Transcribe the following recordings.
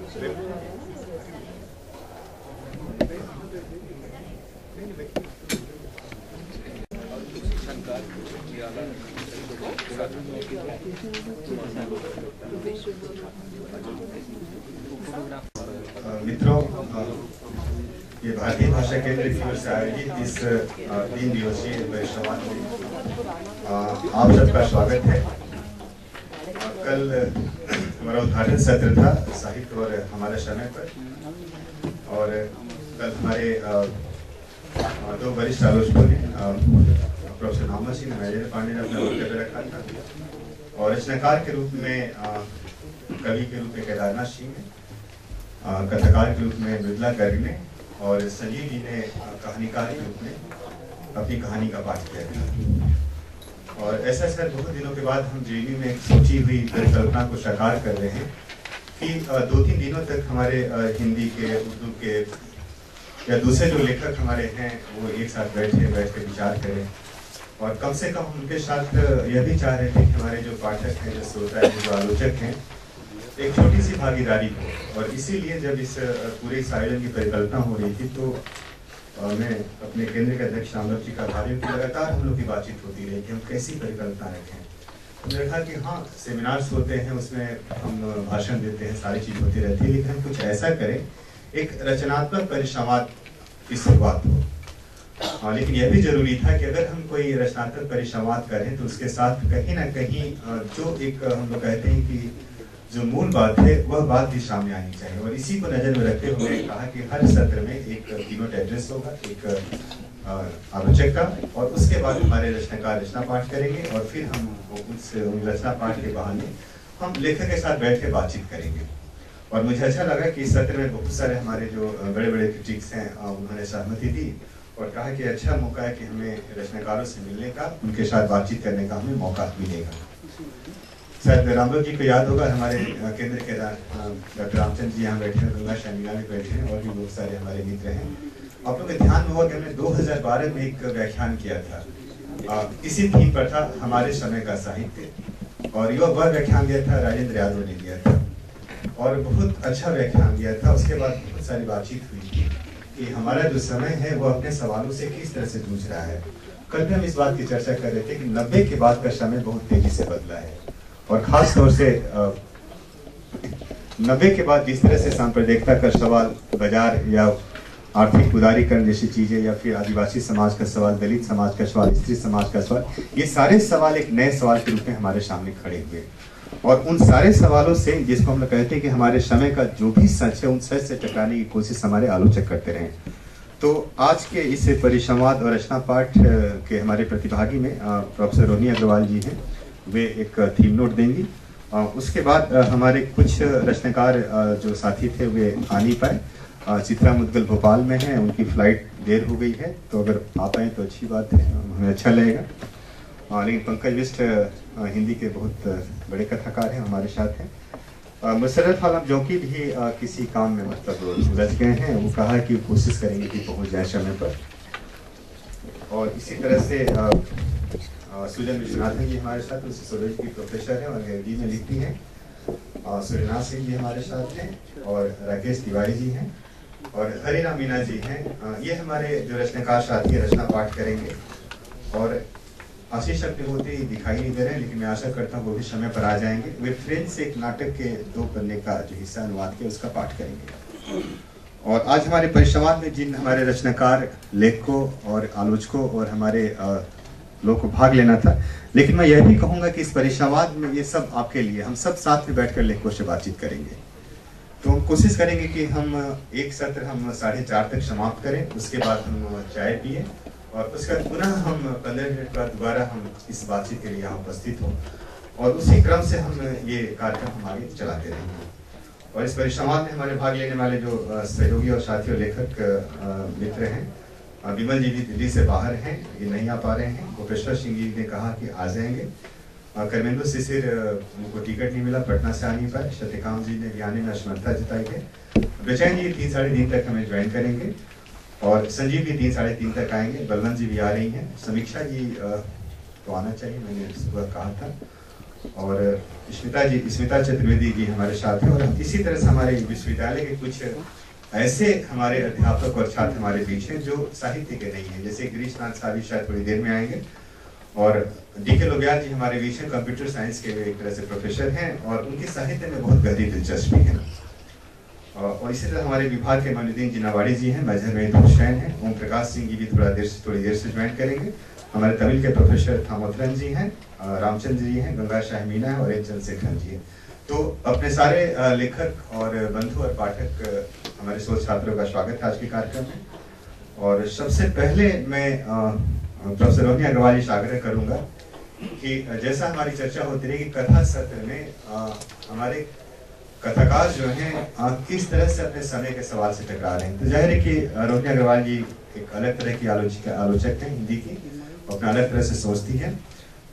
मित्रों, ये भारतीय भाषा केंद्र की ओर से आयोजित इस 3 दिवसीय परिसंवाद में आप सबका स्वागत है। कल हमारा उद्घाटन सत्र था साहित्य और हमारे समय पर, और कल हमारे 2 वरिष्ठ आलोचकों ने, प्रोफेसर नामा सिंह राजेंद्र पांडे ने अपना वक्तव्य रखा था, और रचनाकार के रूप में कवि के रूप में केदारनाथ सिंह ने, कथाकार के रूप में मृदुला गर्ग ने, और संजीव जी ने कहानीकार के रूप में अपनी कहानी का पाठ किया था। और ऐसा शायद बहुत दिनों के बाद हम जेएनयू में एक सोची हुई परिकल्पना को साकार कर रहे हैं कि 2-3 दिनों तक हमारे हिंदी के, उर्दू के या दूसरे जो लेखक हमारे हैं वो एक साथ बैठ के विचार करें, और कम से कम उनके साथ यह भी चाह रहे थे कि हमारे जो पाठक हैं, जो श्रोता हैं, जो आलोचक हैं, एक छोटी सी भागीदारी हो। और इसीलिए जब इस पूरे इस आयोजन की परिकल्पना हो रही थी तो मैं अपने केंद्र के अध्यक्ष रामदेव जी का आभारी हूँ कि लगातार हम लोग की बातचीत होती रही कि हम कैसी परिकल्पना रखें। हमने कहा कि हाँ, सेमिनार्स होते हैं, उसमें हम भाषण देते हैं, सारी चीज होती रहती है, लेकिन हम कुछ ऐसा करें, एक रचनात्मक परिसंवाद की शुरुआत हो। लेकिन यह भी जरूरी था कि अगर हम कोई रचनात्मक परिसंवाद करें तो उसके साथ कहीं ना कहीं जो एक हम लोग कहते हैं कि जो मूल बात है वह बात भी सामने आनी चाहिए। और इसी को नजर में रखते हुए कहा कि हर सत्र में एक कीनोट एड्रेस होगा, एक आलोचक का, और उसके बाद हमारे रचनाकार रचना पाठ करेंगे, और फिर हम उस रचना पाठ के बहाने हम लेखक के साथ बैठ के बातचीत करेंगे। और मुझे अच्छा लगा कि इस सत्र में बहुत सारे हमारे जो बड़े बड़े क्रिटिक्स हैं उन्होंने सहमति दी और कहा कि अच्छा मौका है कि हमें रचनाकारों से मिलने का, उनके साथ बातचीत करने का हमें मौका मिलेगा। शायद रामदेव जी को याद होगा, हमारे केंद्र के डॉक्टर रामचंद्र जी यहाँ बैठे हैं, गंगा शामिना भी बैठे हैं, और भी बहुत सारे हमारे मित्र हैं। आप लोग के ध्यान में होगा कि हमने 2012 में एक व्याख्यान किया था, इसी थीम पर था, हमारे समय का साहित्य, और वह व्याख्यान दिया था राजेंद्र यादव ने दिया था, और बहुत अच्छा व्याख्यान दिया था। उसके बाद बहुत सारी बातचीत हुई थी कि हमारा जो समय है वो अपने सवालों से किस तरह से जूझ रहा है। कल भी हम इस बात की चर्चा कर रहे थे कि 90 के बाद का समय बहुत तेजी से बदला है, और खास तौर से 90 के बाद जिस तरह से सांप्रदायिकता का सवाल, बाजार या आर्थिक उदारीकरण जैसी चीजें, या फिर आदिवासी समाज का सवाल, दलित समाज का सवाल, स्त्री समाज का सवाल, ये सारे सवाल एक नए सवाल के रूप में हमारे सामने खड़े हुए। और उन सारे सवालों से, जिसको हम लोग कहते हैं कि हमारे समय का जो भी सच है, उन सच से टकराने की कोशिश हमारे आलोचक करते रहे। तो आज के इस परिसंवाद और रचना पाठ के हमारे प्रतिभागी में प्रोफेसर रोहिणी अग्रवाल जी हैं, वे एक थीम नोट देंगी। उसके बाद हमारे कुछ रचनाकार जो साथी थे वे आ नहीं पाए। चित्रा मुदगल भोपाल में हैं, उनकी फ्लाइट देर हो गई है, तो अगर आ पाए तो अच्छी बात है, हमें अच्छा लगेगा। लेकिन पंकज बिष्ट हिंदी के बहुत बड़े कथाकार हैं, हमारे साथ हैं। मुशर्रफ आलम जौकी भी किसी काम में मतलब उलझ गए हैं, वो कहा कि कोशिश करेंगे कि पहुंच जाए समय पर। और इसी तरह से सुजन विश्वनाथन जी हमारे साथ, सोलॉजी की प्रोफेसर हैं और अंग्रेजी में लिखती हैं। सूर्यनाथ सिंह जी हमारे साथ हैं, और राकेश तिवारी जी हैं, और हरिराम मीना जी हैं। ये हमारे जो रचनाकार साथी रचना पाठ करेंगे। और आशीष अग्निहोत्री दिखाई नहीं दे रहे हैं, लेकिन मैं आशा करता हूँ वो भी समय पर आ जाएंगे। वे फ्रेंच से एक नाटक के 2 पन्ने का जो हिस्सा अनुवाद किया उसका पाठ करेंगे। और आज हमारे परिसंवाद में जिन हमारे रचनाकार, लेखकों और आलोचकों और हमारे लोगों को भाग लेना था, लेकिन मैं यह भी कहूंगा कि इस परिसंवाद में ये सब आपके लिए, हम सब साथ में बैठकर लेखकों से बातचीत करेंगे। तो हम कोशिश करेंगे कि हम एक सत्र हम 4:30 तक समाप्त करें, उसके बाद हम चाय पिए, और उसके बाद पुनः हम 15 मिनट बाद दोबारा हम इस बातचीत के लिए यहाँ उपस्थित हों, और उसी क्रम से हम ये कार्यक्रम हम आगे चलाते रहेंगे। और इस परिसंवाद में हमारे भाग लेने वाले जो सहयोगी और साथी और लेखक मित्र हैं, विमल जी भी दिल्ली से बाहर हैं, ये नहीं आ पा रहे हैं। गोपेश्वर सिंह जी ने कहा कि आ जाएंगे। कर्मेंदु शिशिर, उनको टिकट नहीं मिला, पटना से आ नहीं पाए। शतिकांत जी ने भी आने में असमर्था जताई है। बेचैन जी 3-3:30 दिन तक हमें ज्वाइन करेंगे, और संजीव भी 3-3:30 तक आएंगे। बलवंत जी भी आ रही हैं। समीक्षा जी तो आना चाहिए, मैंने सुबह कहा था। और स्मिता चतुर्वेदी जी हमारे साथ हैं। और इसी तरह से हमारे विश्वविद्यालय के कुछ ऐसे हमारे अध्यापक और छात्र हमारे बीच हैं जो साहित्य के नहीं हैं, जैसे गिरीशनाथ साहब शायद थोड़ी देर में आएंगे। और DK लोबियाल जी हमारे बीच में कंप्यूटर साइंस के एक तरह से प्रोफेसर हैं और उनके साहित्य में बहुत गहरी दिलचस्पी है। और इसी तरह हमारे विभाग के मोइनुद्दीन जिनावाड़ी जी हैं, मजहर में हुसैन हैं, ओम प्रकाश सिंह जी भी थोड़ी देर से ज्वाइन करेंगे। हमारे तमिल के प्रोफेसर थामोथरन जी हैं, रामचंद्र जी हैं, गंगा शाह मीना है और एच चंद्रशेखरन जी हैं। तो अपने सारे लेखक और बंधु और पाठक हमारे शोध छात्रों का स्वागत है आज के कार्यक्रम में। और सबसे पहले मैं प्रोफेसर रोहिणी अग्रवाल जी से आग्रह करूंगा कि जैसा हमारी चर्चा होती रही कि कथा सत्र में हमारे कथाकार जो हैं किस तरह से अपने समय के सवाल से टकरा रहे हैं। तो जाहिर है कि रोहिणी अग्रवाल जी एक अलग तरह की आलोचक हैं हिंदी की, अपना अलग तरह से सोचती हैं।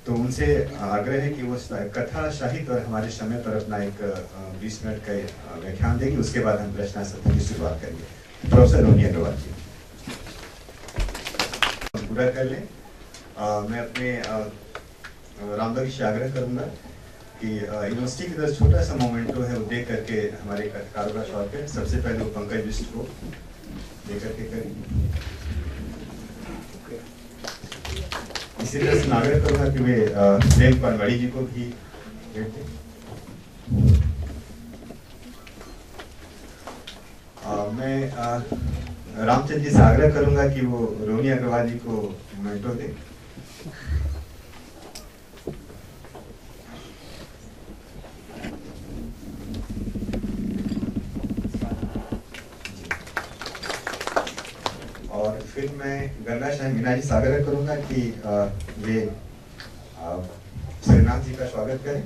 तो उनसे आग्रह है कि वो कथा साहित्य और हमारे समय पर अपना एक 20 मिनट का व्याख्यान देंगे। उसके बाद हम प्रश्न सत्र की शुरुआत करेंगे। प्रोफेसर रोहिणी अग्रवाल जी पूरा कर लें। मैं अपने रामबाग से आग्रह करूंगा कि यूनिवर्सिटी की तरफ छोटा सा मोमेंटो है वो देख करके हमारे कथाकारों का स्वागत करें। सबसे पहले वो पंकज बिष्ट को देख करके करें। इसी तरह से आग्रह करूंगा कि वे प्रेम पनवाड़ी जी को भी भेंट दें। मैं रामचंद्र जी से आग्रह करूंगा कि वो रोहिणी अग्रवाल जी को मोमेंटो दें। और फिर मैं गंगा शाह मीना जी से आग्रह करूंगा कि वे श्रीनाथ जी का स्वागत करें।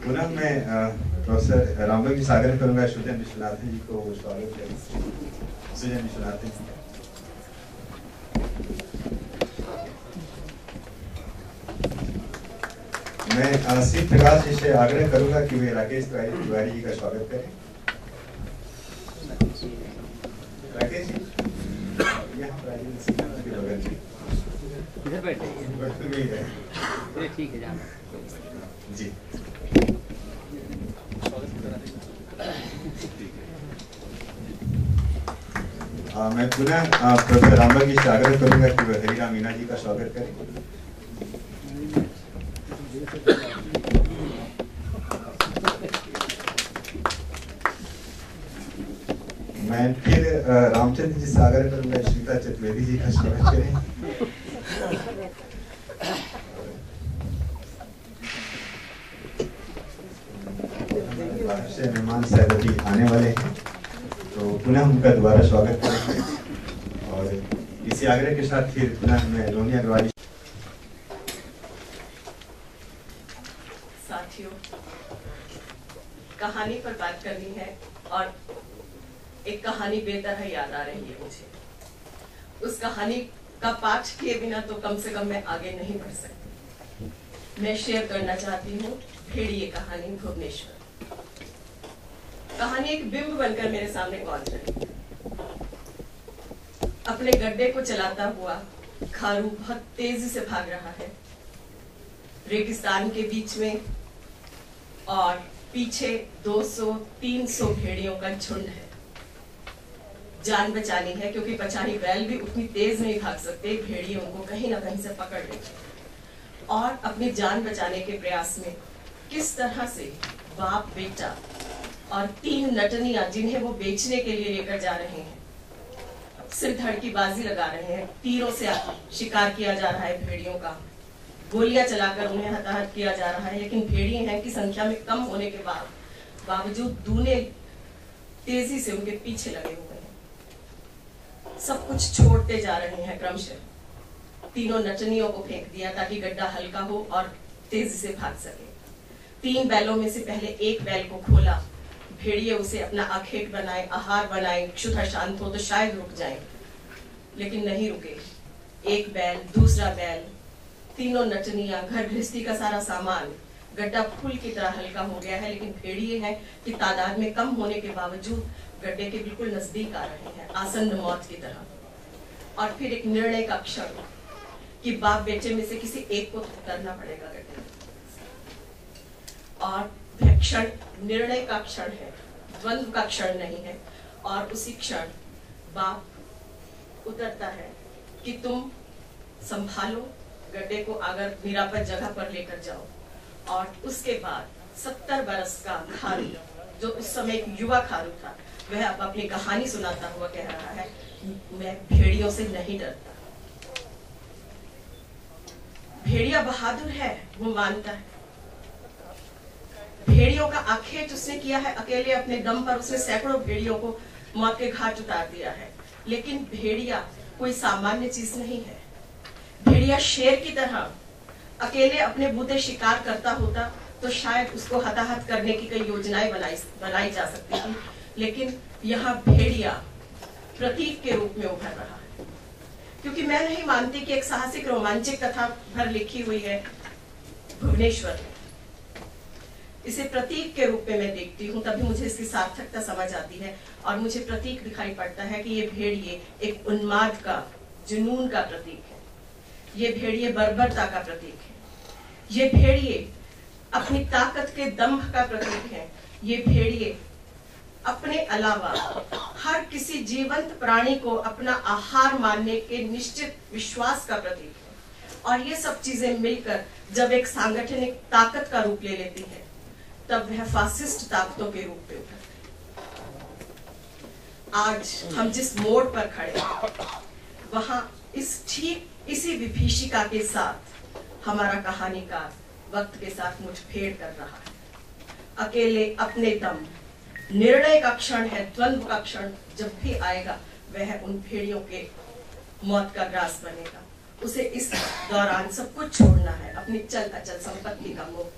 पुनः मैं प्रोफेसर रामबाग जी से आग्रह करूंगा सुजन विश्वनाथन जी को स्वागत करें। सुजन विश्वनाथन जी मैं श्री प्रकाश जी से आग्रह करूंगा कि वे राकेश तिवारी जी का स्वागत करें। राकेश जी यहाँ के बगल जी इधर बैठे ठीक है जाना जी। मैं पुनः प्रोफेसर रामबाग जी से आग्रह करूंगा कि वे हरिराम मीना जी का स्वागत करें। मैं फिर रामचंद्र जी से आग्रह करूंगा स्मिता चतुर्वेदी जी का स्वागत करें। बाहर से मेहमान साहब अभी आने वाले हैं तो पुनः उनका दोबारा स्वागत करेंगे। और इसी आग्रह के साथ फिर पुनः मैं रोहिणी अग्रवाल। साथियों, कहानी पर बात करनी है और एक कहानी बेतरह याद आ रही है मुझे। उस कहानी का पाठ किए बिना तो कम से कम मैं आगे नहीं बढ़ सकती। मैं शेयर करना चाहती हूँ भेड़िए कहानी भुवनेश्वर। कहानी एक बिंब बनकर मेरे सामने कौन रही। अपने गड्ढे को चलाता हुआ खारू बहुत तेजी से भाग रहा है रेगिस्तान के बीच में, और पीछे 200-300 भेड़ियों का झुंड है। जान बचानी है क्योंकि पछाड़ी बैल भी उतनी तेज नहीं भाग सकते, भेड़िए उनको कहीं ना कहीं से पकड़ लेंगे। और अपनी जान बचाने के प्रयास में किस तरह से बाप बेटा और 3 नटनियां जिन्हें वो बेचने के लिए लेकर जा रहे हैं, सिर धड़ की बाजी लगा रहे हैं। तीरों से शिकार किया जा रहा है भेड़ियों का, गोलियां चलाकर उन्हें हताहत किया जा रहा है। लेकिन भेड़िए हैं कि संख्या में कम होने के बावजूद दूने तेजी से उनके पीछे लगे हुए हैं। सब कुछ छोड़ते जा रहे हैं क्रमशः। तीनों नटनियों को फेंक दिया ताकि गड्ढा हल्का हो और तेजी से भाग सके। 3 बैलों में से पहले एक बैल को खोला। भेड़िए उसे अपना आखेट बनाए, आहार बनाए, क्षुधा शांत हो तो शायद रुक जाए, लेकिन नहीं रुके। एक बैल, दूसरा बैल, तीनों नटनियां, घर गृहस्थी का सारा सामान गड्ढा फूल की तरह हल्का हो गया है, लेकिन भेड़िए हैं कि तादाद में कम होने के बावजूद गड्ढे के बिल्कुल नजदीक आ रहे हैं, आसन्न मौत की तरह। और फिर एक निर्णय का क्षण कि बाप बेटे में से किसी एक को उतरना पड़ेगा गड्ढे, और वह क्षण निर्णय का क्षण है, द्वंद्व का क्षण नहीं है। और उसी क्षण बाप उतरता है कि तुम संभालो गड्ढे को, अगर निरापद जगह पर लेकर जाओ। और उसके बाद 70 बरस का खारू, जो उस समय एक युवा खारू था, वह अब अपनी कहानी सुनाता हुआ कह रहा है, मैं भेड़ियों से नहीं डरता। भेड़िया बहादुर है, वो मानता है। भेड़ियों का आखेट उसने किया है, अकेले अपने दम पर उसने सैकड़ों भेड़ियों को मौत के घाट उतार दिया है। लेकिन भेड़िया कोई सामान्य चीज नहीं है। भेड़िया शेर की तरह अकेले अपने बूते शिकार करता होता तो शायद उसको हताहत करने की कई योजनाएं बनाई जा सकती थी, लेकिन यहाँ भेड़िया प्रतीक के रूप में उभर रहा है। क्योंकि मैं नहीं मानती कि एक साहसिक रोमांचक कथा भर लिखी हुई है भुवनेश्वर में। इसे प्रतीक के रूप में मैं देखती हूँ, तभी मुझे इसकी सार्थकता समझ आती है। और मुझे प्रतीक दिखाई पड़ता है कि ये भेड़िए एक उन्माद का, जुनून का प्रतीक है। ये भेड़िए बर्बरता का प्रतीक है। ये भेड़िए अपनी ताकत के दंभ का प्रतीक है। ये भेड़िए अपने अलावा हर किसी जीवंत प्राणी को अपना आहार मानने के निश्चित विश्वास का प्रतीक है। और ये सब चीजें मिलकर जब एक सांगठनिक ताकत का रूप ले लेती है, तब वह फासिस्ट ताकतों के रूप में उभरती है। आज हम जिस मोड़ पर खड़े हैं, वहां इसी विभीषिका के साथ हमारा कहानीकार वक्त के साथ मुठभेड़ कर रहा है। अकेले अपने दम, निर्णय का क्षण है, द्वंद्व का क्षण जब भी आएगा, वह उन भेड़ियों के मौत का ग्रास बनेगा। उसे इस दौरान सब कुछ छोड़ना है, अपनी चल अचल संपत्ति का मोह,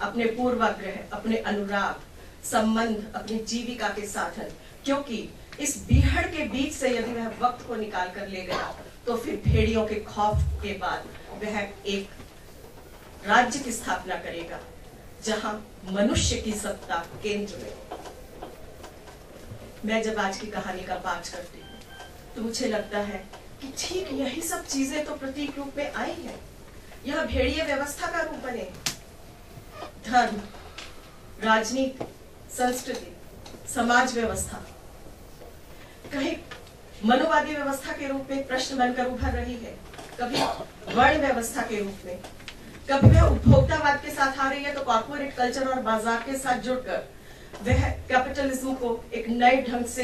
अपने पूर्वाग्रह, अपने अनुराग, संबंध, अपनी जीविका के साधन। क्योंकि इस बीहड़ के बीच से यदि वह वक्त को निकाल कर ले गया, तो फिर भेड़ियों के खौफ के बाद वह एक राज्य की स्थापना करेगा, जहां मनुष्य की सत्ता केंद्र में। मैं जब आज की कहानी का पाठ करती हूँ, तो मुझे लगता है कि ठीक यही सब चीजें तो प्रतीक रूप में आई हैं। यह भेड़िए व्यवस्था का रूप बने। धर्म, राजनीति, संस्कृति, समाज व्यवस्था कहीं मनोवादी व्यवस्था के रूप में प्रश्न बनकर उभर रही है, कभी वर्ण व्यवस्था के रूप में, कभी वह उपभोक्तावाद के साथ आ रही है तो कॉर्पोरेट कल्चर और बाजार के साथ जुड़कर वह कैपिटलिज्म को एक नए ढंग से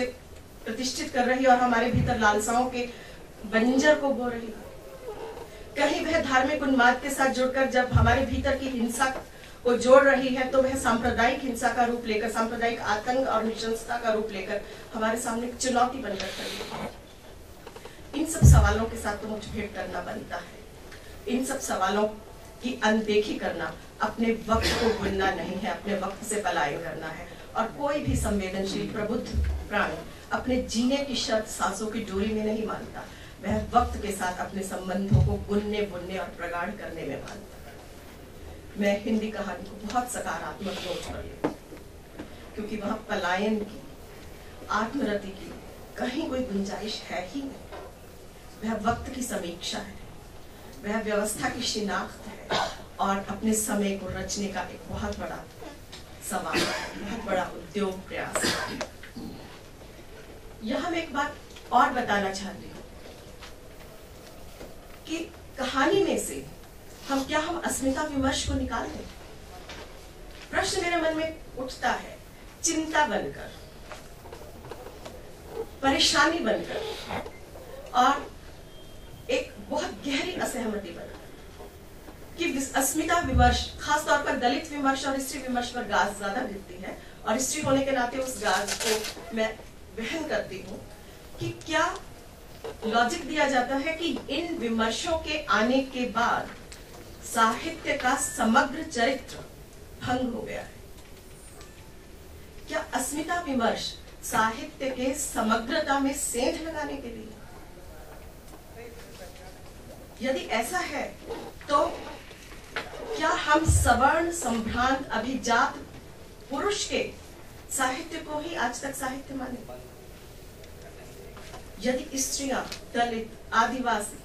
प्रतिष्ठित कर रही है और हमारे भीतर लालसाओं के बंजर को बो रही है। कहीं वह धार्मिक उन्माद के साथ जुड़कर जब हमारे भीतर की हिंसा को जोड़ रही है, तो वह सांप्रदायिक हिंसा का रूप लेकर, सांप्रदायिक आतंक और नृशंसता का रूप लेकर हमारे सामने एक चुनौती बनकर खड़ी है। इन सब सवालों के साथ तो मुठभेड़ करना बनता है। इन सब सवालों की अनदेखी करना अपने वक्त को भूलना नहीं है, अपने वक्त से पलायन करना है। और कोई भी संवेदनशील प्रबुद्ध प्राणी अपने जीने की शर्त सांसों की डोरी में नहीं मानता, वह वक्त के साथ अपने संबंधों को बुनने, बुनने और प्रगाढ़ करने में मानता। मैं हिंदी कहानी को बहुत सकारात्मक नोट पर लेती हूँ, क्योंकि वहां पलायन की, आत्मरति की कहीं कोई गुंजाइश है ही नहीं। वह वक्त की समीक्षा है, वह व्यवस्था की शिनाख्त है और अपने समय को रचने का एक बहुत बड़ा सवाल, बहुत बड़ा उद्योग प्रयास है। यह मैं एक बात और बताना चाहती हूँ कि कहानी में से हम अस्मिता विमर्श को निकाल दें। प्रश्न मेरे मन में उठता है, चिंता बनकर, परेशानी बनकर और एक बहुत गहरी असहमति बनकर कि अस्मिता विमर्श, खासतौर पर दलित विमर्श और स्त्री विमर्श पर गाज ज्यादा गिरती है। और स्त्री होने के नाते उस गाज को मैं वहन करती हूँ कि क्या लॉजिक दिया जाता है कि इन विमर्शों के आने के बाद साहित्य का समग्र चरित्र भंग हो गया है। क्या अस्मिता विमर्श साहित्य के समग्रता में सेंध लगाने के लिए? यदि ऐसा है तो क्या हम सवर्ण संभ्रांत अभिजात पुरुष के साहित्य को ही आज तक साहित्य माने? यदि स्त्रियां, दलित, आदिवासी,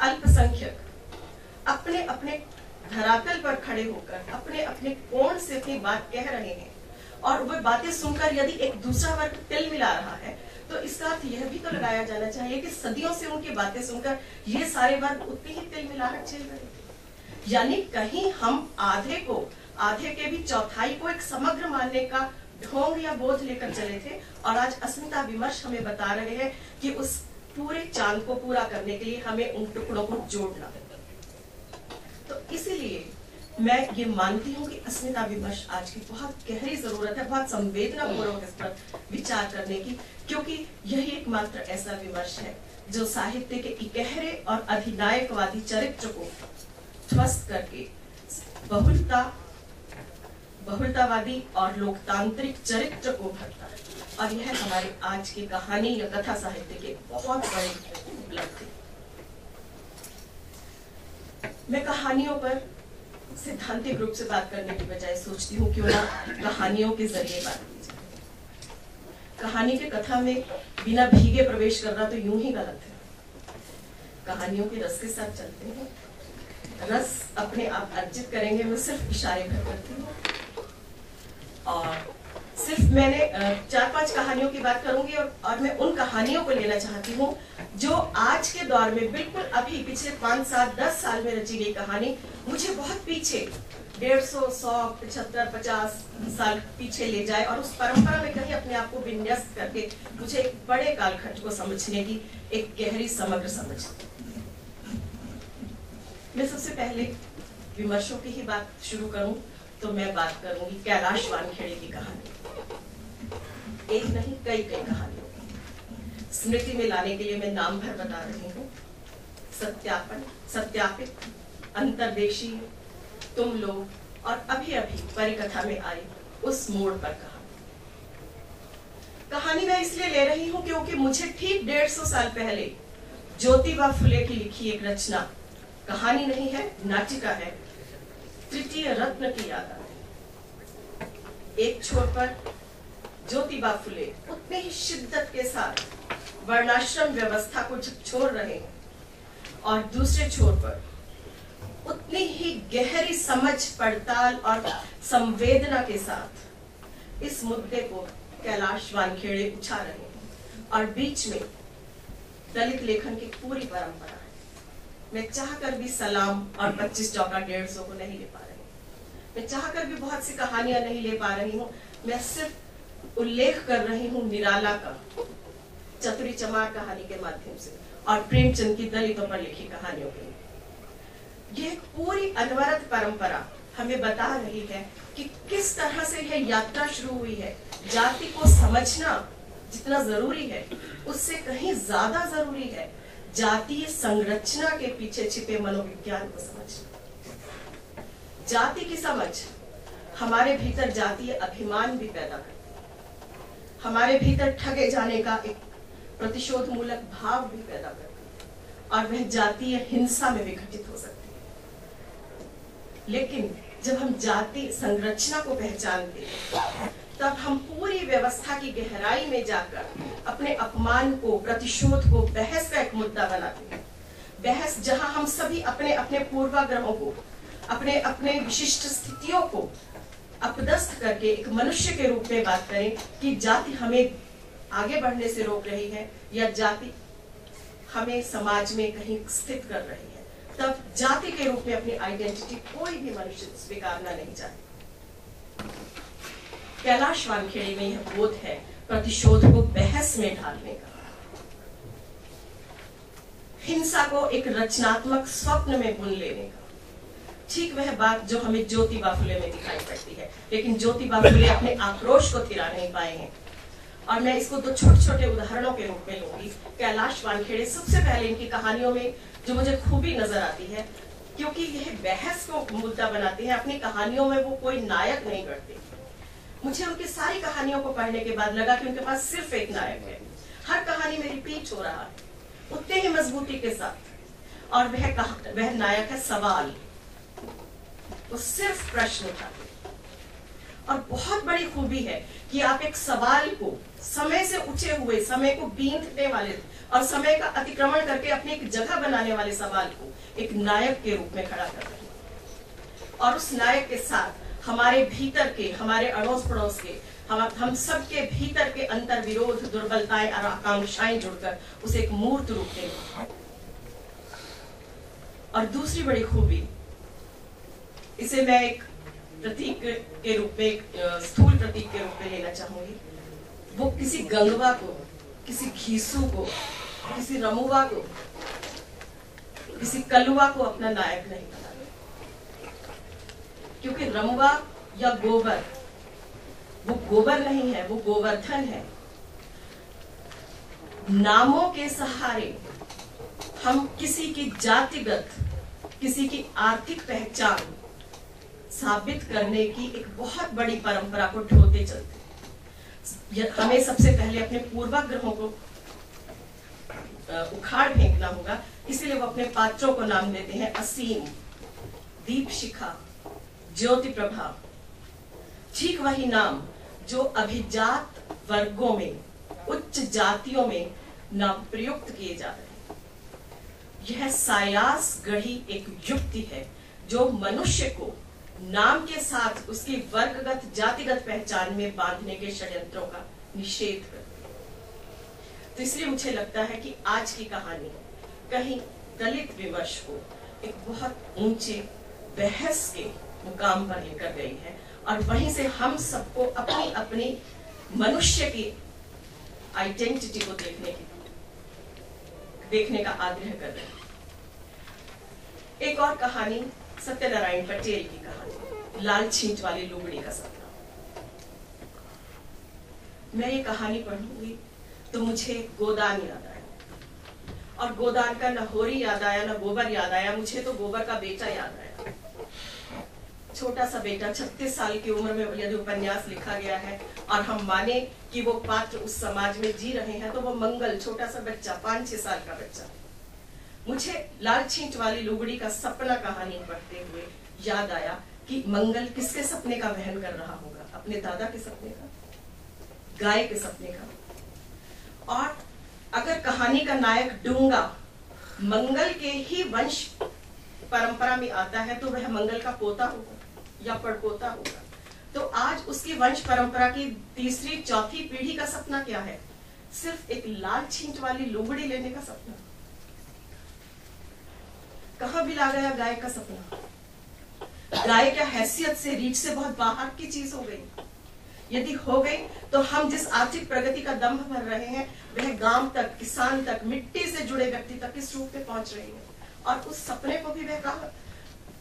अल्पसंख्यक अपने अपने धरातल पर खड़े होकर अपने अपने कोण से अपनी बात कह रहे हैं और वह बातें सुनकर यदि एक दूसरा वर्ग तिल मिला रहा है, तो इसका अर्थ यह भी तो लगाया जाना चाहिए कि सदियों से उनकी बातें सुनकर ये सारे वर्ग उतनी ही तिल मिलाहट झेल रहे थे। यानी कहीं हम आधे के भी चौथाई को एक समग्र मानने का ढोंग या बोध लेकर चले थे, और आज अस्मिता विमर्श हमें बता रहे हैं कि उस पूरे चांद को पूरा करने के लिए हमें उन टुकड़ों को जोड़ना है। तो इसीलिए मैं ये मानती हूँ कि अस्मिता विमर्श आज की बहुत गहरी जरूरत है, बहुत संवेदनापूर्वक इस पर विचार करने की, क्योंकि यही एकमात्र ऐसा विमर्श है जो साहित्य के गहरे और अधिनायकवादी चरित्र को ध्वस्त करके बहुलतावादी और लोकतांत्रिक चरित्र को भरता है। और यह हमारे आज की कहानी या कथा साहित्य के बहुत बड़ी उपलब्धि। मैं कहानियों पर सिद्धांतिक रूप से बात करने की बजाय सोचती हूँ क्यों ना कहानियों के जरिए बात की जाए। कहानी के कथा में बिना भीगे प्रवेश करना तो यूं ही गलत है। कहानियों के रस के साथ चलते हैं, रस अपने आप अर्जित करेंगे। मैं सिर्फ इशारे कर करती हूँ और सिर्फ मैंने 4-5 कहानियों की बात करूंगी और मैं उन कहानियों को लेना चाहती हूँ जो आज के दौर में बिल्कुल अभी पिछले 5, 7, 10 साल में रची गई कहानी मुझे बहुत पीछे 150, 100, 75, 50 साल पीछे ले जाए और उस परंपरा में कहीं अपने आप को विन्यस्त करके मुझे एक बड़े कालखंड को समझने की एक गहरी समग्र समझ। मैं सबसे पहले विमर्शों की ही बात शुरू करूं तो मैं बात करूंगी कैलाश वानखेड़े की कहानी। एक नहीं कई कहानियों स्मृति में लाने के लिए मैं नाम भर बता रही हूँ। सत्यापित, अंतर्देशीय, तुम लोग और अभी अभी परिकथा में आई उस मोड़ पर कहानी मैं इसलिए ले रही हूँ क्योंकि मुझे ठीक 150 साल पहले ज्योतिबा फुले की लिखी एक रचना, कहानी नहीं है, नाटिका है, तृतीय रत्न की याद आती। एक छोर पर ज्योतिबा फुले उतने ही शिद्दत के साथ वर्णाश्रम व्यवस्था को झकझोर रहे हैं और दूसरे छोर पर उतनी ही गहरी समझ, पड़ताल और संवेदना के साथ इस मुद्दे को कैलाश वानखेड़े उछा रहे हैं और बीच में दलित लेखन की पूरी परंपरा है। मैं चाहकर भी सलाम और 25 चौका 150 को नहीं ले पा रही हूँ, मैं चाहकर भी बहुत सी कहानियां नहीं ले पा रही हूँ। मैं सिर्फ उल्लेख कर रही हूँ निराला का चतुरी चमार कहानी के माध्यम से और प्रेमचंद की दलितों पर लिखी कहानियों के। ये पूरी अनवरत परंपरा हमें बता रही है कि किस तरह से यह यात्रा शुरू हुई है। जाति को समझना जितना जरूरी है उससे कहीं ज्यादा जरूरी है जातीय संरचना के पीछे छिपे मनोविज्ञान को समझना। जाति की समझ हमारे भीतर जातीय अभिमान भी पैदा करती है, हमारे भीतर ठगे जाने का एक प्रतिशोध मूलक भाव भी पैदा करती है और वह जातीय हिंसा में विघटित हो सकती है। लेकिन जब हम जाति संरचना को पहचानते हैं तब हम पूरी व्यवस्था की गहराई में जाकर अपने अपमान को, प्रतिशोध को बहस का एक मुद्दा बनाते हैं। बहस जहां हम सभी अपने अपने पूर्वाग्रहों को, अपने अपने विशिष्ट स्थितियों को अपदस्थ करके एक मनुष्य के रूप में बात करें कि जाति हमें आगे बढ़ने से रोक रही है या जाति हमें समाज में कहीं स्थित कर रही है, तब जाति के रूप में अपनी आइडेंटिटी कोई भी मनुष्य स्वीकारना नहीं चाहता। कैलाश वानखेड़े में यह बोध है प्रतिशोध को बहस में ढालने का, हिंसा को एक रचनात्मक स्वप्न में बुन लेने का। ठीक वह बात जो हमें ज्योतिबा फुले में दिखाई पड़ती है, लेकिन ज्योतिबा फुले अपने आक्रोश को थिरा नहीं पाए हैं। और मैं इसको 2 छोटे-छोटे उदाहरणों के रूप में लूंगी। कैलाश वानखेड़े सबसे पहले इनकी कहानियों में जो मुझे खूबी नजर आती है, क्योंकि यह बहस को मुद्दा बनाते हैं, अपनी कहानियों में वो कोई नायक नहीं करते। मुझे उनकी सारी कहानियों को पढ़ने के बाद लगा कि उनके पास सिर्फ एक नायक है, हर कहानी में रिपीट हो रहा है उतने ही मजबूती के साथ, और वह नायक है सवाल। वो सिर्फ प्रश्न उठाते हैं। और बहुत बड़ी खूबी है कि आप एक सवाल को समय से उठे हुए, समय को बींधने वाले और समय का अतिक्रमण करके अपनी एक जगह बनाने वाले सवाल को एक नायक के रूप में खड़ा कर रहे हैं। और उस नायक के साथ हमारे भीतर के, हमारे अड़ोस पड़ोस के, हम सबके भीतर के अंतर विरोध, दुर्बलताएं और आकांक्षाएं जुड़कर उसे एक मूर्त रूप देंगे। और दूसरी बड़ी खूबी, इसे मैं एक प्रतीक के रूप में, एक स्थूल प्रतीक के रूप में लेना चाहूंगी। वो किसी गंगवा को, किसी घीसू को, किसी रमुआ को, किसी कलुआ को अपना नायक नहीं बनाते, क्योंकि रमुआ या गोबर, वो गोबर नहीं है, वो गोवर्धन है। नामों के सहारे हम किसी की जातिगत, किसी की आर्थिक पहचान साबित करने की एक बहुत बड़ी परंपरा को ढोते चलते। हमें सबसे पहले अपने पूर्वाग्रहों को उखाड़ फेंकना होगा, इसीलिए वो अपने पात्रों को नाम देते हैं असीम, दीप शिखा, ज्योति प्रभा। ठीक वही नाम जो अभिजात वर्गों में, उच्च जातियों में नाम प्रयुक्त किए जा रहे हैं। यह सायास गढ़ी एक युक्ति है जो मनुष्य को नाम के साथ उसकी वर्गगत, जातिगत पहचान में बांधने के षड्यंत्रों का निषेध करती है। तो इसलिए मुझे लगता है कि आज की कहानी कहीं दलित विमर्श को एक बहुत ऊंचे बहस के मुकाम पर लेकर गई है, और वहीं से हम सबको अपनी अपनी मनुष्य की आइडेंटिटी को देखने का आग्रह कर रहे हैं। एक और कहानी सत्यनारायण पटेल की कहानी, लाल छींट वाली लुगड़ी का सपना। मैं ये कहानी पढ़ूंगी तो मुझे गोदान याद आया, और गोदान का न होरी याद आया, न गोबर याद आया, मुझे तो गोबर का बेटा याद आया। छोटा सा बेटा, 36 साल की उम्र में यदि उपन्यास लिखा गया है और हम माने कि वो पात्र उस समाज में जी रहे हैं, तो वो मंगल, छोटा सा बच्चा, 5-6 साल का बच्चा। मुझे लाल छींट वाली लुगड़ी का सपना कहानी पढ़ते हुए याद आया कि मंगल किसके सपने का वहन कर रहा होगा? अपने दादा के सपने का, गाय के सपने का। और अगर कहानी का नायक डूंगा मंगल के ही वंश परंपरा में आता है, तो वह मंगल का पोता होगा या पड़पोता होगा। तो आज उसकी वंश परंपरा की तीसरी, चौथी पीढ़ी का सपना क्या है? सिर्फ एक लाल छींट वाली लुगड़ी लेने का सपना। कहां भी ला गया गाय का सपना? गाय क्या हैसियत से, रीच से बहुत बाहर की चीज हो गई? यदि हो गई तो हम जिस आर्थिक प्रगति का दंभ भर रहे हैं, वह गांव तक, किसान तक, मिट्टी से जुड़े व्यक्ति तक किस रूप में पहुंच रही है? और उस सपने को भी वह कहां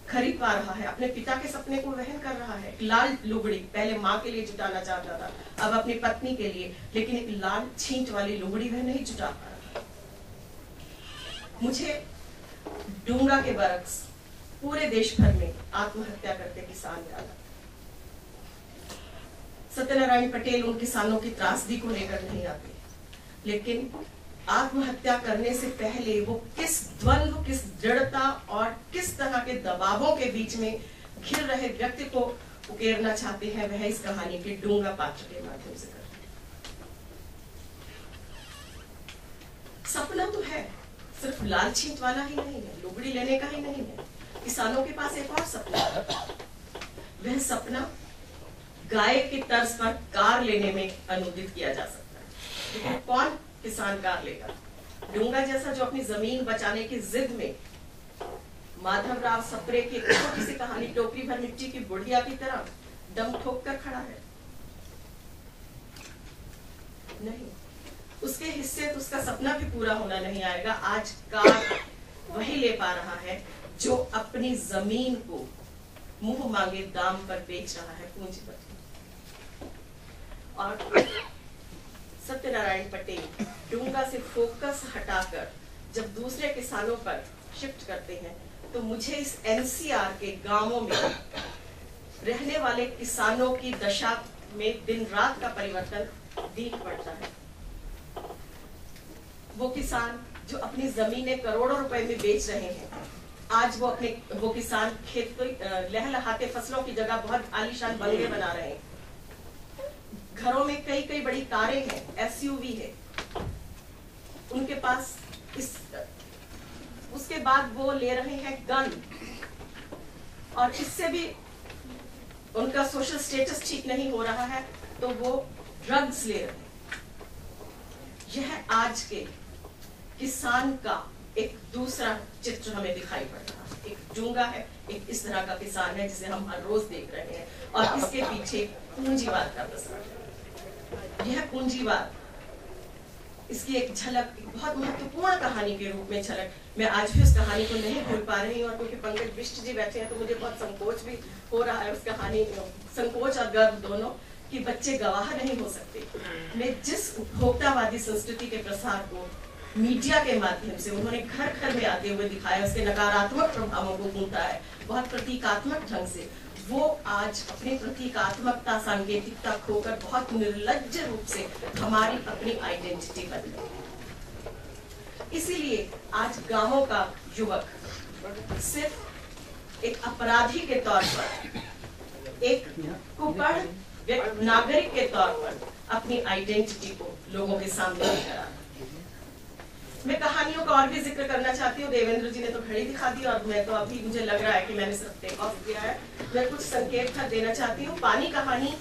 खरीद पा रहा है? अपने पिता के सपने को वहन कर रहा है। लाल लुगड़ी पहले माँ के लिए जुटाना चाहता था, अब अपनी पत्नी के लिए, लेकिन एक लाल छींट वाली लुगड़ी वह नहीं जुटा पा रहा। मुझे डूंगा के बरक्स पूरे देश भर में आत्महत्या करते किसान याद आते। सत्यनारायण पटेल उन किसानों की त्रासदी को लेकर नहीं आते, लेकिन आत्महत्या करने से पहले वो किस द्वंद्व, किस दृढ़ता और किस तरह के दबावों के बीच में घिर रहे व्यक्ति को उकेरना चाहते हैं, वह इस कहानी के डूंगा पात्र के माध्यम से करते हैं। सपना तो है, सिर्फ लाल छींट वाला ही नहीं है, लुगड़ी लेने का ही नहीं है। किसानों के पास एक और सपना है। वह सपना गाय की तर्ज पर कार लेने में अनुदित किया जा सकता है, लेकिन कौन किसान कार लेगा? डूंगा जैसा जो अपनी जमीन बचाने की जिद में माधवराव सप्रे की छोटी सी कहानी टोकरी भर मिट्टी की बुढ़िया की तरह दम ठोक कर खड़ा है। नहीं, उसके हिस्से तो उसका सपना भी पूरा होना नहीं आएगा। आज कार वही ले पा रहा है जो अपनी जमीन को मुंह मांगे दाम पर बेच रहा है पूंजीपति। और सत्यनारायण पटेल डूंगा से फोकस हटाकर जब दूसरे किसानों पर शिफ्ट करते हैं, तो मुझे इस एनसीआर के गांवों में रहने वाले किसानों की दशा में दिन रात का परिवर्तन दिख पड़ता है। वो किसान जो अपनी जमीनें करोड़ों रुपए में बेच रहे हैं, आज वो किसान खेत को लहलहाते फसलों की जगह बहुत आलीशान बंगले बना रहे हैं। घरों में कई कई बड़ी कारें हैं, एसयूवी है उनके पास। उसके बाद वो ले रहे हैं गन, और इससे भी उनका सोशल स्टेटस ठीक नहीं हो रहा है तो वो ड्रग्स ले रहे हैं। यह आज के किसान का एक दूसरा चित्र हमें दिखाई पड़ रहा है। एक जूंगा है, एक इस तरह का किसान है जिसे हम हर रोज देख रहे हैं, और इसके पीछे पूंजीवाद का प्रसार है। यह पूंजीवाद, इसकी एक झलक, एक बहुत महत्वपूर्ण कहानी के रूप में झलक। मैं आज भी उस कहानी को नहीं भूल पा रही हूँ, और क्योंकि पंकज बिष्ट जी बैठे हैं तो मुझे बहुत संकोच भी हो रहा है उस कहानी, संकोच और गर्व दोनों, कि बच्चे गवाह नहीं हो सकते। मैं जिस उपभोक्तावादी संस्कृति के प्रसार को मीडिया के माध्यम से उन्होंने घर घर में आते हुए दिखाया, उसके नकारात्मक प्रभावों को गूंथा है बहुत प्रतीकात्मक ढंग से, वो आज अपनी प्रतीकात्मकता, सांकेतिकता खोकर बहुत निर्लज्ज रूप से हमारी अपनी आइडेंटिटी बदले। इसीलिए आज गांवों का युवक सिर्फ एक अपराधी के तौर पर, एक कुपढ़ नागरिक के तौर पर अपनी आइडेंटिटी को लोगों के सामने लेकर आ रहा है। मैं कहानियों का और भी जिक्र करना चाहती हूँ। देवेंद्र जी ने तो घड़ी दिखा दी, और मैं तो अभी मुझे लग रहा है कि मैंने सिर्फ टेक ऑफ किया है। मैं कुछ संकेत देना चाहती हूँ। पानी कहानी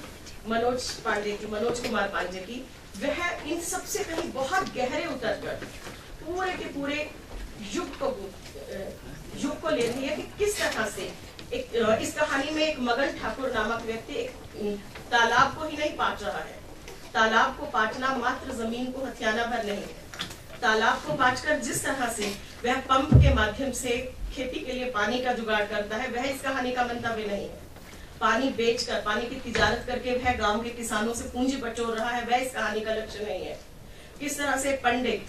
मनोज कुमार पांडे की, वह इन सबसे कहीं बहुत गहरे उतरकर पूरे के पूरे युग को ले रही है कि किस तरह से इस कहानी में एक मगन ठाकुर नामक व्यक्ति एक तालाब को ही नहीं पाट रहा है। तालाब को पाटना मात्र जमीन को हथियाना भर नहीं है। तालाब को पाटकर जिस तरह से वह पंप के माध्यम से खेती के लिए पानी का जुगाड़ करता है, वह इस कहानी का मंतव्य नहीं है। पानी बेचकर, पानी की तिजारत करके वह गांव के किसानों से पूंजी बटोर रहा है, वह इस कहानी का लक्ष्य नहीं है। किस तरह से पंडित,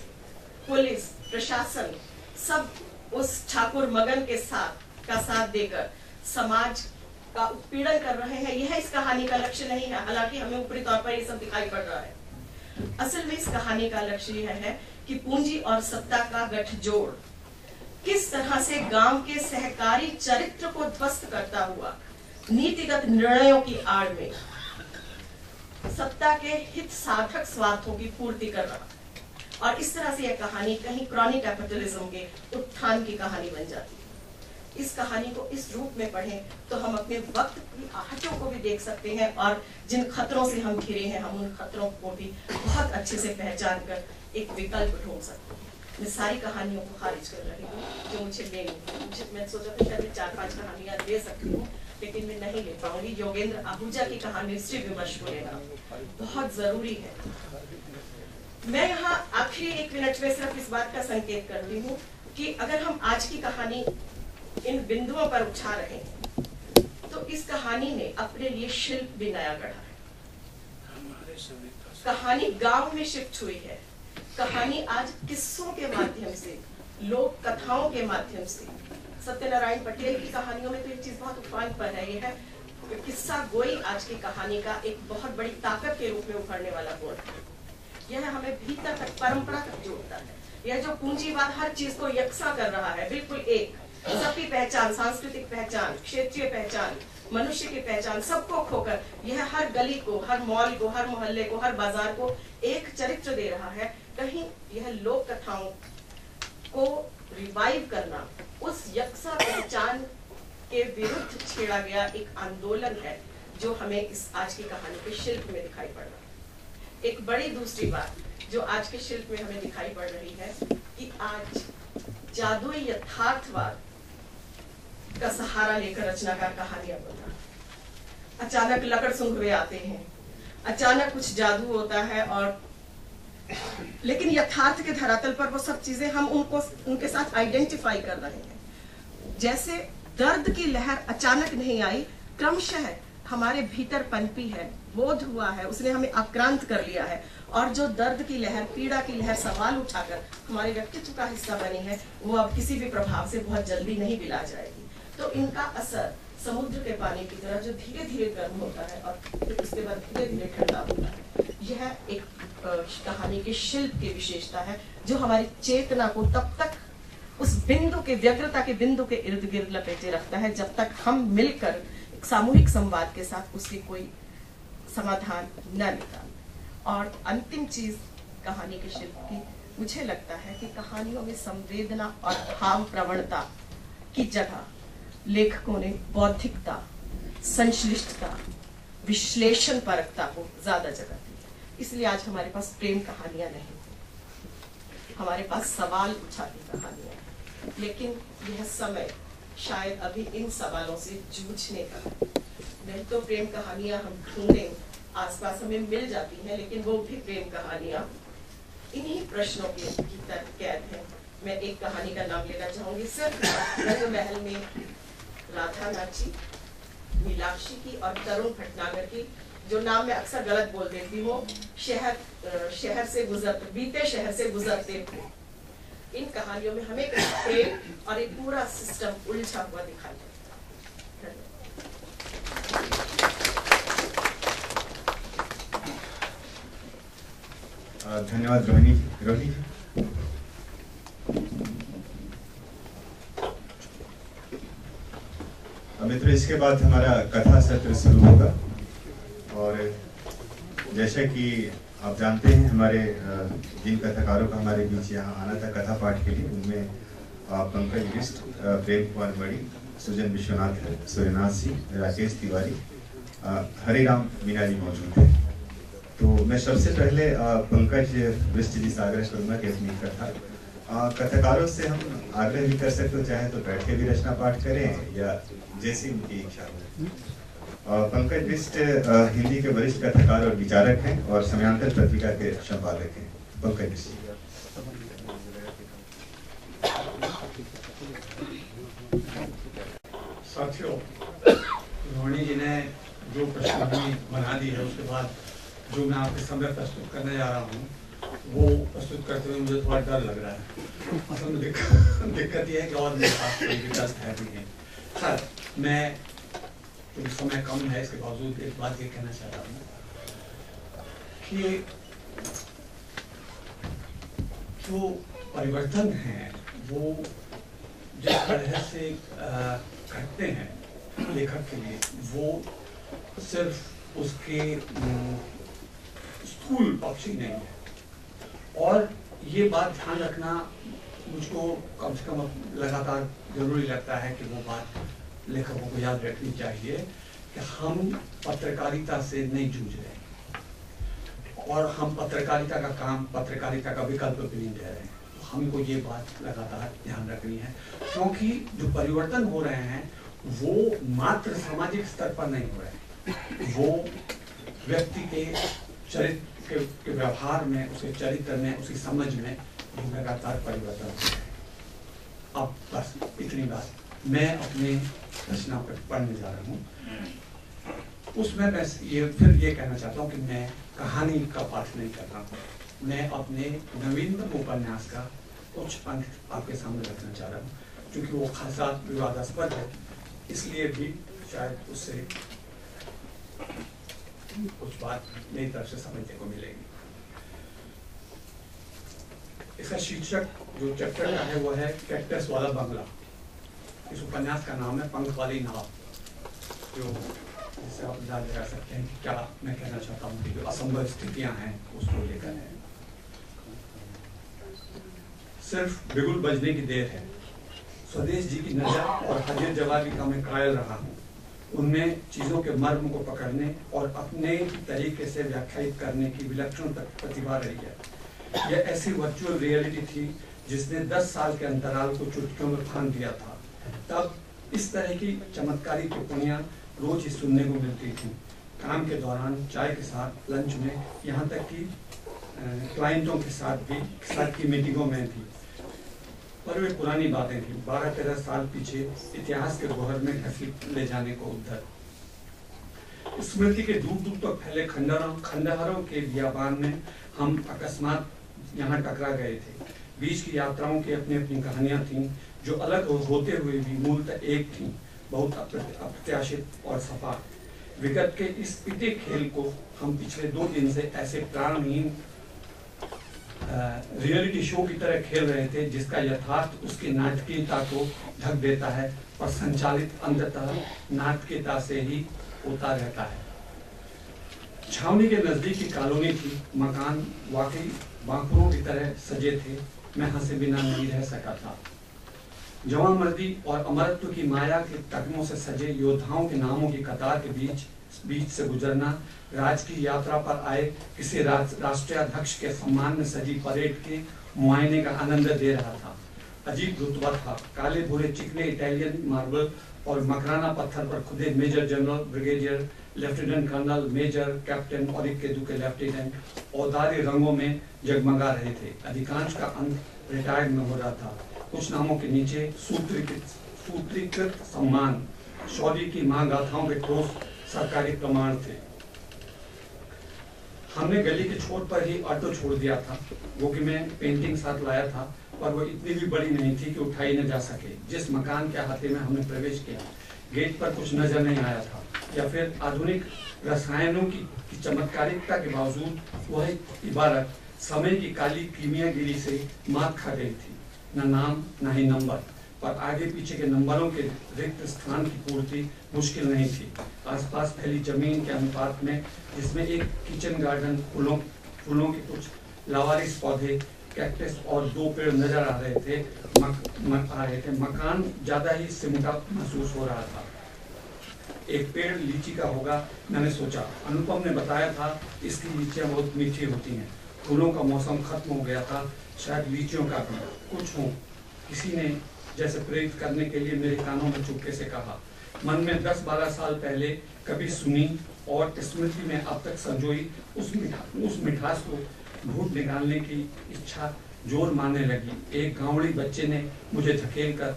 पुलिस, प्रशासन सब उस ठाकुर मगन के साथ देकर समाज का उत्पीड़न कर रहे हैं, यह इस कहानी का लक्ष्य नहीं है। हालांकि हमें ऊपरी तौर पर यह सब दिखाई पड़ रहा है। असल में इस कहानी का लक्ष्य यह है कि पूंजी और सत्ता का गठजोड़ किस तरह से गांव के सहकारी चरित्र को ध्वस्त करता हुआ नीतिगत निर्णयों की आड़ में सत्ता के हित साधक स्वार्थों की पूर्ति कर रहा है। और इस तरह से यह कहानी कहीं क्रॉनी कैपिटलिज्म के उत्थान की कहानी बन जाती है। इस कहानी को इस रूप में पढ़ें तो हम अपने वक्त की आहटों को भी देख सकते हैं, और जिन खतरों से हम घिरे हैं हम उन खतरों को भी बहुत अच्छे से पहचान कर एक विकल्प ढूंढ सकते हैं। मैं सारी कहानियों को खारिज कर रही हूँ जो मुझे लेनी। मैं सोचा था शायद मैं 4-5 कहानियां ले सकती हूँ, लेकिन मैं नहीं ले पाऊंगी। योगेंद्र आहूजा की कहानी श्री विमर्श को लेना बहुत जरूरी है। मैं यहाँ आखिरी 1 मिनट में सिर्फ इस बात का संकेत करती हूँ कि अगर हम आज की कहानी इन बिंदुओं पर उछा रहे हैं तो इस कहानी ने अपने लिए शिल्प भी नया गढ़ा है। कहानी गांव में शिफ्ट हुई है। कहानी आज किस्सों के माध्यम से, लोक कथाओं के माध्यम से, सत्यनारायण पटेल की कहानियों में तो एक चीज बहुत उफान पर है, यह है किस्सा गोई आज की कहानी का एक बहुत बड़ी ताकत के रूप में उभरने वाला गुण है। यह हमें भीतर तक, परंपरा तक जोड़ता है। यह जो पूंजीवाद हर चीज को यकसा कर रहा है, बिल्कुल एक सबकी पहचान, सांस्कृतिक पहचान, क्षेत्रीय पहचान, मनुष्य की पहचान सबको खोकर यह हर गली को, हर मॉल को, हर मोहल्ले को, हर बाजार को एक चरित्र दे रहा है। कहीं यह लोक कथाओं को रिवाइव करना उस यकसा पहचान के विरुद्ध छेड़ा गया एक आंदोलन है जो हमें इस आज की कहानी के शिल्प में दिखाई पड़ रहा है। एक बड़ी दूसरी बात जो आज के शिल्प में हमें दिखाई पड़ रही है कि आज जादुई यथार्थवाद का सहारा लेकर रचनाकार कहानियां बन रहा है। अचानक लकड़ सुंघवे आते हैं, अचानक कुछ जादू होता है, और लेकिन यथार्थ के धरातल पर वो सब चीजें हम उनके साथ आइडेंटिफाई कर रहे हैं। जैसे दर्द की लहर अचानक नहीं आई, क्रमशः हमारे भीतर पनपी है, बोध हुआ है, उसने हमें आक्रांत कर लिया है, और जो दर्द की लहर, पीड़ा की लहर सवाल उठाकर हमारे व्यक्तित्व का हिस्सा बनी है, वो अब किसी भी प्रभाव से बहुत जल्दी नहीं मिला जाएगी। तो इनका असर समुद्र के पानी की तरह जो धीरे धीरे गर्म होता है और फिर उसके बाद धीरे धीरे ठंडा होता है, यह एक कहानी के शिल्प की विशेषता है जो हमारी चेतना को तब तक उस बिंदु के, व्यग्रता के बिंदु के इर्द गिर्द लपेटे रखता है, जब तक हम मिलकर एक सामूहिक संवाद के साथ उसके कोई समाधान न निकाल। और अंतिम चीज कहानी के शिल्प की, मुझे लगता है कि कहानियों में संवेदना और भाव प्रवणता की जगह लेखकों ने बौद्धिकता, संश्लिष्टता, विश्लेषण परकता को ज्यादा जगह दी। इसलिए आज हमारे पास प्रेम कहानियां नहीं, हमारे पास सवाल उठाती कहानियां हैं। लेकिन यह समय शायद अभी इन सवालों से जूझने का है। नहीं तो प्रेम कहानियां हम ढूंढें, आसपास हमें मिल जाती हैं, लेकिन वो भी प्रेम कहानियां इन्हीं प्रश्नों के भीतर कैद है। मैं एक कहानी का नाम लेना चाहूंगी, सिर्फ रंगमहल में राधा नाची, नीलाक्षी की और तरुण भटनागर की, जो नाम मैं अक्सर गलत बोल देती हूँ, शहर से गुजरते, बीते शहर से गुजरते हुए। इन कहानियों में हमें प्रेम और एक पूरा सिस्टम उलझा हुआ दिखाई देता है। धन्यवाद रोहिणी जी। मित्रों, इसके बाद हमारा कथा सत्र शुरू होगा। और जैसा कि आप जानते हैं, हमारे जिन कथाकारों का हमारे बीच यहाँ आना था कथा पाठ के लिए, उनमें पंकज बिष्ट, प्रेम कुमार मणि, सुजन विश्वनाथ, सूर्यनाथ सिंह, राकेश तिवारी, हरिराम मीना जी मौजूद हैं। तो मैं सबसे पहले पंकज बिष्ट जी से आग्रह करूँगा कि अपनी कथा कथाकारों से हम आग्रह भी कर सकते हो, चाहे तो बैठ के भी रचना पाठ करें या जैसी उनकी इच्छा हो। पंकज बिष्ट हिंदी के वरिष्ठ कथाकार और विचारक हैं और समयांतर पत्रिका के संपादक हैं। पंकज बिष्ट। साथियों, रोहिणी जी ने जो प्रश्न बना दी है, उसके बाद जो मैं आपके सामने प्रस्तुत करने जा रहा हूँ, वो प्रस्तुत करते हुए मुझे थोड़ा डर लग रहा है। असल में दिक्कत ये है कि और मेरे पास कोई विकल्प है भी नहीं। खैर, मैं क्योंकि समय कम है, इसके बावजूद एक बात ये कहना चाह रहा हूँ कि जो परिवर्तन है वो जिस तरह से घटते हैं लेखक के लिए, वो सिर्फ उसके स्थूल पक्ष ही नहीं है। और ये बात ध्यान रखना मुझको कम से कम लगातार जरूरी लगता है कि वो बात लेखकों को याद रखनी चाहिए कि हम पत्रकारिता से नहीं जूझ रहे और हम पत्रकारिता का काम, पत्रकारिता का विकल्प भी नहीं दे रहे हैं। तो हमको ये बात लगातार ध्यान रखनी है, क्योंकि जो परिवर्तन हो रहे हैं वो मात्र सामाजिक स्तर पर नहीं हो रहे, वो व्यक्ति के चरित्र के व्यवहार में, उसके चरित्र में, उसकी समझ में लगातार परिवर्तन हो रहे हैं। अब बस इतनी बात मैं अपने रचना पर पढ़ने जा रहा हूँ। उसमें मैं ये कहना चाहता हूँ कि मैं कहानी का पाठ नहीं कर रहा हूँ, मैं अपने नवीनतम उपन्यास का कुछ अंक आपके सामने रखना चाह रहा हूँ। क्योंकि वो खासा विवादास्पद है, इसलिए भी शायद उससे कुछ बात मेरी तरफ से समझने को मिलेगी। इसका शीर्षक जो चैप्टर का है वो है कैक्टस वाला बंगला। इस उपन्यास का नाम है पंख वाली नाव, जो जिससे आप अंदाजा लगा सकते हैं कि क्या मैं कहना चाहता हूँ कि जो असंभव स्थितियां हैं उसको लेकर है। सिर्फ बिगुल बजने की देर है। स्वदेश जी की नजर और हाजिर जवाबी का मैं कायल रहा हूँ। उनमें चीजों के मर्म को पकड़ने और अपने तरीके से व्याख्यायित करने की विलक्षण प्रतिभा रही है। यह ऐसी वर्चुअल रियलिटी थी जिसने 10 साल के अंतराल को चुटकियों में फांद दिया था। तब इस तरह की चमत्कारी टिप्पणियां रोज ही सुनने को मिलती थी, काम के दौरान, चाय के साथ, लंच में, यहाँ तक कि क्लाइंटों के साथ की मीटिंगों में भी। पर वे पुरानी बातें थी, 12-13 साल पीछे इतिहास के गोहर में घसीट ले जाने को उद्धर। स्मृति के दूर दूर तक फैले खंडहरों के बियाबान में हम अकस्मात यहाँ टकरा गए थे। बीच की यात्राओं की अपनी अपनी कहानियां थीं, जो अलग होते हुए भी मूलतः एक थीं, बहुत अप्रत्याशित और सपाट। विगत के इस पिटे खेल को हम पिछले 2 दिन से ऐसे प्राणहीन रियलिटी शो की तरह खेल रहे थे, जिसका यथार्थ उसकी नाटकीयता को ढक देता है और संचालित अंततः नाटकीयता से ही होता रहता है। छावनी के नजदीक की कॉलोनी थी। मकान वाकई बांकुरों की तरह सजे थे। मैं हंसे बिना नहीं रह सका था। जवामर्दी और अमरत्व की माया के तकमों से सजे योद्धाओं के नामों की कतार के बीच से गुजरना, राज की यात्रा पर आए किसी राष्ट्राध्यक्ष के सम्मान में सजी परेड के मुआयने का आनंद दे रहा था। अजीब रुतबा था। काले भूरे चिकने इटालियन मार्बल और मकराना पत्थर पर खुदे major general, brigadier, lieutenant colonel, major, captain और इक्के दुक्के लेफ्टिनेंट औदार्य रंगों में जगमगा रहे थे। अधिकांश का अंत रिटायर्ड में हो रहा था। कुछ नामों के नीचे सूत्रीकृत सम्मान, शौर्य की मां गाथाओं के ठोस सरकारी प्रमाण थे। हमने गली के छोर पर ही ऑटो छोड़ दिया था, वो कि मैं पेंटिंग साथ लाया था, पर वो इतनी भी बड़ी नहीं थी कि उठाई न जा सके। जिस मकान के अहाते में हमने प्रवेश किया, गेट पर कुछ नजर नहीं आया था, या फिर आधुनिक रसायनों की चमत्कारिकता के बावजूद वह इबारत समय की काली कीमियागिरी से मात खा गई थी। न नाम न ही नंबर, पर आगे पीछे के नंबरों के रिक्त स्थान की पूर्ति मुश्किल नहीं थी। आसपास फैली जमीन के अनुपात में, जिसमें एक किचन गार्डन, फूलों के कुछ लावारिस पौधे, कैक्टस और 2 पेड़ नजर आ रहे थे, मकान ज्यादा ही सिमटा महसूस हो रहा था। एक पेड़ लीची का होगा, मैंने सोचा। अनुपम ने बताया था इसकी लीचियां बहुत मीठी होती हैं। फूलों का मौसम खत्म हो गया था, शायद लीचियों का भी। कुछ हो, किसी ने जैसे प्रेरित करने के लिए मेरे कानों में चुपके से कहा। मन में 10-12 साल पहले कभी सुनी और स्मृति में अब तक संजोई उस मिठास को घूट निकालने की इच्छा जोर मारने लगी। एक गांवड़ी बच्चे ने मुझे धकेल कर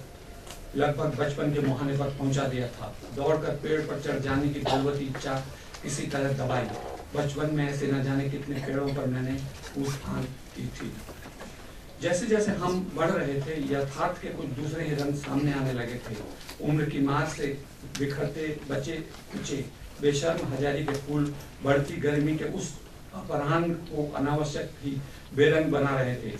लगभग बचपन के मुहाने पर पहुंचा दिया था। दौड़कर पेड़ पर चढ़ जाने की बलवती इच्छा किसी तरह दबाई। बचपन में ऐसे न जाने कितने पेड़ों पर मैंने कूदफान की थी। जैसे जैसे हम बढ़ रहे थे, यथार्थ के कुछ दूसरे ही रंग सामने आने लगे थे। उम्र की मार से बिखरते बचे कुचे बेशर्म हजारी के फूल बढ़ती गर्मी के उस अपराह्न को अनावश्यक ही बेरंग बना रहे थे।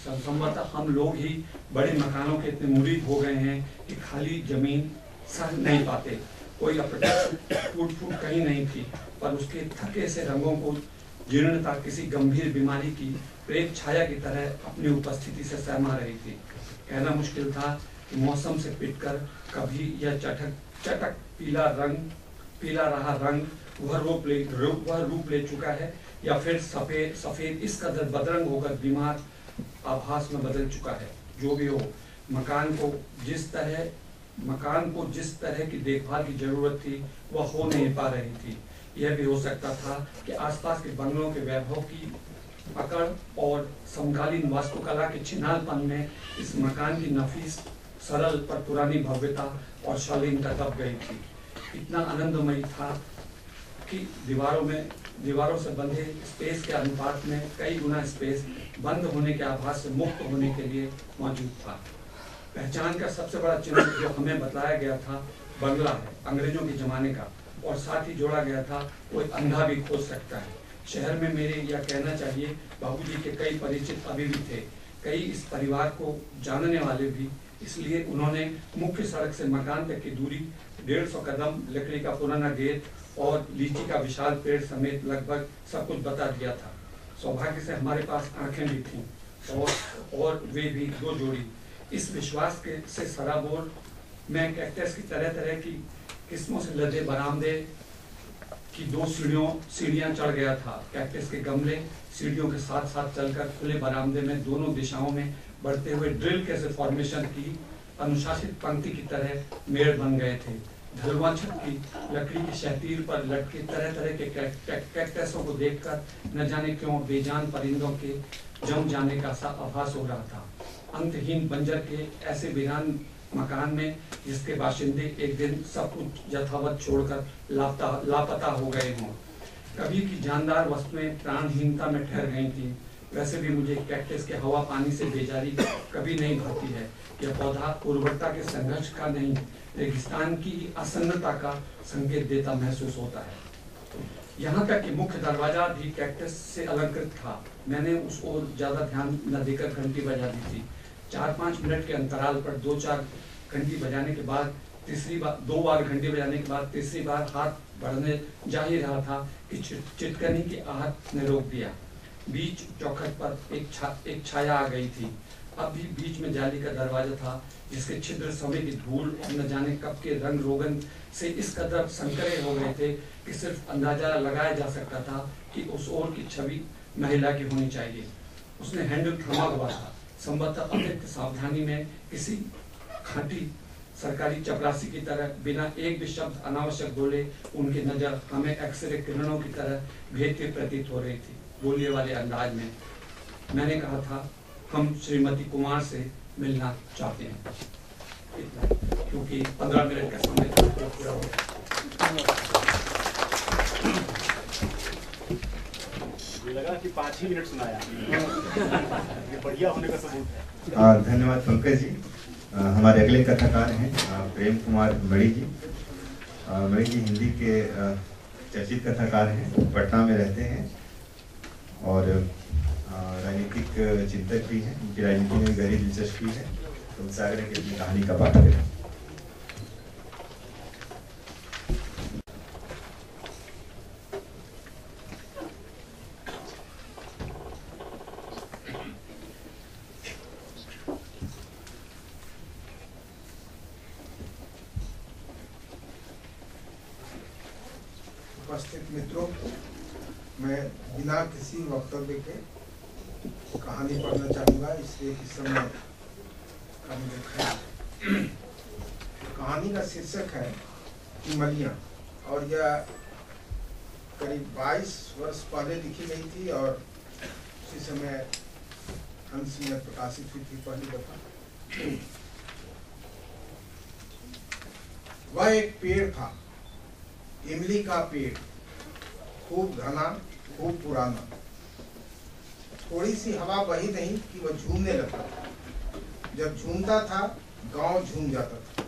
संभवतः हम लोग ही बड़े मकानों के इतने मुरीद हो गए हैं कि खाली जमीन सह नहीं पाते। कोई अप्रत्यक्ष टूट कहीं नहीं थी, पर उसके थके से रंगों को जीर्णता किसी गंभीर बीमारी की प्रेत छाया की तरह अपनी उपस्थिति से सहमा रही थी। कहना मुश्किल था कि मौसम से पिटकर कभी यह चटक पीला रहा रंग वह रूप ले चुका है, या फिर सफेद इस कदर बदरंग होकर बीमार आभास में बदल चुका है। जो भी हो, मकान को जिस तरह की देखभाल की जरूरत थी वह हो नहीं पा रही थी। यह भी हो सकता था कि आसपास के बंगलों के वैभव की अकड़ और समकालीन वास्तुकला के छिनालपन में इस मकान की नफीस, सरल पर पुरानी भव्यता और शालीनता दब गई थी। इतना आनंदमयी था कि दीवारों से बंधे स्पेस के अनुपात में कई गुना स्पेस बंद होने के आभास से मुक्त होने के लिए मौजूद था। पहचान का सबसे बड़ा चिन्ह जो हमें बताया गया था बंगला है, अंग्रेजों के जमाने का, और साथ ही जोड़ा गया था कोई अंधा भी खोज सकता है। शहर में मेरे यह कहना चाहिए बाबूजी के कई परिचित अभी भी थे, कई इस परिवार को जानने वाले भी। इसलिए उन्होंने मुख्य सड़क से मकान तक की दूरी 150 कदम, लकड़ी का पुराना गेट और लीची का विशाल पेड़ समेत लगभग सब कुछ बता दिया था। सौभाग्य से हमारे पास आंखें भी थीं और वे भी 2 जोड़ी। इस विश्वास के से सराबोर मैं कैक्टस की तरह की किस्मों से लदे बरामदे की 2 सीढ़ियां चढ़ गया था। कैक्टस के गमले सीढ़ियों के साथ साथ चलकर खुले बरामदे में दोनों दिशाओं में बढ़ते हुए ड्रिल कैसे फॉर्मेशन की अनुशासित पंक्ति की तरह मेड़ बन गए थे। ढलवा छत की लकड़ी की शहतीर पर लटके तरह के कैक्टसों को देखकर न जाने क्यों बेजान परिंदों के जम जाने का सा आभास हो रहा था। अंतहीन बंजर के ऐसे वीरान मकान में जिसके बाशिंदे एक दिन सब कुछ यथावत छोड़कर लापता हो गए हों। कभी की जानदार वस्तुएं प्राणहीनता में ठहर गई थी। वैसे भी मुझे कैक्टस के हवा पानी से बेजारी कभी नहीं भाती है। यह पौधा उर्वरता के संघर्ष का नहीं, रेगिस्तान की आसन्नता का संकेत देता महसूस होता है। यहाँ तक कि मुख्य दरवाजा भी कैक्टस से अलंकृत था। मैंने उस ओर ज्यादा ध्यान न देकर घंटी बजा दी थी। 4-5 मिनट के अंतराल पर 2-4 घंटी बजाने के बाद तीसरी बार 2 बार घंटी बजाने के बाद तीसरी बार हाथ बढ़ने जा ही रहा था कि चिटकनी की आहट ने रोक दिया। बीच चौखट पर एक छाया आ गई थी। अब भी बीच में जाली का दरवाजा था जिसके छिद्र समय की धूल और न जाने कब के रंग रोगन से इस कदर संकरे हो गए थे कि सिर्फ अंदाजा लगाया जा सकता था कि उस ओर की छवि महिला की होनी चाहिए। उसने हैंडल थमा हुआ था। संभवतः अतिरिक्त सावधानी में किसी खांटी सरकारी चपरासी की तरह बिना एक भी शब्द अनावश्यक बोले उनकी नजर हमें एक्सरे किरणों की तरह भेदती प्रतीत हो रही थी। बोलिए वाले अंदाज में मैंने कहा था, हम श्रीमती कुमार से मिलना चाहते हैं। इतना, क्योंकि 15 मिनट का समय था पूरा हो लगा कि 5 ही मिनट सुनाया। ये बढ़िया होने का सबूत है। धन्यवाद पंकज जी। हमारे अगले कथाकार हैं प्रेम कुमार मणि जी। मणि जी हिंदी के चर्चित कथाकार हैं, पटना में रहते हैं और राजनीतिक चिंतक भी हैं। उनकी राजनीति में गहरी दिलचस्पी है। तो उनसे आग्रह की अपनी कहानी का पाठ करें। उपस्थित मित्रों, मैं बिना किसी वक्तव्य के कहानी पढ़ना चाहूँगा, इसलिए कि समय कम देखा है। कहानी का शीर्षक है इमलियाँ और यह करीब 22 वर्ष पहले लिखी गई थी और उसी समय हंस में प्रकाशित हुई थी पहली दफा। वह एक पेड़ था, इमली का पेड़, खूब घना, खूब पुराना। थोड़ी सी हवा बही नहीं कि वह झूमने लगता था। जब झूमता था गांव झूम जाता था।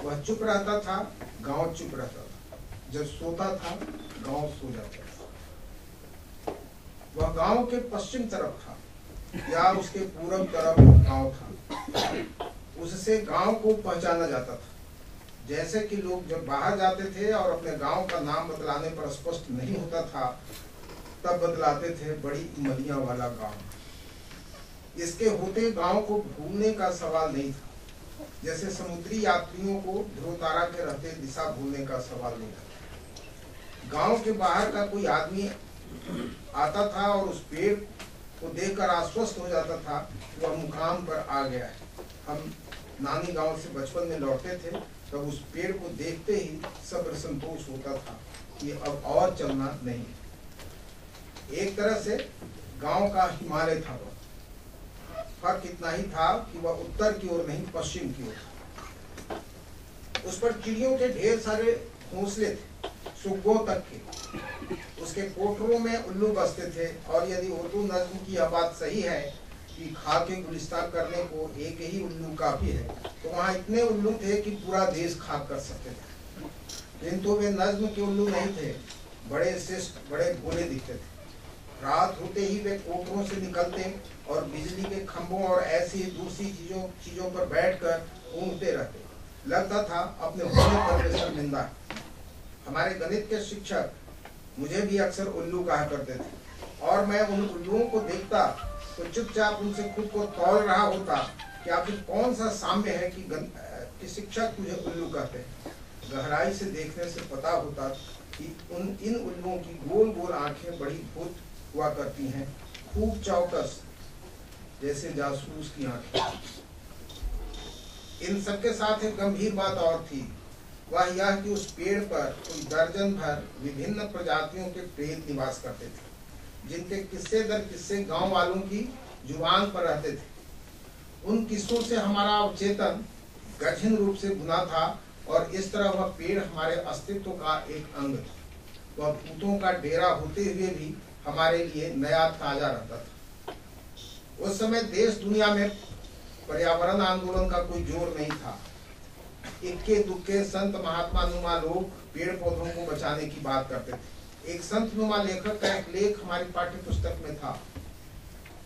वह चुप रहता था, गांव चुप रहता था। जब सोता था गांव सो जाता था। वह गांव के पश्चिम तरफ था या उसके पूर्व तरफ गांव था। उससे गांव को पहचाना जाता था। जैसे कि लोग जब बाहर जाते थे और अपने गांव का नाम बदलाने पर स्पष्ट नहीं होता था, तब बदलाते थे बड़ी इमलियां वाला गांव। इसके होते गांव को भूलने का सवाल नहीं था, जैसे समुद्री यात्रियों को ध्रुव तारा के रहते दिशा भूलने का सवाल नहीं था। गांव के बाहर का कोई आदमी आता था और उस पेड़ को देखकर आश्वस्त हो जाता था, वह मुकाम पर आ गया है। हम नानी गांव से बचपन में लौटते थे, तब उस पेड़ को देखते ही सब्र संतोष होता था कि अब और चलना नहीं। एक तरह से गांव का हिमालय था वह। फर्क इतना ही था कि वह उत्तर की ओर नहीं, पश्चिम की ओर। उस पर चिड़ियों के ढेर सारे घोंसले थे, सुग्गों तक के। उसके कोठरों में उल्लू बसते थे और यदि उर्दू नज्म की यह बात सही है कि खाके गुलिस्तान करने को एक ही उल्लू काफी है, तो वहाँ इतने उल्लू थे कि पूरा देश खाक कर सकते थे। किंतु वे नज्म के उल्लू नहीं थे, बड़े शिष्ट, बड़े भोले दिखते थे। रात होते ही वे कोठरों से निकलते और बिजली के खंभों और ऐसी दूसरी चीजों पर बैठकर ऊँघते रहते। लगता था अपने होने पर वे शर्मिंदा है। हमारे गणित के शिक्षक मुझे भी अक्सर उल्लू कहा करते थे और मैं उन उल्लुओं को देखता तो चुपचाप उनसे खुद को तौल रहा होता कि आखिर कौन सा साम्य है कि शिक्षक मुझे उल्लू कहते हैं। गहराई से देखने से पता होता कि इन उल्लुओं की गोल गोल आंखें बड़ी भूत हुआ करती हैं, खूब चौकस, जैसे जासूस की आंखें। इन सबके साथ एक गंभीर बात और थी, वह यह कि उस पेड़ पर कोई दर्जन भर विभिन्न प्रजातियों के प्रेत निवास करते थे, जिनके किस्से दर किस्से गांव वालों की जुबान पर रहते थे। उन किस्सों से हमारा अवचेतन गहन रूप से बुना था और इस तरह वह पेड़ हमारे अस्तित्व का एक अंग था। वह भूतों का डेरा होते हुए भी हमारे लिए नया ताजा रहता था। उस समय देश दुनिया में पर्यावरण आंदोलन का कोई जोर नहीं था। इक्के दुक्के संत महात्मा नुमा लोग पेड़ पौधों को बचाने की बात करते थे, एक संतनुमा लेखक का एक लेख हमारी पाठ्य पुस्तक में था।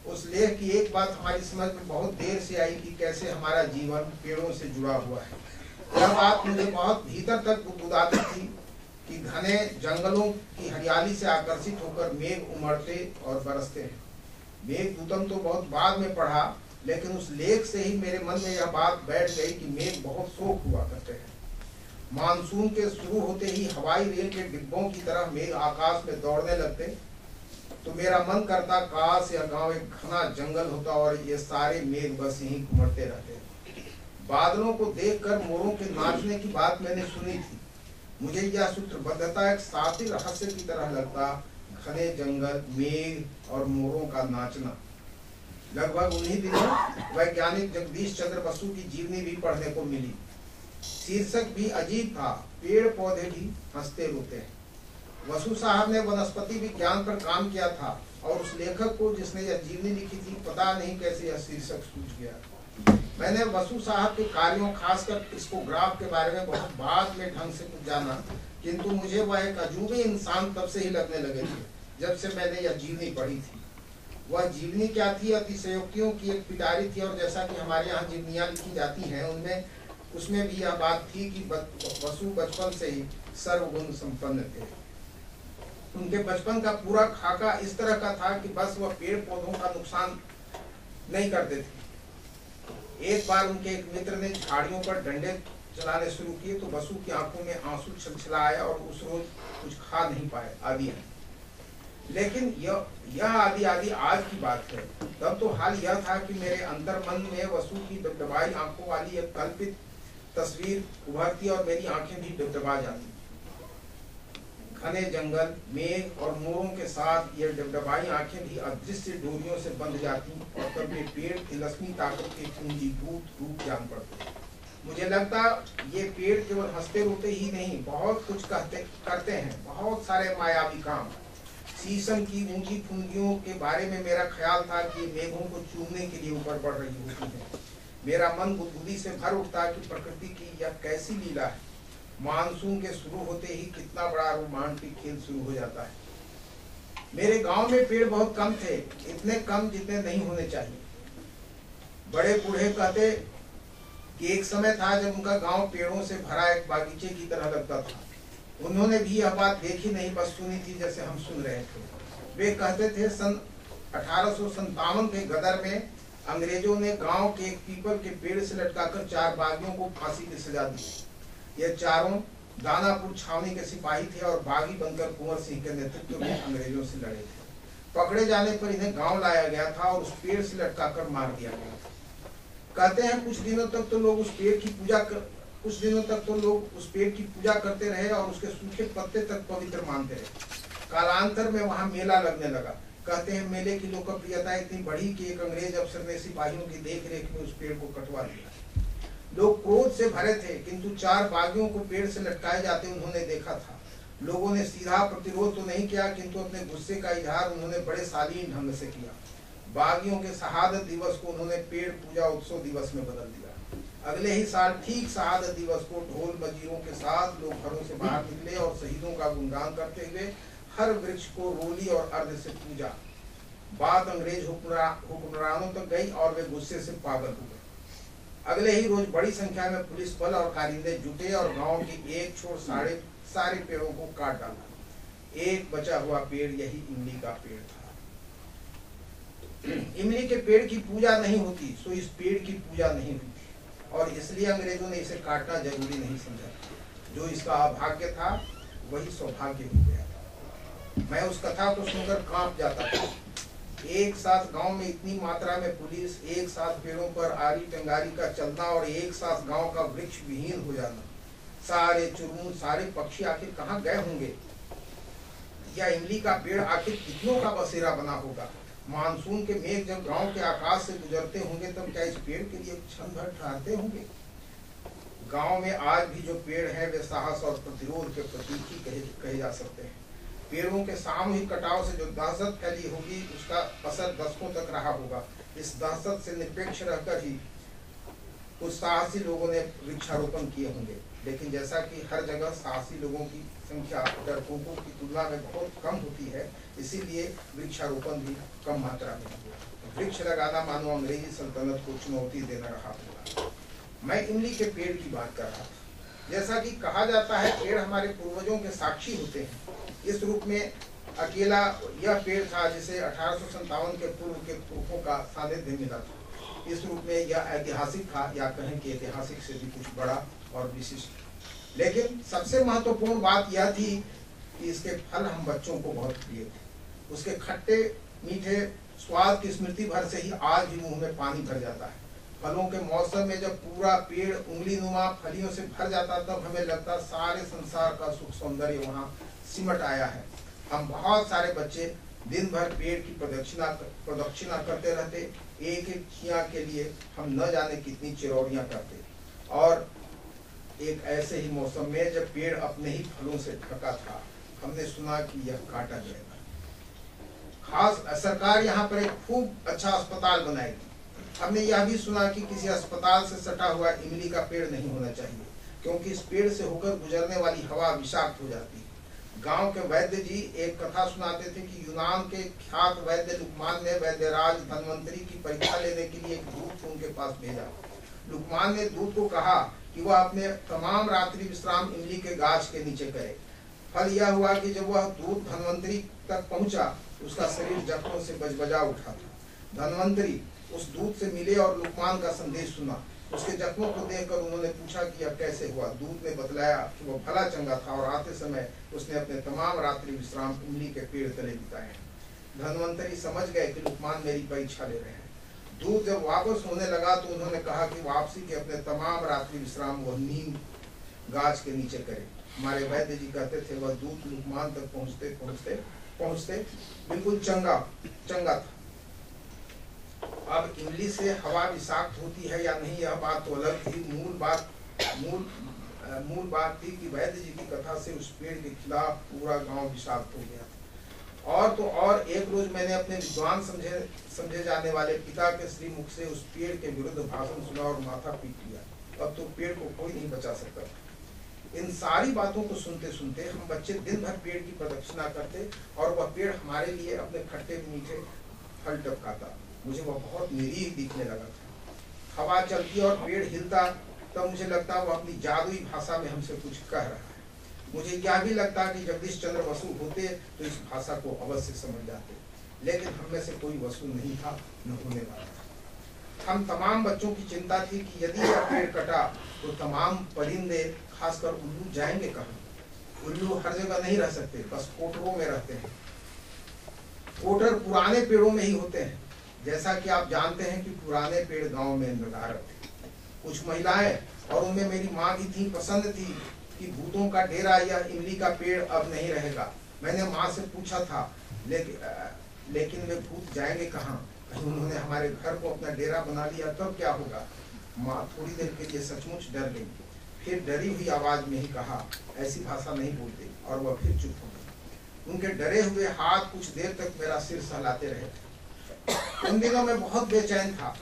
उस लेख की एक बात हमारी समझ में बहुत देर से आई कि कैसे हमारा जीवन पेड़ों से जुड़ा हुआ है। यह बात मुझे बहुत भीतर तक गुदगुदाती थी कि घने जंगलों की हरियाली से आकर्षित होकर मेघ उमड़ते और बरसते हैं। मेघदूतम तो बहुत बाद में पढ़ा, लेकिन उस लेख से ही मेरे मन में यह बात बैठ गई कि मेघ बहुत शोक हुआ करते हैं। मानसून के शुरू होते ही हवाई रेल के डिब्बों की तरह मेघ आकाश में दौड़ने लगते, तो मेरा मन करता काश यह गांव एक घना जंगल होता और ये सारे मेघ बस यहीं घुमड़ते रहते। बादलों को देखकर मोरों के नाचने की बात मैंने सुनी थी। मुझे यह सूत्रबद्धता एक सातिर रहस्य की तरह लगता, घने जंगल, मेघ और मोरों का नाचना। लगभग उन्हीं दिनों वैज्ञानिक जगदीश चंद्र बसु की जीवनी भी पढ़ने को मिली। शीर्षक भी अजीब था, पेड़ पौधे भी हंसते रोते हैं। वसु साहब ने वनस्पति विज्ञान पर काम किया था और उस लेखक को जिसने यह जीवनी लिखी थी, पता नहीं कैसे यह शीर्षक सूझ गया। मैंने वसु साहब के कार्यों, खासकर क्रिस्पोग्राफ के बारे में बहुत बाद में ढंग से कुछ जाना, किंतु मुझे वह एक अजूबे इंसान तब से ही लगने लगे थे जब से मैंने यह जीवनी पढ़ी थी। वह जीवनी क्या थी? अतिशयोक्तियों की एक पिटारी थी, और जैसा कि हमारे यहाँ जीवनियाँ लिखी जाती हैं उसमें भी यह बात थी कि वसु बचपन से ही सर्वगुण संपन्न थे। उनके बचपन का पूरा खाका इस तरह का था कि बस वह पेड़ पौधों का नुकसान नहीं करते थे। एक बार उनके एक मित्र ने झाड़ियों पर डंडे चलाने शुरू किए तो वसु की आंखों में आंसू छलछलाए और उस रोज कुछ खा नहीं पाए। आदि है, लेकिन यह आदि आज की बात है। तब तो हाल यह था कि मेरे अंतर्मन में वसु की डबडबाई आंखों वाली एक कल्पित तस्वीर उभरती और मेरी आंखें भी डबडबा जाती। घने जंगल, मेघ और मोरों के साथ ये डबडबाई आंखें भी अदृश्य डोरियों से बंध जाती और तब ये पेड़ तिलस्मी ताकत के पूंजीभूत रूप जान पड़ते। मुझे लगता ये पेड़ केवल हंसते रोते ही नहीं, बहुत कुछ करते हैं, बहुत सारे मायावी काम। शीशम की ऊंची फुनगियों के बारे में मेरा ख्याल था कि मेघों को चूमने के लिए ऊपर बढ़ रही होती है। मेरा मन गुदगुदी से भर उठता कि प्रकृति की यह कैसी लीला है। मानसून के शुरू होते ही कितना बड़ा रोमांटिक खेल शुरू हो जाता है। मेरे गांव में पेड़ बहुत कम थे, इतने कम जितने नहीं होने चाहिए। बड़े बूढ़े कहते कि एक समय था जब उनका गांव पेड़ों से भरा एक बागीचे की तरह लगता था। उन्होंने भी यह बात देखी नहीं, बस सुनी थी जैसे हम सुन रहे थे। वे कहते थे सन 1857 के गदर में अंग्रेजों ने गांव के एक पीपल के पेड़ से लटकाकर 4 बागियों को फांसी की सजा दी। ये चारों दानापुर छावनी के सिपाही थे और बागी बनकर कुंवर सिंह के नेतृत्व में अंग्रेजों से लड़े थे। पकड़े जाने पर इन्हें गांव लाया गया था और उस पेड़ से लटकाकर मार दिया गया था। कहते हैं कुछ दिनों तक तो लोग उस पेड़ की पूजा करते रहे और उसके सूखे पत्ते तक पवित्र मानते रहे। कालांतर में वहां मेला लगने लगा। कहते हैं मेले की लोकप्रियता इतनी बढ़ी कि एक अंग्रेज अफसर ने सिपाहियों की देखरेख में उस पेड़ को कटवा दिया। लोग क्रोध से भरे थे, किंतु 4 बागियों को पेड़ से लटकाए जाते उन्होंने देखा था। लोगों ने सीधा प्रतिरोध तो नहीं किया, किंतु अपने गुस्से का इजहार उन्होंने बड़े शालीन ढंग से किया। बागियों के शहादत दिवस को उन्होंने पेड़ पूजा उत्सव दिवस में बदल दिया। अगले ही साल ठीक शहादत दिवस को ढोल मजीरों के साथ लोग घरों से बाहर निकले और शहीदों का गुणगान करते हुए हर वृक्ष को रोली और अर्ध से पूजा। बात अंग्रेज हुक्मरानों तक गई और वे गुस्से से पागल हो गए। अगले ही रोज बड़ी संख्या में पुलिस बल और कारिंदे जुटे और गांव के एक छोर सारे पेड़ों को काट डाला। एक बचा हुआ पेड़ यही इमली का पेड़ था। इमली के पेड़ की पूजा नहीं होती, सो इस पेड़ की पूजा नहीं होती और इसलिए अंग्रेजों ने इसे काटना जरूरी नहीं समझा। जो इसका अभाग्य था वही सौभाग्य हो गया था। मैं उस कथा को सुनकर कांप जाता था। एक साथ गांव में इतनी मात्रा में पुलिस, एक साथ पेड़ों पर आरी टंगारी का चलना और एक साथ गांव का वृक्ष विहीन हो जाना। सारे चुरमुन, सारे पक्षी आखिर कहाँ गए होंगे? या इमली का पेड़ आखिर कितनों का बसेरा बना होगा? मानसून के मेघ जब गांव के आकाश से गुजरते होंगे तब क्या इस पेड़ के लिए क्षण भर ठहरते होंगे? गांव में आज भी जो पेड़ हैं वे साहस और प्रतिरोध के प्रतीक ही कहे जा सकते हैं। पेड़ों के सामूहिक कटाव से जो दहशत फैली होगी उसका असर दशकों तक रहा होगा। इस दहशत से निरपेक्ष रहकर ही कुछ साहसी लोगों ने वृक्षारोपण किए होंगे, लेकिन जैसा कि हर जगह साहसी लोगों की संख्या डरपोकों की तुलना में बहुत कम होती है, इसीलिए वृक्षारोपण भी कम मात्रा में हुआ। वृक्ष लगाना मानो अंग्रेजी सल्तनत को चुनौती देना रहा होगा। मैं इमली के पेड़ की बात कर रहा था। जैसा कि कहा जाता है, पेड़ हमारे पूर्वजों के साक्षी होते हैं। इस रूप में अकेला यह पेड़ था जिसे 1857 के पूर्व के पुरखों का सानिध्य मिला था। इस रूप में यह ऐतिहासिक था, या कहें कि ऐतिहासिक से भी कुछ बड़ा और विशिष्ट। लेकिन सबसे महत्वपूर्ण बात यह थी कि इसके फल हम बच्चों को बहुत प्रिय थे। उसके खट्टे मीठे स्वाद की स्मृति भर से ही आज भी मुंह में पानी भर जाता है। फलों के मौसम में जब पूरा पेड़ उंगलीनुमा फलियों से भर जाता, तब हमें लगता सारे संसार का सुख सौंदर्य वहाँ सिमट आया है। हम बहुत सारे बच्चे दिन भर पेड़ की प्रदक्षिणा करते रहते। एक एक चिया के लिए हम न जाने कितनी चिरौरियां करते। और एक ऐसे ही मौसम में जब पेड़ अपने ही फलों से ढका था, हमने सुना कि यह काटा जाएगा। खास सरकार यहाँ पर एक खूब अच्छा अस्पताल बनाएगी। हमने यह भी सुना कि किसी अस्पताल से सटा हुआ इमली का पेड़ नहीं होना चाहिए, क्योंकि इस पेड़ से होकर गुजरने वाली हवा विषाक्त हो जाती है। गांव के वैद्य जी एक कथा सुनाते थे कि यूनान के ख्यात वैद्य लुकमान ने वैद्यराज धन्वंतरी की परीक्षा लेने के लिए एक दूत को उनके पास भेजा। लुकमान ने दूत को कहा कि वह अपने तमाम रात्रि विश्राम इमली के गाछ के नीचे करे। फल यह हुआ कि जब वह दूत धन्वंतरी तक पहुंचा, उसका शरीर जख्मों से बजबजा उठा था। धन्वंतरी उस दूत से मिले और लुकमान का संदेश सुना। उसके जख्मों को देखकर उन्होंने पूछा कि यह कैसे हुआ। दूत ने बतलाया कि वह भला चंगा था और आते समय उसने अपने तमाम रात्रि विश्राम इमली के पेड़ तले बिताए। धन्वंतरी समझ गए कि लुकमान मेरी परीक्षा ले रहे हैं। दूत जब वापस होने लगा तो उन्होंने कहा कि वापसी के अपने तमाम रात्रि विश्राम वह नीम गाछ के नीचे करे। हमारे वैद्य जी कहते थे वह दूत लुकमान तक पहुंचते बिल्कुल चंगा था। अब इमली से हवा विषाक्त होती है या नहीं, यह बात तो अलग थी। मूल बात थी कि वैद्य जी की कथा से उस पेड़ के खिलाफ पूरा गांव विषाक्त हो गया। और तो और एक रोज मैंने अपने विद्वान समझे जाने वाले पिता के श्रीमुख से उस पेड़ के विरुद्ध भाषण सुना और माथा पीट लिया। अब तो पेड़ को कोई नहीं बचा सकता। इन सारी बातों को सुनते सुनते हम बच्चे दिन भर पेड़ की प्रदक्षिणा करते और वह पेड़ हमारे लिए अपने खट्टे मीठे फल टपकाता। मुझे वह बहुत निरीह दिखने लगा था। हवा चलती और पेड़ हिलता, तब मुझे लगता वह अपनी जादुई भाषा में हमसे कुछ कह रहा है। मुझे यह भी लगता कि जगदीश चंद्र वसु होते तो इस भाषा को अवश्य समझ जाते, लेकिन हम में से कोई वसु नहीं था, न होने वाला था। हम तमाम बच्चों की चिंता थी कि यदि यह पेड़ कटा तो तमाम परिंदे, खासकर उल्लू, जाएंगे कहाँ। उल्लू हर जगह नहीं रह सकते, बस कोटरों में रहते हैं। कोटर पुराने पेड़ों में ही होते हैं। जैसा कि आप जानते हैं कि पुराने पेड़ गांव में नदारत थे। कुछ महिलाएं और उनमें मेरी माँ भी थी, पसंद थी कि भूतों का डेरा या इमली का पेड़ अब नहीं रहेगा। मैंने माँ से पूछा था, लेकिन वे भूत जाएंगे कहाँ? कहीं उन्होंने हमारे घर को अपना डेरा बना लिया तब क्या होगा? माँ थोड़ी देर के लिए सचमुच डर गई, फिर डरी हुई आवाज में ही कहा, ऐसी भाषा नहीं बोलते, और वह फिर चुप हो गई। उनके डरे हुए हाथ कुछ देर तक मेरा सिर सहलाते रहे। उन दिनों में बहुत बेचैन था।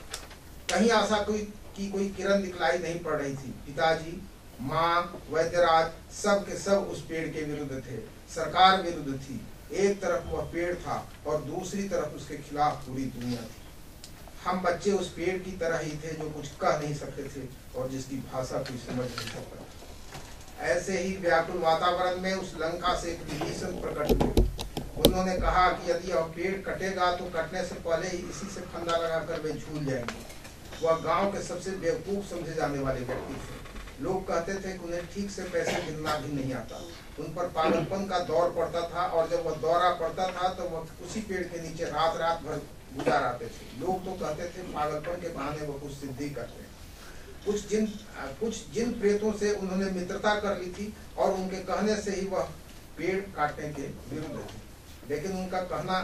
कहीं आशा की कोई किरण दिखलाई नहीं पड़ रही थी। पिताजी, माँ, वैद्यराज सब के सब उस पेड़ के विरुद्ध थे। सरकार विरुद्ध थी। एक तरफ वह पेड़ था और दूसरी तरफ उसके खिलाफ पूरी दुनिया थी। हम बच्चे उस पेड़ की तरह ही थे जो कुछ कह नहीं सकते थे और जिसकी भाषा कोई समझ नहीं सकता। ऐसे ही व्याकुल वातावरण में उस लंका से एक विभीषण प्रकट हुए। उन्होंने कहा कि यदि यह पेड़ कटेगा तो कटने से पहले ही इसी से फंदा लगाकर वे झूल जाएंगे। वह गांव के सबसे बेवकूफ समझे जाने वाले व्यक्ति थे। लोग कहते थे कि उन्हें ठीक से पैसे गिनना भी नहीं आता। उन पर पागलपन का दौर पड़ता था और जब वह दौरा पड़ता था तो वह उसी पेड़ के नीचे रात भर गुजार आते थे। लोग तो कहते थे पागलपन के बहाने वह कुछ सिद्धि करते हैं। कुछ जिन प्रेतों से उन्होंने मित्रता कर ली थी और उनके कहने से ही वह पेड़ काटने के विरुद्ध थे, लेकिन उनका कहना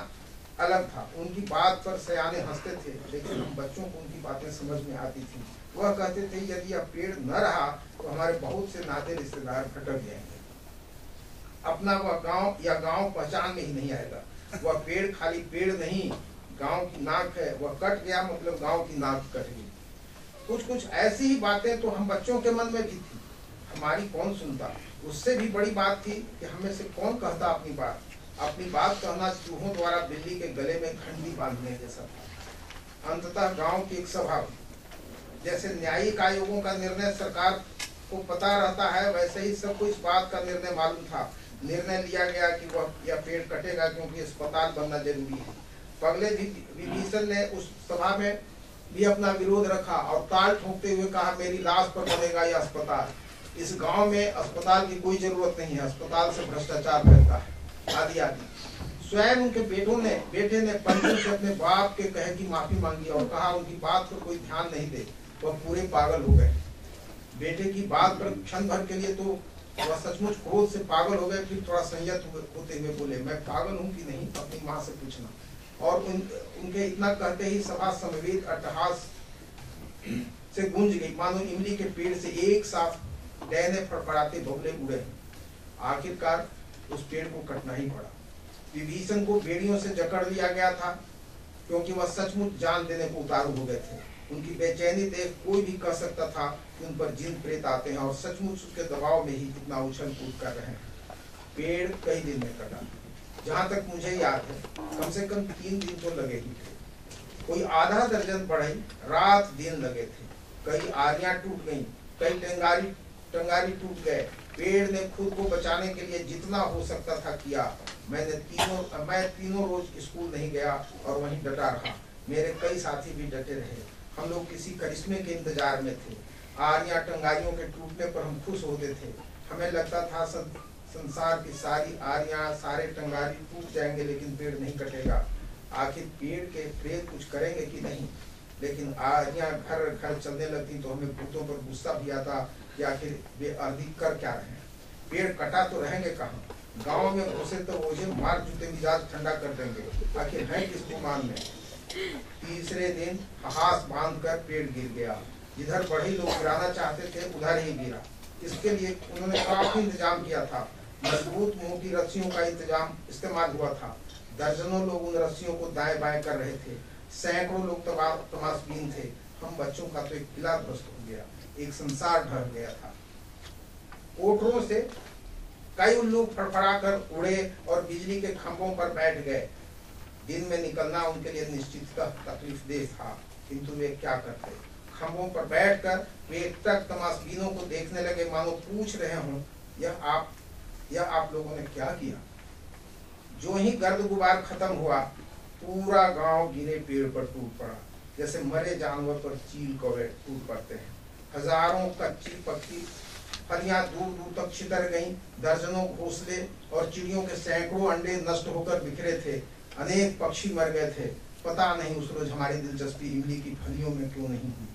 अलग था। उनकी बात पर सयाने हंसते थे, लेकिन हम बच्चों को उनकी बातें समझ में आती थी। वह कहते थे यदि यह पेड़ न रहा तो हमारे बहुत से नाते रिश्तेदार भटक जाएंगे। अपना वह गांव या गांव पहचान में ही नहीं आएगा। वह पेड़ खाली पेड़ नहीं, गांव की नाक है। वह कट गया मतलब गांव की नाक कट गई। कुछ कुछ ऐसी ही बातें तो हम बच्चों के मन में भी थी, हमारी कौन सुनता। उससे भी बड़ी बात थी कि हमें से कौन कहता अपनी बात कहना चूहों द्वारा बिल्ली के गले में घंटी बांधने जैसा था। अंततः गांव की एक सभा, जैसे न्यायिक आयोगों का निर्णय सरकार को पता रहता है, वैसे ही सबको इस बात का निर्णय मालूम था। निर्णय लिया गया कि वह यह पेड़ कटेगा क्योंकि अस्पताल बनना जरूरी है। पगले विभीषण ने उस सभा में भी अपना विरोध रखा और ताल ठोकते हुए कहा, मेरी लाश पर बनेगा यह अस्पताल। इस गांव में अस्पताल की कोई जरूरत नहीं है, अस्पताल से भ्रष्टाचार फैलता है, आदि आदि। स्वयं उनके बेटे ने पंचों से अपने बाप के कहे की माफी मांगी और कहा उनकी बात पर कोई ध्यान नहीं दे, वह पूरे पागल हो गए। बेटे की बात पर क्षण भर के लिए तो वह सचमुच क्रोध से पागल हो गए, फिर थोड़ा संयत होते हुए बोले, मैं पागल हूँ कि नहीं, अपनी माँ से पूछना। और उनके इतना कहते ही सभा समवेत अट्टहास से गूंज गई, मानो इमली के पेड़ से एक साथ डैने फड़फड़ाते बगुले उड़े। आखिरकार उस पेड़ को कटना ही पड़ा। विभीषण को बेड़ियों से जकड़ लिया गया था क्योंकि वह सचमुच जान देने को उतारू हो गए थे। उनकी बेचैनी देख कोई भी कह सकता था कि उन पर जिन प्रेत आते हैं और सचमुच उसके दबाव में ही कितना उछल कूद कर रहे हैं। पेड़ कई दिन में कटा, जहां तक मुझे याद है कम से कम 3 दिन तो लगे ही थे। कोई आधा दर्जन बढ़ई रात दिन लगे थे। कई आरियां टूट गईं, कई टंगारी टूट गए। पेड़ ने खुद को बचाने के लिए जितना हो सकता था किया। मैं तीनों रोज स्कूल नहीं गया और वहीं डटा रहा। मेरे कई साथी भी डटे रहे। हम लोग किसी करिश्मे के इंतजार में थे। आरियां टंगारियों के टूटने पर हम खुश होते थे। हमें लगता था संसार की सारी आरियां सारे टंगारी टूट जाएंगे लेकिन पेड़ नहीं कटेगा। आखिर पेड़ के प्रेत कुछ करेंगे कि नहीं। लेकिन आरियां घर घर चलने लगती तो हमें भूतों पर गुस्सा भी आता कि आखिर वे अर्धी कर क्या रहे हैं। पेड़ कटा तो रहेंगे कहाँ। गांव में घुसे तो ओझे मार जूते मिजाज ठंडा कर देंगे। आखिर है किस गुमान में। तीसरे दिन हास बांध कर पेड़ गिर गया। जिधर बढ़ई लोग गिराना चाहते थे उधर ही गिरा। इसके लिए उन्होंने काफी इंतजाम किया था। मजबूत मोटी रस्सियों का इस्तेमाल हुआ था। दर्जनों लोग उन रस्सियों को दाएं बाएं कर रहे थे। सैकड़ों लोग तमाशबीन थे। हम बच्चों का तो एक किला ध्वस्त हो गया, एक संसार ढह गया था। कोठरों से कई उल्लू फड़फड़ा कर उड़े और बिजली के खंभों पर बैठ गए। दिन में निकलना उनके लिए निश्चिततः तकलीफ देह था, किंतु वे क्या करते। खंभों पर बैठकर वे तक तमाशबीनों को देखने लगे, मानो पूछ रहे हों, यह आप लोगों ने क्या किया। जो ही गर्द गुबार खत्म हुआ, पूरा गांव गिरे पेड़ पर टूट पड़ा, जैसे मरे जानवर पर चील कौवे टूट पड़ते हैं। हजारों कच्ची पक्की फलियां दूर दूर तक छितर गईं। दर्जनों घोंसले और चिड़ियों के सैकड़ों अंडे नष्ट होकर बिखरे थे। अनेक पक्षी मर गए थे। पता नहीं उस रोज हमारी दिलचस्पी इमली की फलियों में क्यों नहीं हुई।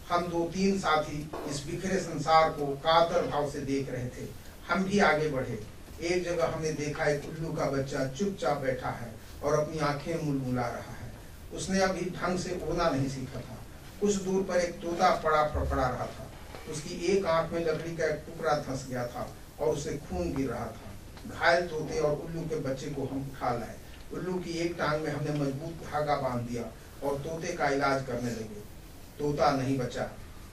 हम 2-3 साथी इस बिखरे संसार को कातर भाव से देख रहे थे। हम भी आगे बढ़े। एक जगह हमने देखा एक उल्लू का बच्चा चुपचाप बैठा है और अपनी आंखें मुलमुला रहा है। उसने अभी ढंग से उड़ना नहीं सीखा था। कुछ दूर पर एक तोता पड़ा फड़फड़ा रहा था। उसकी एक आंख में लकड़ी का एक टुकड़ा धंस गया था और उसे खून गिर रहा था। घायल तोते और उल्लू के बच्चे को हम उठा लाए। उल्लू की एक टांग में हमने मजबूत धागा बांध दिया और तोते का इलाज करने लगे। तोता नहीं बचा।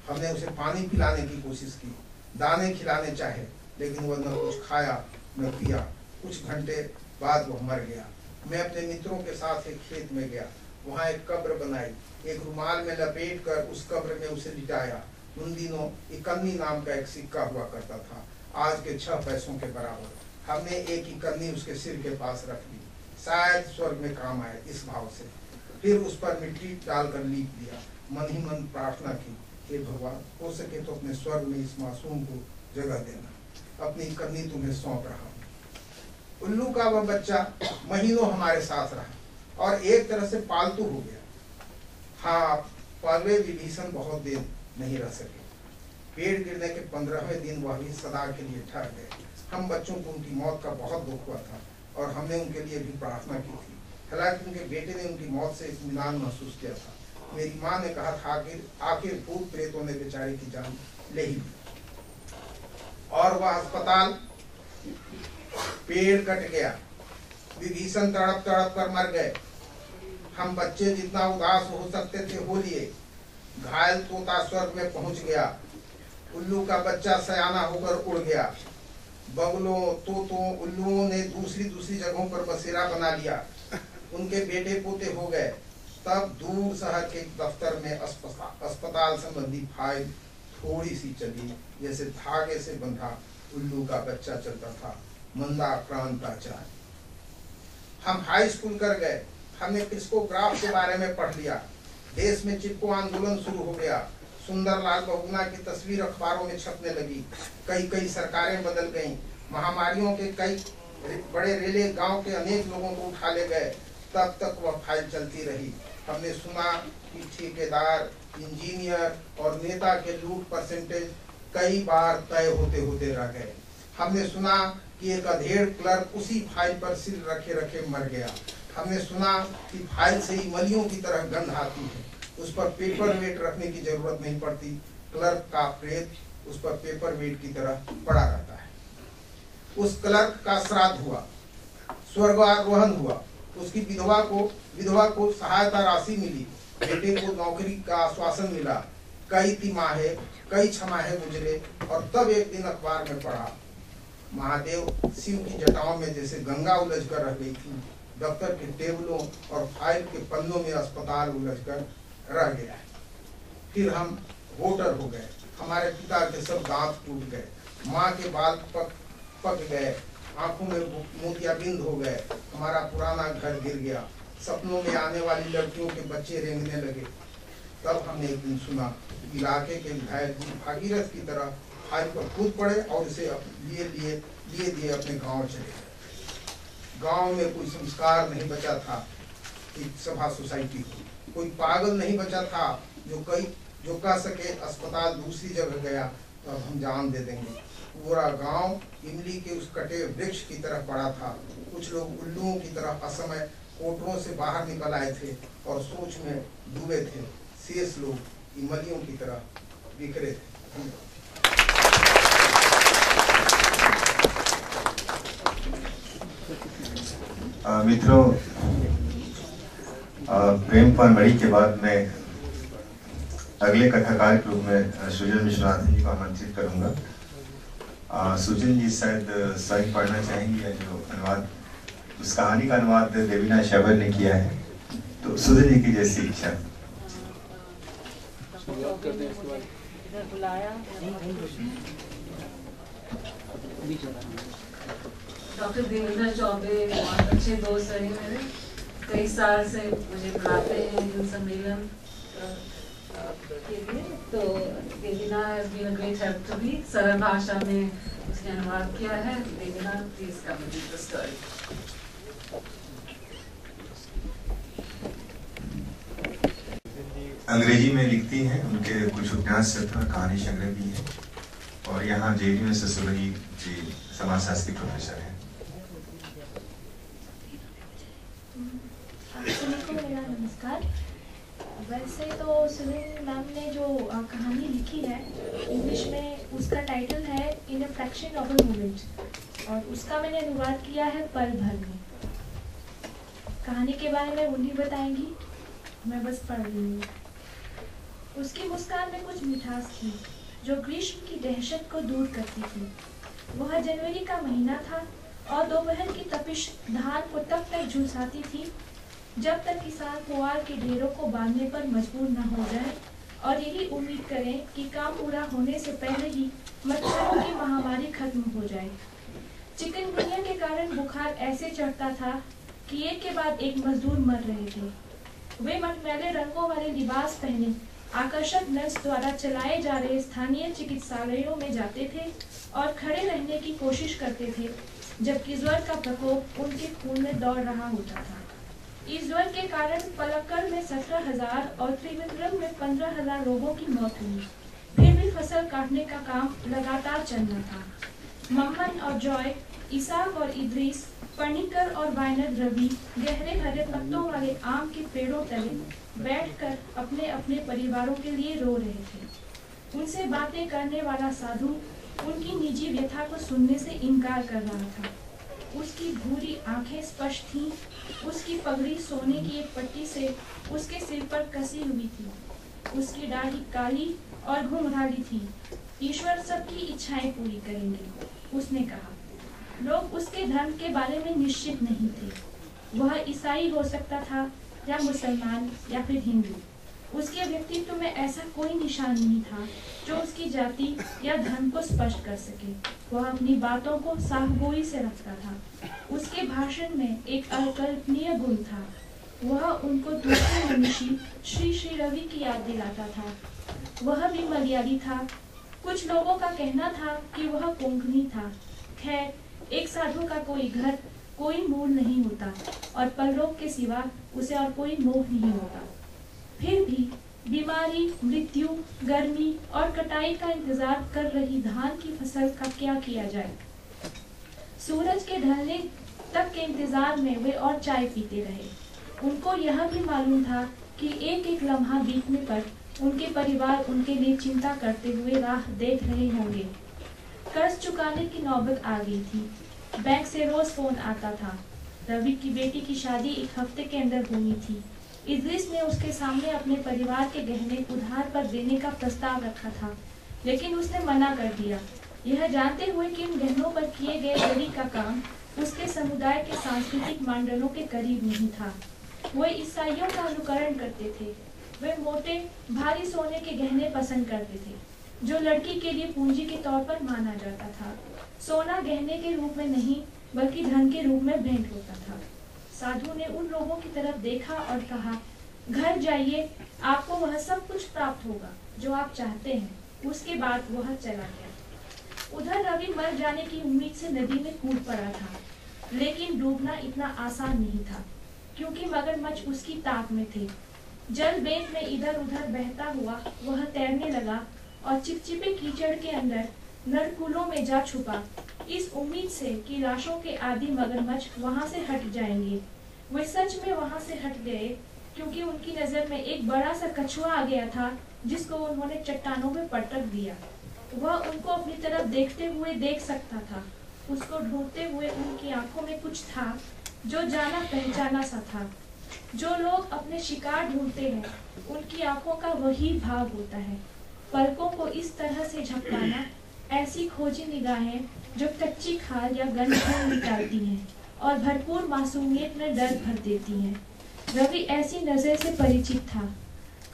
हमने उसे पानी पिलाने की कोशिश की, दाने खिलाने चाहे, लेकिन वह न कुछ खाया न पिया। कुछ घंटे बाद वह मर गया। मैं अपने मित्रों के साथ एक खेत में गया। वहाँ एक कब्र बनाई। एक रुमाल में लपेट कर उस कब्र में उसे लिटाया। उन दिनों इकन्नी नाम का एक सिक्का हुआ करता था, आज के 6 पैसों के बराबर। हमने एक इकन्नी उसके सिर के पास रख दी, शायद स्वर्ग में काम आए इस भाव से। फिर उस पर मिट्टी डालकर लीप दिया। मन ही मन प्रार्थना की, हे भगवान, हो सके तो अपने स्वर्ग में इस मासूम को जगह देना। अपनी इकन्नी तुम्हें सौंप रहा हूँ। उल्लू का वह बच्चा महीनों हमारे साथ रहा और एक तरह से पालतू हो गया। हाँ, पगले विभीषण बहुत दिन नहीं रह सके। पेड़ गिरने के 15वें दिन वह भी सदा के लिए ठहर गए। हम बच्चों को उनकी मौत का बहुत दुख हुआ था और हमने उनके लिए भी प्रार्थना की थी। हालांकि उनके बेटे ने उनकी मौत से इत्मीनान महसूस किया था। मेरी माँ ने कहा था आखिर भूत प्रेतों ने बेचारे की जान ले ही ली। और वह अस्पताल, पेड़ कट गया, विभीषण तड़प तड़प कर मर गए। हम बच्चे जितना उदास हो सकते थे हो लिए। घायल तोता स्वर्ग में पहुंच गया, उल्लू का बच्चा सयाना होकर उड़ गया, बगलों तोतों उल्लुओं ने दूसरी दूसरी जगहों पर बसेरा बना लिया, उनके बेटे पोते हो गए। तब दूर शहर के दफ्तर में अस्पताल संबंधी फाइल थोड़ी सी चली, जैसे धागे से बंधा उल्लू का बच्चा चलता था, मंदाक्रांताचार्य। हम हाई स्कूल कर गए, हमने क्रिस्कोग्राफ के बारे में पढ़ लिया, देश में चिपको आंदोलन शुरू हो गया, सुंदरलाल बहुगुणा की तस्वीर अखबारों में छपने लगी, कई सरकारें बदल गईं, महामारियों के कई बड़े रेले गांव के अनेक लोगों को उठा ले गए। तब तक वह फाइल चलती रही। हमने सुना कि ठेकेदार, इंजीनियर और नेता के लूट परसेंटेज कई बार तय होते होते रह गए। हमने सुना कि एक अधेड़ क्लर्क उसी फाइल पर सिर रखे रखे मर गया। हमने सुना कि फाइल से ही मलियों की तरह गंध आती है, उस पर पेपर वेट रखने की जरूरत नहीं पड़ती, क्लर्क का प्रेत उस पर पेपर वेट की तरह पड़ा रहता है। उस क्लर्क का श्राद्ध हुआ, स्वर्गारोहण हुआ, उसकी विधवा को सहायता राशि मिली, बेटे को नौकरी का आश्वासन मिला, कई तिमाहे कई छमाहे गुजरे और तब एक दिन अखबार में पढ़ा, महादेव शिव की जटाओं में जैसे गंगा उलझ कर रह गई थी, दफ्तर के टेबलों और फाइल के पन्नों में अस्पताल उलझ कर रह गया। फिर हम वोटर हो गए, हमारे पिता के सब दांत टूट गए, माँ के बाल पक गए, आंखों में मोतियाबिंद हो गए, हमारा पुराना घर गिर गया, सपनों में आने वाली लड़कियों के बच्चे रेंगने लगे। तब हमने एक दिन सुना इलाके के विधायक जी भागीरथ की तरह फाइल पर कूद पड़े और इसे लिए दिए अपने गांव चले गए। गांव में कोई संस्कार नहीं बचा था कि सभा सोसाइटी को, कोई पागल नहीं बचा था जो कह सके अस्पताल दूसरी जगह गया तो अब हम जान दे देंगे। पूरा गांव इमली के उस कटे वृक्ष की तरह पड़ा था। कुछ लोग उल्लुओं की तरह असमय कोटरों से बाहर निकल आए थे और सोच में डूबे थे, शेष लोग इमलियों की तरह बिखरे थे। मित्रों, प्रेम पर मणि के बाद मैं अगले कथाकार के रूप में सुजन विश्वनाथन जी को आमंत्रित करूंगा। सुजन जी शायद स्वयं पढ़ना चाहेंगे या जो अनुवाद, उस कहानी का अनुवाद देवीना शैबर ने किया है, तो सुजन जी की जैसी इच्छा। डॉक्टर देवेंद्र चौबे बहुत अच्छे दोस्त रहे मेरे, कई साल से मुझे बुलाते हैं इन सम्मेलन के लिए। तो Devina has been a great help to me, सरल भाषा में उसने अनुवाद किया है। Devina, please come with the story. अंग्रेजी में लिखती हैं, उनके कुछ उपन्यास कहानी संग्रह भी है, और यहाँ जेडी में ससुरही जी समाजशास्त्री प्रोफेसर हैं। सभी को मेरा नमस्कार। वैसे तो सुनील मैम ने जो कहानी लिखी है इंग्लिश में, उसका टाइटल है in a fraction of a moment, और उसका मैंने अनुवाद किया है पल भर में। कहानी के बारे में उन्हीं बताएंगी, मैं बस पढ़ रही हूँ। उसकी मुस्कान में कुछ मिठास थी जो ग्रीष्म की दहशत को दूर करती थी। वह जनवरी का महीना था और दोपहर की तपिश धान को तब तक झुलसाती थी जब तक किसान पुआल के ढेरों को बांधने पर मजबूर न हो जाए और यही उम्मीद करें कि काम पूरा होने से पहले ही मच्छरों की महामारी खत्म हो जाए। चिकनगुनिया के कारण बुखार ऐसे चढ़ता था कि एक के बाद एक मजदूर मर रहे थे। वे मटमैले रंगों वाले लिबास पहने आकर्षक नर्स द्वारा चलाए जा रहे स्थानीय चिकित्सालयों में जाते थे और खड़े रहने की कोशिश करते थे, जबकि ज्वर का प्रकोप उनके खून में दौड़ रहा होता था। इस ज्वर के कारण पलक्कड़ में 17,000 और त्रिवेंद्रम में 15,000 लोगों की मौत हुई। फिर भी फसल काटने का काम लगातार चलना था। मम्मन और जॉय, इसाक और इद्रीस, पनिकर और वायनर रवि गहरे हरे पत्तों वाले आम के पेड़ों तले बैठकर अपने अपने परिवारों के लिए रो रहे थे। उनसे बातें करने वाला साधु उनकी निजी व्यथा को सुनने से इनकार कर रहा था। उसकी भूरी आंखें स्पष्ट थीं, उसकी पगड़ी सोने की एक पट्टी से उसके सिर पर कसी हुई थी। उसकी दाढ़ी काली और घुंघराली थी। ईश्वर सबकी इच्छाएं पूरी करेंगे, उसने कहा। लोग उसके धर्म के बारे में निश्चित नहीं थे। वह ईसाई हो सकता था या मुसलमान या फिर हिंदू। उसके व्यक्तित्व में ऐसा कोई निशान नहीं था जो उसकी जाति या धर्म को स्पष्ट कर सके। वह अपनी बातों को साफगोई से रखता था। उसके भाषण में एक अकल्पनीय गुण था। वह उनको दूसरे मनीषी श्री श्री रवि की याद दिलाता था। वह भी मलयाली था। कुछ लोगों का कहना था कि वह कोंकणी था। खैर, एक साधु का कोई घर, कोई मूल नहीं होता और परलोक के सिवा उसे और कोई मोह नहीं होता। फिर भी बीमारी, मृत्यु, गर्मी और कटाई का इंतजार कर रही धान की फसल का क्या किया जाए। सूरज के ढलने तक के इंतजार में वे और चाय पीते रहे। उनको यह भी मालूम था कि एक एक लम्हा बीतने पर उनके परिवार उनके लिए चिंता करते हुए राह देख रहे होंगे। कर्ज चुकाने की नौबत आ गई थी। बैंक से रोज फोन आता था। रवि की बेटी की शादी एक हफ्ते के अंदर होनी थी। इद्रिस ने उसके सामने अपने परिवार के गहने उधार पर देने का प्रस्ताव रखा था, लेकिन उसने मना कर दिया, यह जानते हुए कि उन गहनों पर किए गए जरी का काम उसके समुदाय के सांस्कृतिक मानदंडों के करीब नहीं था। वे ईसाइयों का अनुकरण करते थे। वे मोटे, भारी सोने के गहने पसंद करते थे, जो लड़की के लिए पूंजी के तौर पर माना जाता था। सोना गहने के रूप में नहीं, बल्कि धन के रूप में भेंट होता था। साधु ने उन लोगों की तरफ देखा और कहा, घर जाइए, आपको वह सब कुछ प्राप्त होगा जो आप चाहते हैं। उसके बाद वह चला गया। उधर रवि मर जाने की उम्मीद से नदी में कूद पड़ा था, लेकिन डूबना इतना आसान नहीं था, क्योंकि मगरमच्छ उसकी ताक में थे। जल बेंत में इधर उधर बहता हुआ वह तैरने लगा और चिपचिपे कीचड़ के अंदर नरकुलों में जा छुपा, इस उम्मीद से कि लाशों के आदि मगरमच्छ वहां से हट जाएंगे। वे सच में वहां से हट गए, क्योंकि उनकी नजर में एक बड़ा सा कछुआ आ गया था, जिसको उन्होंने चट्टानों में पटक दिया। वह उनको अपनी तरफ देखते हुए देख सकता था। उसको ढूंढते हुए उनकी आंखों में कुछ था जो जाना पहचाना सा था। जो लोग अपने शिकार ढूंढते हैं, उनकी आंखों का वही भाव होता है। पलकों को इस तरह से झपकाना, ऐसी खोजी निगाहें जो कच्ची खाल या गंध निकालती हैं और भरपूर मासूमियत में डर भर देती हैं। रवि ऐसी नजर से परिचित था।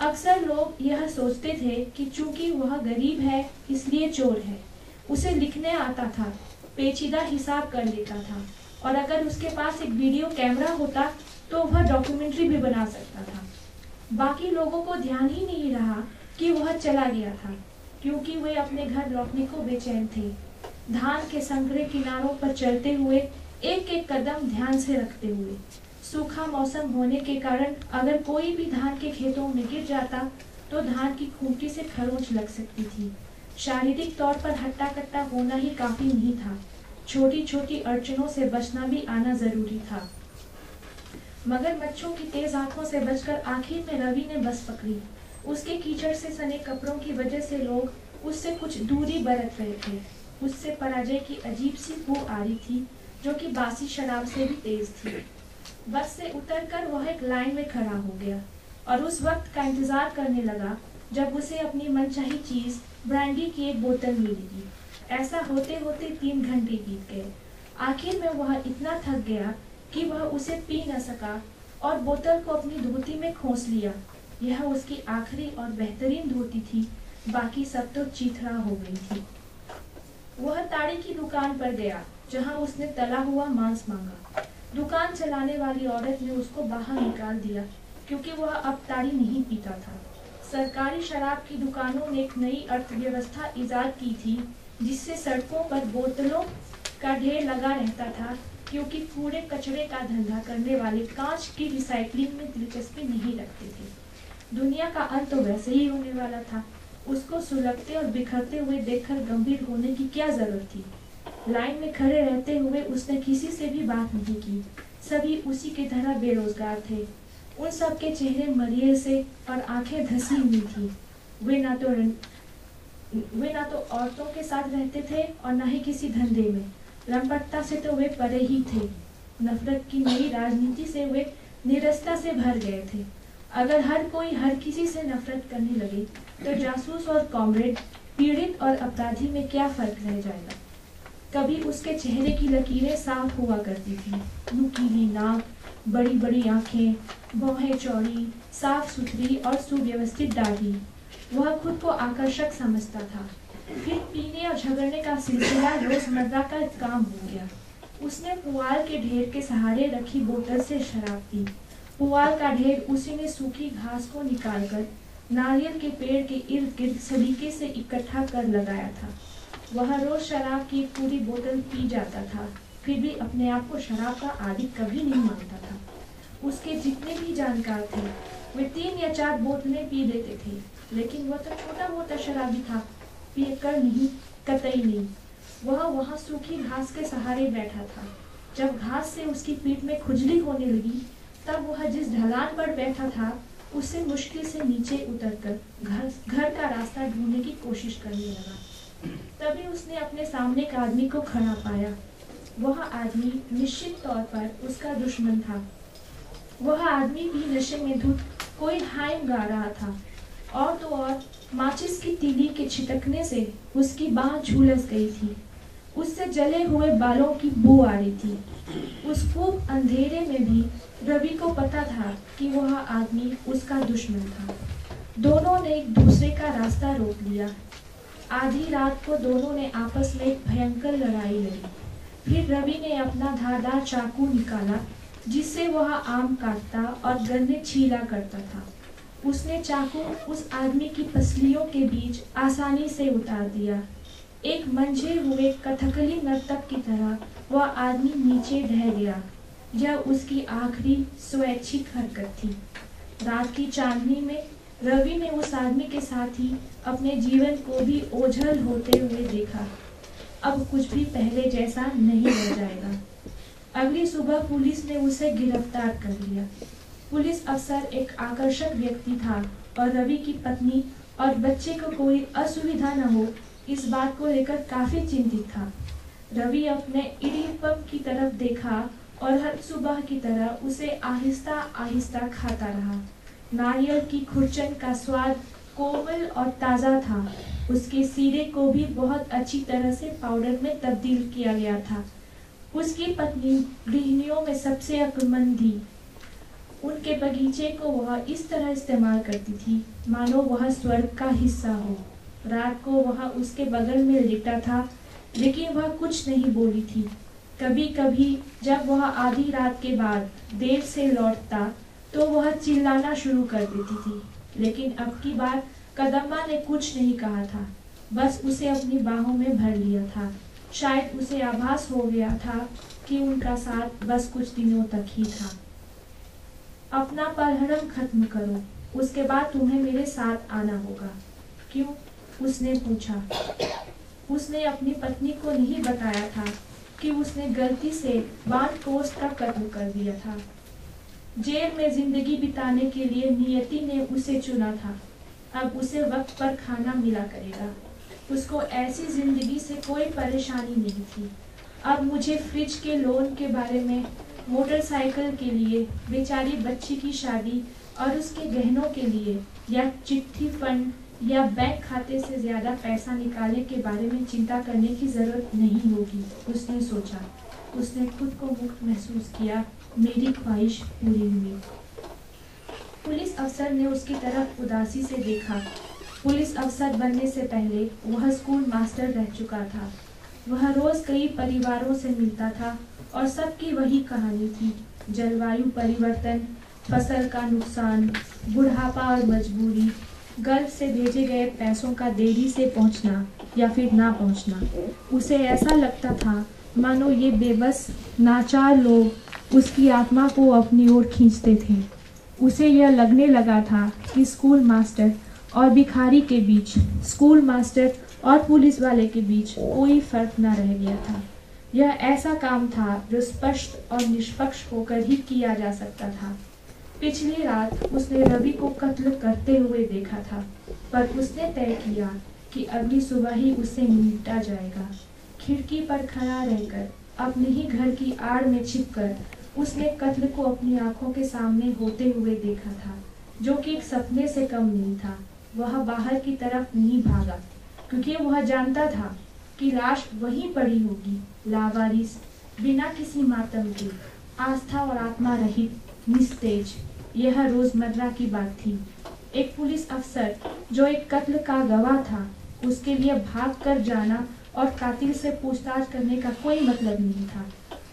अक्सर लोग यह सोचते थे कि चूंकि वह गरीब है इसलिए चोर है। उसे लिखने आता था, पेचीदा हिसाब कर लेता था, और अगर उसके पास एक वीडियो कैमरा होता तो वह डॉक्यूमेंट्री भी बना सकता था। बाकी लोगों को ध्यान ही नहीं रहा कि वह चला गया था, क्योंकि वे अपने घर लौटने को बेचैन थे। धान के संकरे किनारों पर चलते हुए, एक एक कदम ध्यान से रखते हुए। सूखा मौसम होने के कारण अगर कोई भी धान के खेतों में गिर जाता तो धान की खूंटी से खरोंच लग सकती थी। शारीरिक तौर पर हट्टा कट्टा होना ही काफी नहीं था, छोटी छोटी अड़चनों से बचना भी आना जरूरी था। मगरमच्छों की तेज आंखों से बचकर आखिर में रवि ने बस पकड़ी। उसके कीचड़ से सने कपड़ों की वजह से लोग उससे कुछ दूरी बरत रहे थे। उससे पराजय की अजीब सी बू आ रही थी, जो कि बासी शराब से भी तेज थी। बस से उतरकर वह एक लाइन में खड़ा हो गया और उस वक्त का इंतजार करने लगा जब उसे अपनी मनचाही चीज, ब्रांडी की एक बोतल मिलेगी। ऐसा होते होते 3 घंटे बीत गए। आखिर में वह इतना थक गया कि वह उसे पी न सका और बोतल को अपनी धोती में खोस लिया। यह उसकी आखिरी और बेहतरीन धोती थी, बाकी सब तो चीथड़ा हो गई थी। वह ताड़ी की दुकान पर गया, जहां उसने तला हुआ मांस मांगा। दुकान चलाने वाली औरत ने उसको बाहर निकाल दिया, क्योंकि वह अब ताड़ी नहीं पीता था। सरकारी शराब की दुकानों ने एक नई अर्थव्यवस्था इजाद की थी, जिससे सड़कों पर बोतलों का ढेर लगा रहता था, क्योंकि कूड़े कचरे का धंधा करने वाले कांच की रिसाइकलिंग में दिलचस्पी नहीं रखते थे। दुनिया का अंत तो वैसे ही होने वाला था। उसको सुलगते और बिखरते हुए देखकर गंभीर होने की क्या जरूरत थी। लाइन में खड़े रहते हुए उसने किसी से भी बात नहीं की। सभी उसी की तरह बेरोजगार थे। उन सब के चेहरे मरिए से और आंखें धसी हुई थी। वे ना तो औरतों के साथ रहते थे और न ही किसी धंधे में। लंपटता से तो वे परे ही थे। नफरत की नई राजनीति से वे निरस्ता से भर गए थे। अगर हर कोई हर किसी से नफरत करने लगे तो जासूस और कॉमरेड, पीड़ित और अपराधी में क्या फर्क रह जाएगा। कभी उसके चेहरे की लकीरें साफ हुआ करती थी, नुकीली नाक, बड़ी बड़ी आंखें, भौहें चौड़ी, साफ सुथरी और सुव्यवस्थित दाढ़ी। वह खुद को आकर्षक समझता था। फिर पीने और झगड़ने का सिलसिला रोजमर्रा का काम हो गया। उसने पुआल के ढेर के सहारे रखी बोतल से शराब पी। पुआल का ढेर उसी ने सूखी घास को निकालकर नारियल के पेड़ के इर्द गिर्द सलीके से इकट्ठा कर लगाया था। वह रोज शराब की पूरी बोतल पी जाता था, फिर भी अपने आप को शराब का आदी कभी नहीं मानता था। उसके जितने भी जानकार थे वे 3 या 4 बोतलें पी लेते थे, लेकिन वह तो छोटा मोटा शराबी था, पियकर नहीं, कतई नहीं। वह वहाँ सूखी घास के सहारे बैठा था। जब घास से उसकी पीठ में खुजली होने लगी, तब वह जिस ढलान पर बैठा था उससे मुश्किल से नीचे उतरकर घर का रास्ता ढूंढने की कोशिश करने लगा। तभी उसने अपने सामने एक आदमी को खड़ा पाया। वह आदमी निश्चित तौर पर उसका दुश्मन था। वह आदमी भी नशे में धुत कोई हाइम गा रहा था, और तो और माचिस की तीली के छिटकने से उसकी बांह झुलस गई थी। उससे जले हुए बालों की बू आ रही थी। उस खूब अंधेरे में भी रवि को पता था कि वह आदमी उसका दुश्मन था। दोनों ने एक दूसरे का रास्ता रोक लिया। आधी रात को दोनों ने आपस में एक भयंकर लड़ाई लड़ी। फिर रवि ने अपना धारदार चाकू निकाला, जिससे वह आम काटता और गन्ने छीला करता था। उसने चाकू उस आदमी की पसलियों के बीच आसानी से उतार दिया। एक मंझे हुए कथकली नर्तक की तरह वह आदमी नीचे ढह गया। यह उसकी आखिरी स्वैच्छिक हरकत थी। रात की चांदनी में रवि ने उस आदमी के साथ ही अपने जीवन को भी ओझल होते हुए देखा। अब कुछ भी पहले जैसा नहीं रह जाएगा। अगली सुबह पुलिस ने उसे गिरफ्तार कर लिया। पुलिस अफसर एक आकर्षक व्यक्ति था और रवि की पत्नी और बच्चे को कोई असुविधा न हो, इस बात को लेकर काफी चिंतित था। रवि अपने इडियपम की तरफ देखा और हर सुबह की तरह उसे आहिस्ता आहिस्ता खाता रहा। नारियल की खुरचन का स्वाद कोमल और ताज़ा था। उसके सीरे को भी बहुत अच्छी तरह से पाउडर में तब्दील किया गया था। उसकी पत्नी गृहिणियों में सबसे अक्लमंद थी। उनके बगीचे को वह इस तरह इस्तेमाल करती थी मानो वह स्वर्ग का हिस्सा हो। रात को वह उसके बगल में लेटा था, लेकिन वह कुछ नहीं बोली थी। कभी कभी जब वह आधी रात के बाद देर से लौटता तो वह चिल्लाना शुरू कर देती थी, लेकिन अब की बार कदम्बा ने कुछ नहीं कहा था, बस उसे अपनी बाहों में भर लिया था। शायद उसे आभास हो गया था कि उनका साथ बस कुछ दिनों तक ही था। अपना परहरम खत्म करो, उसके बाद तुम्हें मेरे साथ आना होगा। क्यों? उसने पूछा। उसने अपनी पत्नी को नहीं बताया था कि उसने गलती से बान कोस्ट का कत्ल कर दिया था। जेल में जिंदगी बिताने के लिए नियति ने उसे चुना था। अब उसे वक्त पर खाना मिला करेगा। उसको ऐसी जिंदगी से कोई परेशानी नहीं थी। अब मुझे फ्रिज के लोन के बारे में, मोटरसाइकिल के लिए, बेचारी बच्ची की शादी और उसके गहनों के लिए, या चिट्ठी फंड या बैंक खाते से ज्यादा पैसा निकालने के बारे में चिंता करने की जरूरत नहीं होगी, उसने सोचा। उसने खुद को मुक्त महसूस किया। मेरी ख्वाहिश पूरी हुई। पुलिस अफसर ने उसकी तरफ उदासी से देखा। पुलिस अफसर बनने से पहले वह स्कूल मास्टर रह चुका था। वह रोज कई परिवारों से मिलता था और सबकी वही कहानी थी। जलवायु परिवर्तन, फसल का नुकसान, बुढ़ापा और मजबूरी, गर्भ से भेजे गए पैसों का देरी से पहुंचना या फिर ना पहुंचना। उसे ऐसा लगता था मानो ये बेबस नाचार लोग उसकी आत्मा को अपनी ओर खींचते थे। उसे यह लगने लगा था कि स्कूल मास्टर और भिखारी के बीच, स्कूल मास्टर और पुलिस वाले के बीच कोई फर्क न रह गया था। यह ऐसा काम था जो स्पष्ट और निष्पक्ष होकर ही किया जा सकता था। पिछली रात उसने रवि को कत्ल करते हुए देखा था, पर उसने तय किया कि अगली सुबह ही उसे निपटा जाएगा। खिड़की पर खड़ा रहकर, अपने ही घर की आड़ में छिपकर उसने कत्ल को अपनी आंखों के सामने होते हुए देखा था। जो कि एक सपने से कम नहीं था। वह बाहर की तरफ नहीं भागा क्योंकि वह जानता था कि लाश वहीं पड़ी होगी, लावारिस, बिना किसी मातम के, आस्था और आत्मा रहित, निस्तेज। यह रोजमर्रा की बात थी। एक पुलिस अफसर जो एक कत्ल का गवाह था, उसके लिए भाग कर जाना और कातिल से पूछताछ करने का कोई मतलब नहीं था।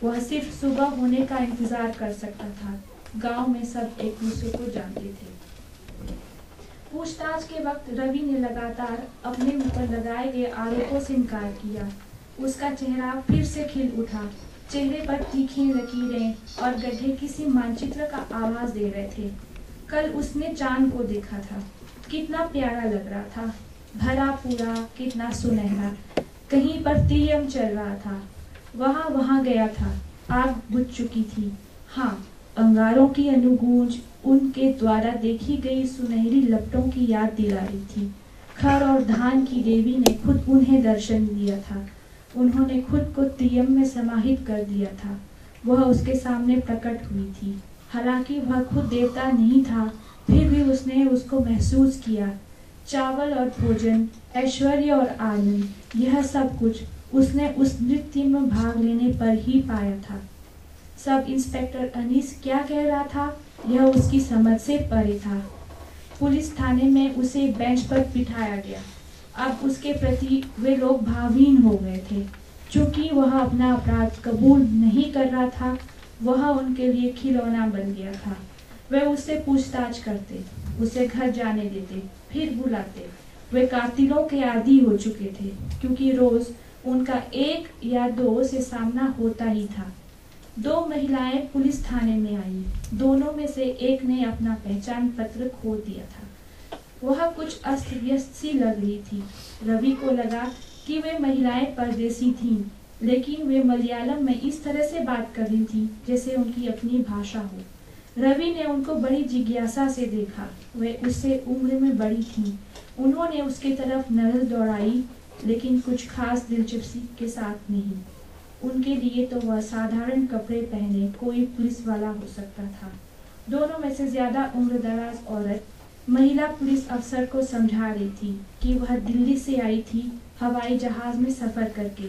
वह सिर्फ सुबह होने का इंतजार कर सकता था। गांव में सब एक दूसरे को जानते थे। पूछताछ के वक्त रवि ने लगातार अपने ऊपर लगाए गए आरोपों से इनकार किया। उसका चेहरा फिर से खिल उठा। चेहरे पर तीखी लकीरें और गड्ढे किसी मानचित्र का आवाज दे रहे थे। कल उसने चांद को देखा था, कितना प्यारा लग रहा था, भरा पूरा, कितना सुनहरा। कहीं पर तीयम चल रहा था। वहां गया था। आग बुझ चुकी थी। हाँ, अंगारों की अनुगूंज उनके द्वारा देखी गई सुनहरी लपटों की याद दिला रही थी। खर और धान की देवी ने खुद उन्हें दर्शन दिया था। उन्होंने खुद को तीयम में समाहित कर दिया था। वह उसके सामने प्रकट हुई थी। हालांकि वह खुद देवता नहीं था, फिर भी उसने उसको महसूस किया। चावल और भोजन, ऐश्वर्य और आनंद, यह सब कुछ उसने उस नृत्य में भाग लेने पर ही पाया था। सब इंस्पेक्टर अनीस क्या कह रहा था, यह उसकी समझ से परे था। पुलिस थाने में उसे बेंच पर बिठाया गया। अब उसके प्रति वे लोग भावहीन हो गए थे। चूंकि वह अपना अपराध कबूल नहीं कर रहा था, वह उनके लिए खिलौना बन गया था। वे उससे पूछताछ करते, उसे घर जाने देते, फिर बुलाते। वे कातिलों के आदी हो चुके थे, क्योंकि रोज उनका एक या दो से सामना होता ही था। 2 महिलाएं पुलिस थाने में आई। दोनों में से एक ने अपना पहचान पत्र खो दिया था। वह कुछ अस्त व्यस्त सी लग रही थी। रवि को लगा कि वे महिलाएं परदेसी थीं, लेकिन वे मलयालम में इस तरह से बात कर रही थी जैसे उनकी अपनी भाषा हो। रवि ने उनको बड़ी जिज्ञासा से देखा। वे उससे उम्र में बड़ी थीं। उन्होंने उसके तरफ नजर दौड़ाई, लेकिन कुछ खास दिलचस्पी के साथ नहीं। उनके लिए तो वह साधारण कपड़े पहने कोई पुलिस वाला हो सकता था। दोनों में से ज्यादा उम्रदराज औरत महिला पुलिस अफसर को समझा रही थी कि वह दिल्ली से आई थी, हवाई जहाज में सफर करके।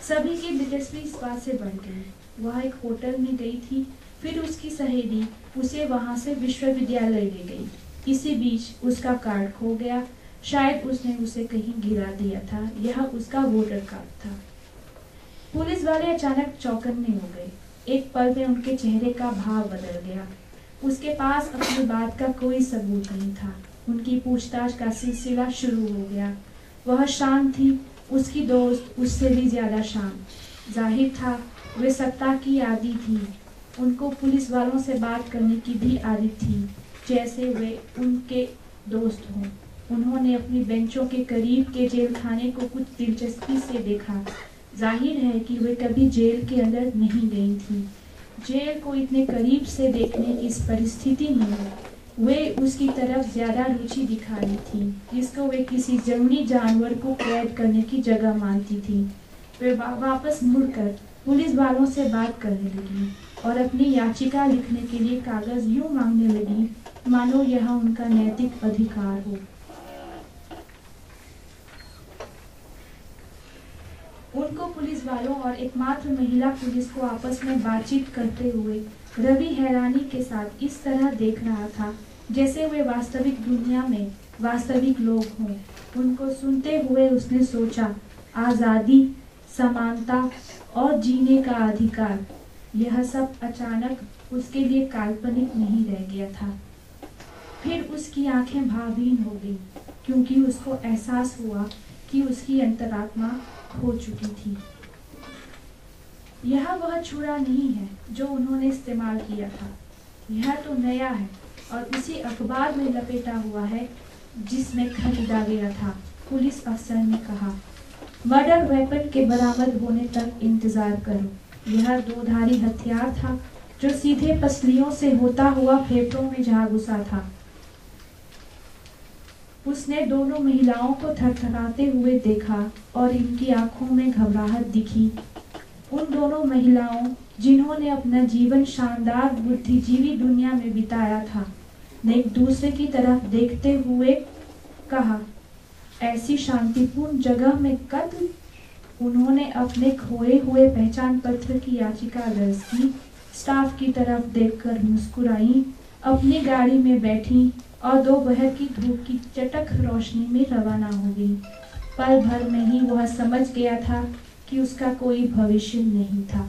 सभी की दिलचस्पी इस बात से बढ़ गई। वह एक होटल में गई थी, फिर उसकी सहेली उसे वहां से विश्वविद्यालय ले गई। इसी बीच उसका कार्ड खो गया। शायद उसने उसे कहीं गिरा दिया था। यह उसका वोटर कार्ड था। पुलिस वाले अचानक चौकन्ने हो गए। एक पल में उनके चेहरे का भाव बदल गया। उसके पास अपनी बात का कोई सबूत नहीं था। उनकी पूछताछ का सिलसिला शुरू हो गया। वह शांत थी, उसकी दोस्त उससे भी ज्यादा शांत। जाहिर था वे सत्ता की आदी थी। उनको पुलिस वालों से बात करने की भी आदत थी, जैसे वे उनके दोस्त हों। उन्होंने अपनी बेंचों के करीब के जेल खाने को कुछ दिलचस्पी से देखा। जाहिर है कि वे कभी जेल के अंदर नहीं गई थी। जेल को इतने करीब से देखने की इस परिस्थिति में वे उसकी तरफ ज्यादा रुचि दिखा रही थी, जिसको वे किसी जंगली जानवर को कैद करने की जगह मानती थी। वे वापस मुड़कर पुलिस वालों से बात करने लगी और अपनी याचिका लिखने के लिए कागज यूं मांगने लगी मानो यह उनका नैतिक अधिकार हो। उनको पुलिस वालों और एकमात्र महिला पुलिस को आपस में बातचीत करते हुए रवि हैरानी के साथ इस तरह देख रहा था जैसे वे वास्तविक दुनिया में वास्तविक लोग हों। उनको सुनते हुए उसने सोचा, आज़ादी, समानता और जीने का अधिकार, यह सब अचानक उसके लिए काल्पनिक नहीं रह गया था। फिर उसकी आंखें भावहीन हो गईं, क्योंकि उसको एहसास हुआ कि उसकी अंतरात्मा खो चुकी थी। यह वह छुरा नहीं है जो उन्होंने इस्तेमाल किया था। यह तो नया है और उसी अखबार में लपेटा हुआ है जिसमें खरीदा गया था। पुलिस अफसर ने कहा, मर्डर वेपन के बरामद होने तक इंतजार करो। यह 2 धारी हथियार था जो सीधे पसलियों से होता हुआ फेफड़ों में जा घुसा था। उसने दोनों महिलाओं को थरथराते हुए देखा और इनकी आंखों में घबराहट दिखी। उन दोनों महिलाओं जिन्होंने अपना जीवन शानदार बुद्धिजीवी दुनिया में बिताया था, ने एक दूसरे की तरफ देखते हुए कहा, ऐसी शांतिपूर्ण जगह में कत्ल। उन्होंने अपने खोए हुए पहचान पत्र की याचिका दर्ज की, स्टाफ की तरफ देखकर मुस्कुराई, अपनी गाड़ी में बैठी और दोपहर की धूप की चटक रोशनी में रवाना हो गई। पल भर में ही वह समझ गया था कि उसका कोई भविष्य नहीं था।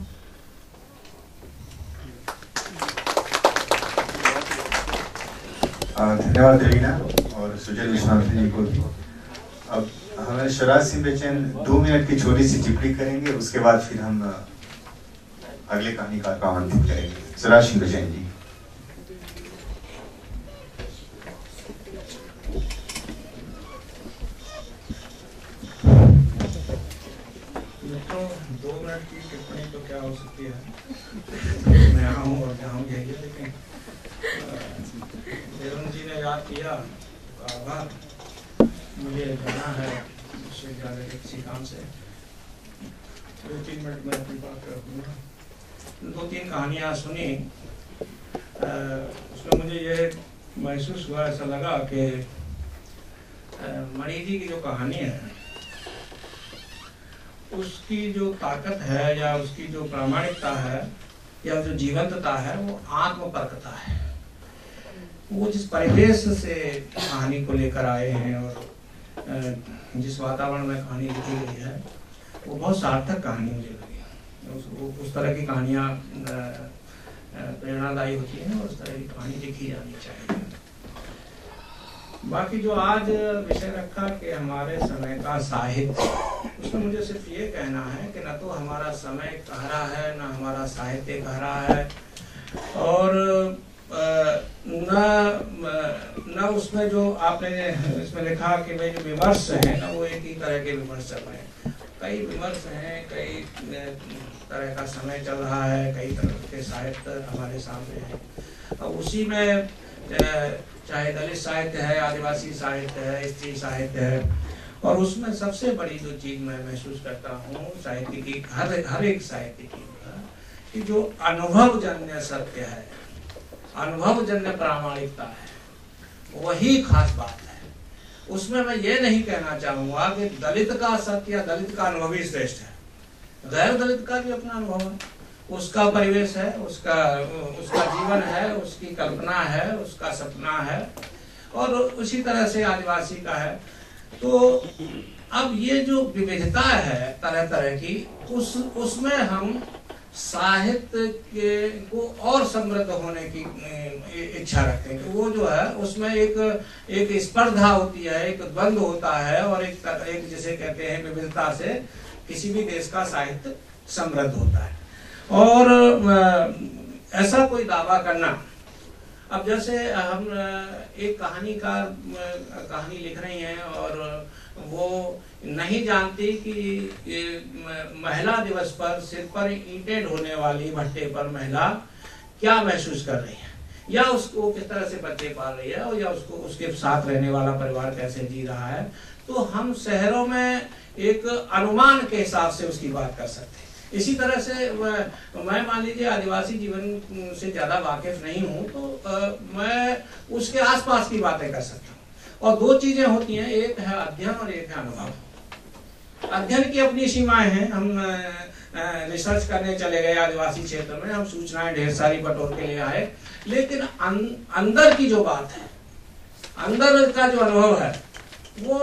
धन्यवाद रीना और सुजल विश्वनाथ जी को भी। अब हमें शराज सिंह बेचैन 2 मिनट की छोटी सी टिप्पणी करेंगे, उसके बाद फिर हम अगले कहानीकार को आमंत्रित करेंगे। शराज सिंह बेचैन जी। तो 2 मिनट की टिप्पणी तो क्या हो सकती है, मैं आऊँ और जाऊँ यही है, लेकिन देवम जी ने याद किया, आभार। मुझे जाना है विश्वविद्यालय के किसी काम से। 2-3 मिनट में अपनी बात रखूँगा। 2-3 कहानियाँ सुनी, उसमें मुझे ये महसूस हुआ, ऐसा लगा कि मणि जी की जो कहानी है उसकी जो ताकत है या उसकी जो प्रामाणिकता है या जो जीवंतता है वो आत्मपरकता है। वो जिस परिवेश से कहानी को लेकर आए हैं और जिस वातावरण में कहानी लिखी गई है वो बहुत सार्थक कहानी मुझे लगी। उस तरह की कहानियाँ प्रेरणादायी होती हैं और उस तरह की कहानी लिखी जानी चाहिए। बाकी जो आज विषय रखा कि हमारे समय का साहित्य, उसमें मुझे सिर्फ ये कहना है कि न तो हमारा समय कह रहा है न हमारा साहित्य कह रहा है, और न उसमें जो आपने इसमें लिखा कि वे जो विमर्श हैं ना वो एक ही तरह के विमर्श चल रहे हैं। कई विमर्श हैं, कई तरह का समय चल रहा है, कई तरह के साहित्य हमारे सामने हैं। और उसी में चाहे दलित साहित्य है, आदिवासी साहित्य है, स्त्री साहित्य है, और उसमें सबसे बड़ी जो चीज मैं महसूस करता हूँ साहित्य की, हर एक साहित्य की, कि जो अनुभवजन्य सत्य है, अनुभवजन्य प्रामाणिकता है, वही खास बात है। उसमें मैं ये नहीं कहना चाहूंगा कि दलित का सत्य या दलित का अनुभव ही श्रेष्ठ है। गैर दलित का भी अपना अनुभव है, उसका परिवेश है, उसका जीवन है, उसकी कल्पना है, उसका सपना है, और उसी तरह से आदिवासी का है। तो अब ये जो विविधता है तरह तरह की, उसमें हम साहित्य को और समृद्ध होने की इच्छा रखते हैं कि वो जो है उसमें एक स्पर्धा होती है, एक द्वंद्व होता है, और एक जिसे कहते हैं विविधता से किसी भी देश का साहित्य समृद्ध होता है। और ऐसा कोई दावा करना, अब जैसे हम एक कहानी लिख रही हैं और वो नहीं जानती कि महिला दिवस पर सिर पर ईंटें ढोने वाली भट्टे पर महिला क्या महसूस कर रही है, या उसको किस तरह से बच्चे पाल रही है, और या उसको उसके साथ रहने वाला परिवार कैसे जी रहा है, तो हम शहरों में एक अनुमान के हिसाब से उसकी बात कर सकते हैं। इसी तरह से मैं मान लीजिए आदिवासी जीवन से ज्यादा वाकिफ नहीं हूं, तो मैं उसके आसपास की बातें कर सकता हूं। और 2 चीजें होती हैं, एक है अध्ययन और एक है अनुभव। अध्ययन की अपनी सीमाएं हैं। हम रिसर्च करने चले गए आदिवासी क्षेत्र में, हम सूचनाएं ढेर सारी बटोर के ले आए, लेकिन अंदर की जो बात है, अंदर का जो अनुभव है, वो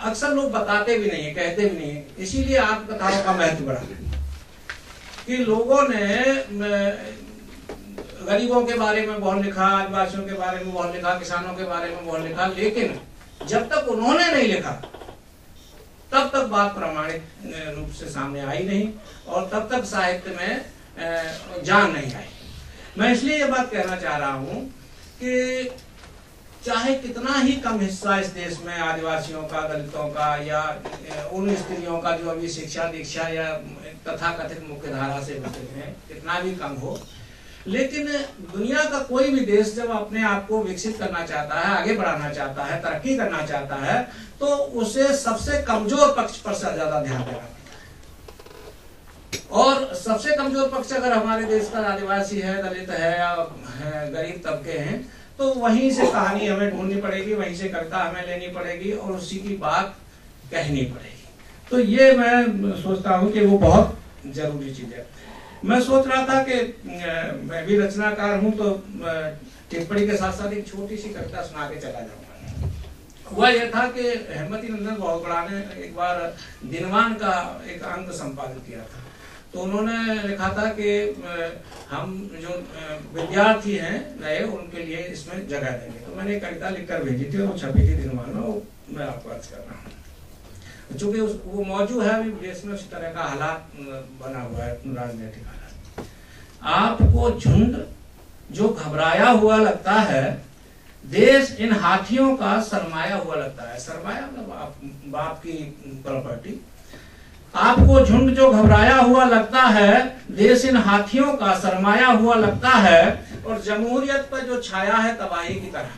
अक्सर लोग बताते भी नहीं है, कहते भी नहीं है। इसीलिए आत्मकथाओं का महत्व बढ़ा कि लोगों ने गरीबों के बारे में बहुत लिखा, आदिवासियों के बारे में बहुत लिखा, किसानों के बारे में बहुत लिखा, लेकिन जब तक उन्होंने नहीं लिखा तब तक बात प्रामाणिक रूप से सामने आई नहीं, और तब तक साहित्य में जान नहीं आई। मैं इसलिए ये बात कहना चाह रहा हूं कि चाहे कितना ही कम हिस्सा इस देश में आदिवासियों का, दलितों का, या उन स्त्रियों का जो अभी शिक्षा दीक्षा या तथाकथित मुख्य धारा से बचे हैं, कितना भी कम हो, लेकिन दुनिया का कोई भी देश जब अपने आप को विकसित करना चाहता है, आगे बढ़ाना चाहता है, तरक्की करना चाहता है, तो उसे सबसे कमजोर पक्ष पर ज्यादा ध्यान देना पड़ता है। और सबसे कमजोर पक्ष अगर हमारे देश का आदिवासी है, दलित है या गरीब तबके हैं, तो वहीं से कहानी हमें ढूंढनी पड़ेगी, वहीं से कविता हमें लेनी पड़ेगी और उसी की बात कहनी पड़ेगी। तो ये मैं सोचता हूँ कि वो बहुत जरूरी चीज है। मैं सोच रहा था कि मैं भी रचनाकार हूँ, तो टिप्पणी के साथ साथ एक छोटी सी कविता सुना के चला जाऊंगा। हुआ यह था कि हेमवती नंदन बहुगुणा ने एक बार दिनमान का एक अंक संपादित किया था। तो उन्होंने लिखा था कि हम जो विद्यार्थी हैं नए, उनके लिए इसमें जगह देंगे। तो मैंने कविता लिखकर भेजी थी और वो छपी थी दिनमान में, वो मैं आपको अर्ज कर रहा हूँ। चूंकि वो मौजूद है अभी देश में, उस तरह का हालात बना हुआ है, राजनीतिक हालात। आपको झुंड जो घबराया हुआ लगता है, देश इन हाथियों का सरमाया हुआ लगता है। सरमाया मतलब बाप की प्रॉपर्टी। आपको झुंड जो घबराया हुआ लगता है, देश इन हाथियों का सरमाया हुआ लगता है, और जमहूरियत पर जो छाया है तबाही की तरह,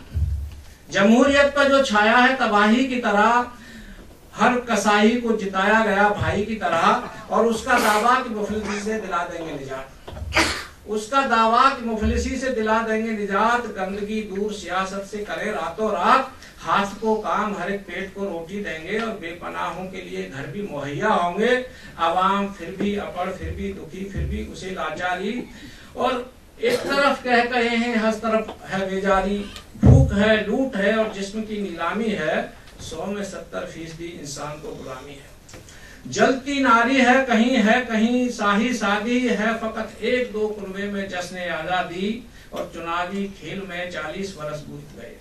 जमहूरियत पर जो छाया है तबाही की तरह, हर कसाई को जिताया गया भाई की तरह, और उसका दावा कि मुफलिसी से दिला देंगे निजात, उसका दावा कि मुफलिसी से दिला देंगे निजात, गंदगी दूर सियासत से करे रातों रात, हाथ को काम हर एक पेट को रोटी देंगे, और बेपनाहों के लिए घर भी मुहैया होंगे, आवाम फिर भी अपड़, फिर भी दुखी, फिर भी उसे लाचारी, और एक तरफ कह कहे हैं, हर तरफ है बेजारी, भूख है, लूट है और जिस्म की नीलामी है, 100 में 70% इंसान को गुलामी है। जलती नारी है कहीं शाही शादी है, फकत 1-2 कुनबे में जश्न आजादी, और चुनावी खेल में 40 वर्ष बीत गए।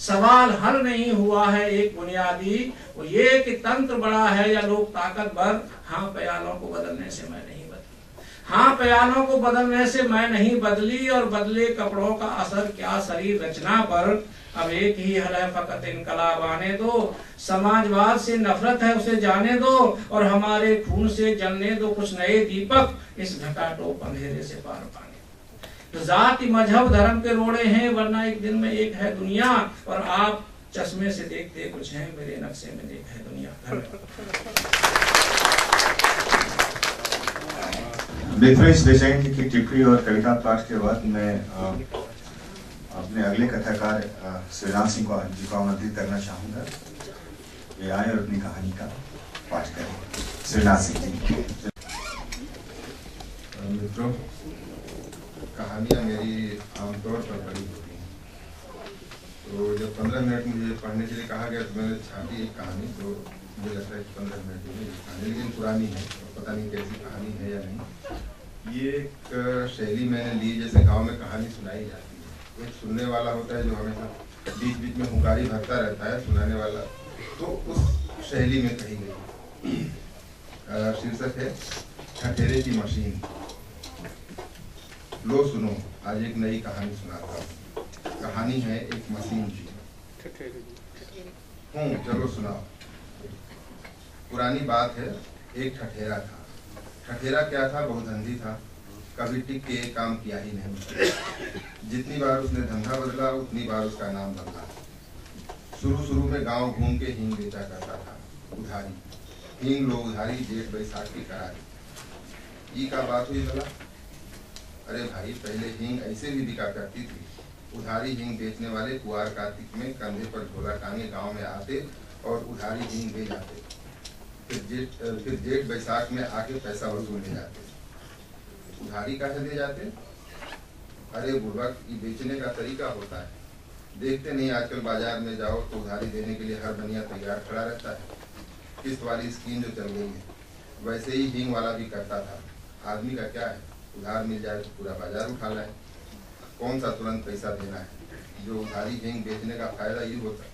सवाल हल नहीं हुआ है एक बुनियादी, वो ये कि तंत्र बड़ा है या लोग ताकतवर, हाँ प्यालों को बदलने से मैं नहीं बदली, हाँ प्यालों को बदलने से मैं नहीं बदली, और बदले कपड़ों का असर क्या शरीर रचना पर, अब एक ही हल है फकत इनकलाब आने दो, समाजवाद से नफरत है उसे जाने दो, और हमारे खून से जलने दो कुछ नए दीपक, इस घटाटोप अंधेरे से पार पाने। तो जाति मजहब धर्म के रोड़े हैं, वरना एक दिन में एक है दुनिया, और आप चश्मे से देखते कुछ हैं, मेरे नक्शे में एक है दुनिया। मिथुनेश देसाई जी की टिप्पणी और कविता पाठ के बाद मैं अपने अगले कथाकार श्रीनाथ सिंह जी को आमंत्रित करना चाहूंगा, ये आए और अपनी कहानी का पाठ करें। श्रीनाथ सिंह जी। मित्रों, कहानियाँ मेरी आमतौर पर बड़ी होती हैं, तो जब 15 मिनट मुझे पढ़ने के लिए कहा गया तो मैंने छापी एक कहानी, तो मुझे लगता है कि 15 मिनट में कहानी, लेकिन पुरानी है, तो पता नहीं कैसी कहानी है या नहीं। ये एक शैली मैंने ली, जैसे गांव में कहानी सुनाई जाती है, एक सुनने वाला होता है जो हमेशा बीच बीच में हुंकारी भरता रहता है, सुनाने वाला, तो उस शैली में कही गई। शीर्षक है ठठेरे की मशीन। लो सुनो, आज एक नई कहानी सुनाता हूँ। कहानी है एक मशीन की। चलो सुनाओ। पुरानी बात है, एक ठठेरा था। ठठेरा क्या था? बहुत धंधी था, कभी टिक के काम किया ही नहीं। जितनी बार उसने धंधा बदला उतनी बार उसका नाम बदला। शुरू में गांव घूम के हींग बेचा करता था, उधारी। हींग लो उधारी, जेठ बैसाख की करारी। ई का बात हुई भला? अरे भाई, पहले हींग ऐसे भी बिका करती थी। उधारी हींग बेचने वाले कुआर कार्तिक में कंधे पर झोला टांगे गांव में आते और उधारी हींग दे जाते। फिर जेठ बैसाख में आके पैसा वसूल ले जाते। उधारी काहे दे जाते? अरे बुढ़वा, ये बेचने का तरीका होता है। देखते नहीं आजकल बाजार में जाओ तो उधारी देने के लिए हर बनिया तैयार खड़ा रहता है। किस्त वाली स्कीम जो चल गई है, वैसे ही हींग वाला भी करता था। आदमी का क्या है, उधार मिल जाए तो पूरा बाजार उठा लाए। कौन सा तुरंत पैसा देना है। जो उधारी हींग बेचने का फायदा ये होता,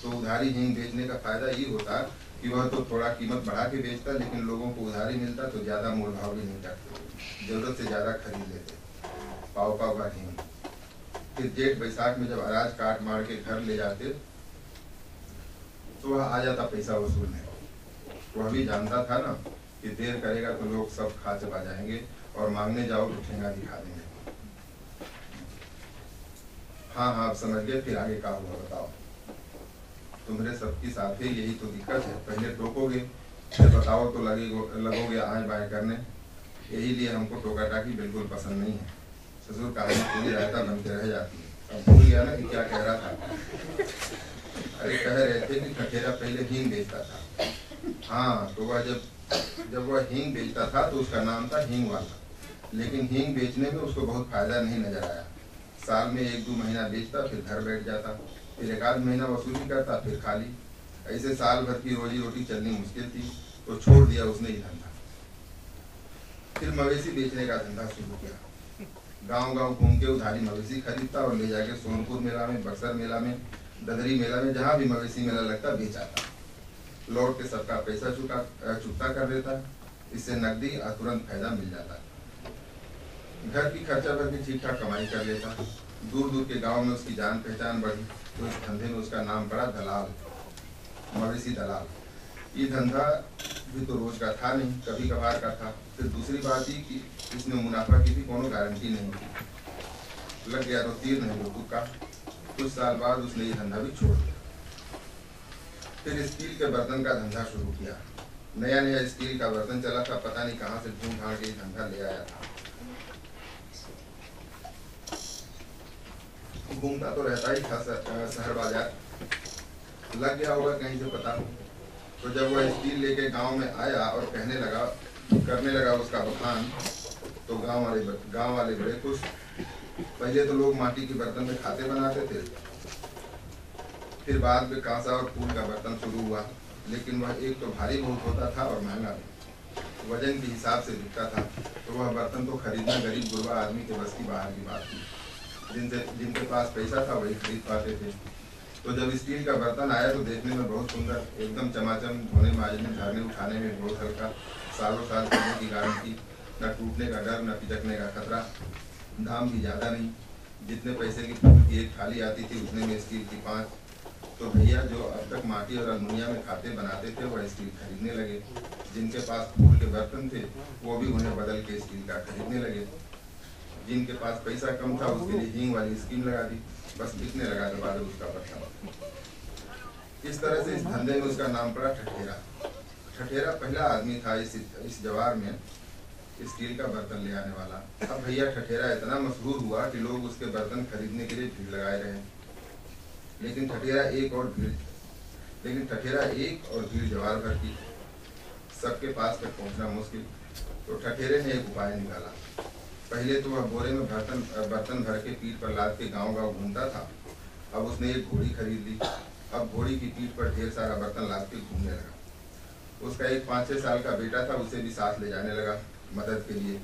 तो उधारी हींग बेचने का फायदा ये होता कि वह तो थोड़ा कीमत बढ़ा के बेचता, लेकिन लोगों को उधारी मिलता तो ज्यादा मोल भाव भी नहीं करते, जरूरत से ज्यादा खरीद लेते, पाव पाव का हींग। फिर जेठ बैसाख में जब अनाज काट मार के घर ले जाते तो वह आ जाता पैसा वसूलने। वह भी जानता था ना कि देर करेगा तो लोग सब खा चबा जाएंगे और मांगने जाओ तो ठेंगा दिखा देंगे। हाँ, आप समझ गए। फिर आगे का हुआ बताओ। तुम्हारे सबकी साथ है, यही तो दिक्कत है। पहले टोकोगे, फिर बताओ तो लगोगे आए बाएं करने। यही लिए हमको टोका टाकी बिल्कुल पसंद नहीं है। ससुर कहानी पूरी रायता बन के रह जाती है। अब भूल गया ना कि क्या कह रहा था। अरे कह रहे थे कि ठठेरा पहले हींग बेचता था। हाँ, तो वह जब वह हींग बेचता था तो उसका नाम था हींग वाला, लेकिन हींग बेचने में उसको बहुत फायदा नहीं नजर आया। साल में 1-2 महीना बेचता, फिर घर बैठ जाता, फिर 1-आध महीना वसूली करता, फिर खाली। ऐसे साल भर की रोजी रोटी चलनी मुश्किल थी, तो छोड़ दिया उसने ये धंधा। फिर मवेशी बेचने का धंधा शुरू किया। गांव-गांव घूम के उधारी मवेशी खरीदता और ले जाके सोनपुर मेला में, बक्सर मेला में, ददरी मेला में, जहाँ भी मवेशी मेला लगता बेच आता। लौट के सबका पैसा चुकता कर देता। इससे नकदी और तुरंत फायदा मिल जाता। घर की खर्चा भर भी ठीक ठाक कमाई कर लेता। दूर दूर के गांव में उसकी जान पहचान बढ़ी, तो इस धंधे में उसका नाम पड़ा दलाल, मवेशी दलाल। ये धंधा भी तो रोज का था नहीं, कभी कभार का था। फिर दूसरी बात ही कि इसमें मुनाफा की भी कोनो गारंटी नहीं थी। लग गया तो तीर नहीं तो तुक्का। कुछ साल बाद उसने ये धंधा भी छोड़ दिया। फिर स्टील के बर्तन का धंधा शुरू किया। नया नया स्टील का बर्तन चला था, पता नहीं कहाँ से ढूंढ ढांड के ये धंधा ले आया था। घूमता तो रहता ही था शहर बाजार, लग गया होगा कहीं से पता। तो जब वह स्टील लेके गांव में आया और करने लगा उसका बखान, तो गांव वाले बड़े खुश। पहले तो लोग माटी के बर्तन में खाते बनाते थे, फिर बाद में कांसा और फूल का बर्तन शुरू हुआ। लेकिन वह एक तो भारी बहुत होता था और महंगा भी, वजन के हिसाब से बिकता था। तो वह बर्तन तो खरीदना गरीब गुरबा आदमी के बस की बाहर की बात थी। जिनके पास पैसा था वही खरीद पाते थे। तो जब स्टील का बर्तन आया तो देखने में बहुत सुंदर, एकदम चमाचम, धोने मांजने झाड़ने उठाने में बहुत हल्का, सालों साल चलने की गारंटी, न टूटने का डर, न पिचकने का खतरा। दाम भी ज़्यादा नहीं, जितने पैसे की एक थाली आती थी उतने में स्टील की 5। तो भैया जो अब तक माटी और अलमुनिया में खाते बनाते थे वह स्टील खरीदने लगे। जिनके पास फूल के बर्तन थे वो भी उन्हें बदल के स्टील का खरीदने लगे। जिनके पास पैसा कम था उसके लिए हींग वाली स्कीम लगा दी, बस बिकने लगा दबा दो उसका बर्तन। इस तरह से इस धंधे में उसका नाम पड़ा ठठेरा। ठठेरा पहला आदमी था इस जवार में स्टील का बर्तन ले आने वाला। अब भैया ठठेरा इतना मशहूर हुआ कि लोग उसके बर्तन खरीदने के लिए भीड़ लगाए रहे। लेकिन ठठेरा एक और भीड़ जवार भर की, सबके पास तक पहुंचना मुश्किल। तो ठठेरे ने एक उपाय निकाला। पहले तो वह बोरे में बर्तन भर के पीठ पर लाद के गांव-गांव घूमता था। अब उसने एक घोड़ी खरीद ली। अब घोड़ी की पीठ पर ढेर सारा बर्तन लाद के घूमने लगा। उसका एक 5-6 साल का बेटा था, उसे भी साथ ले जाने लगा मदद के लिए।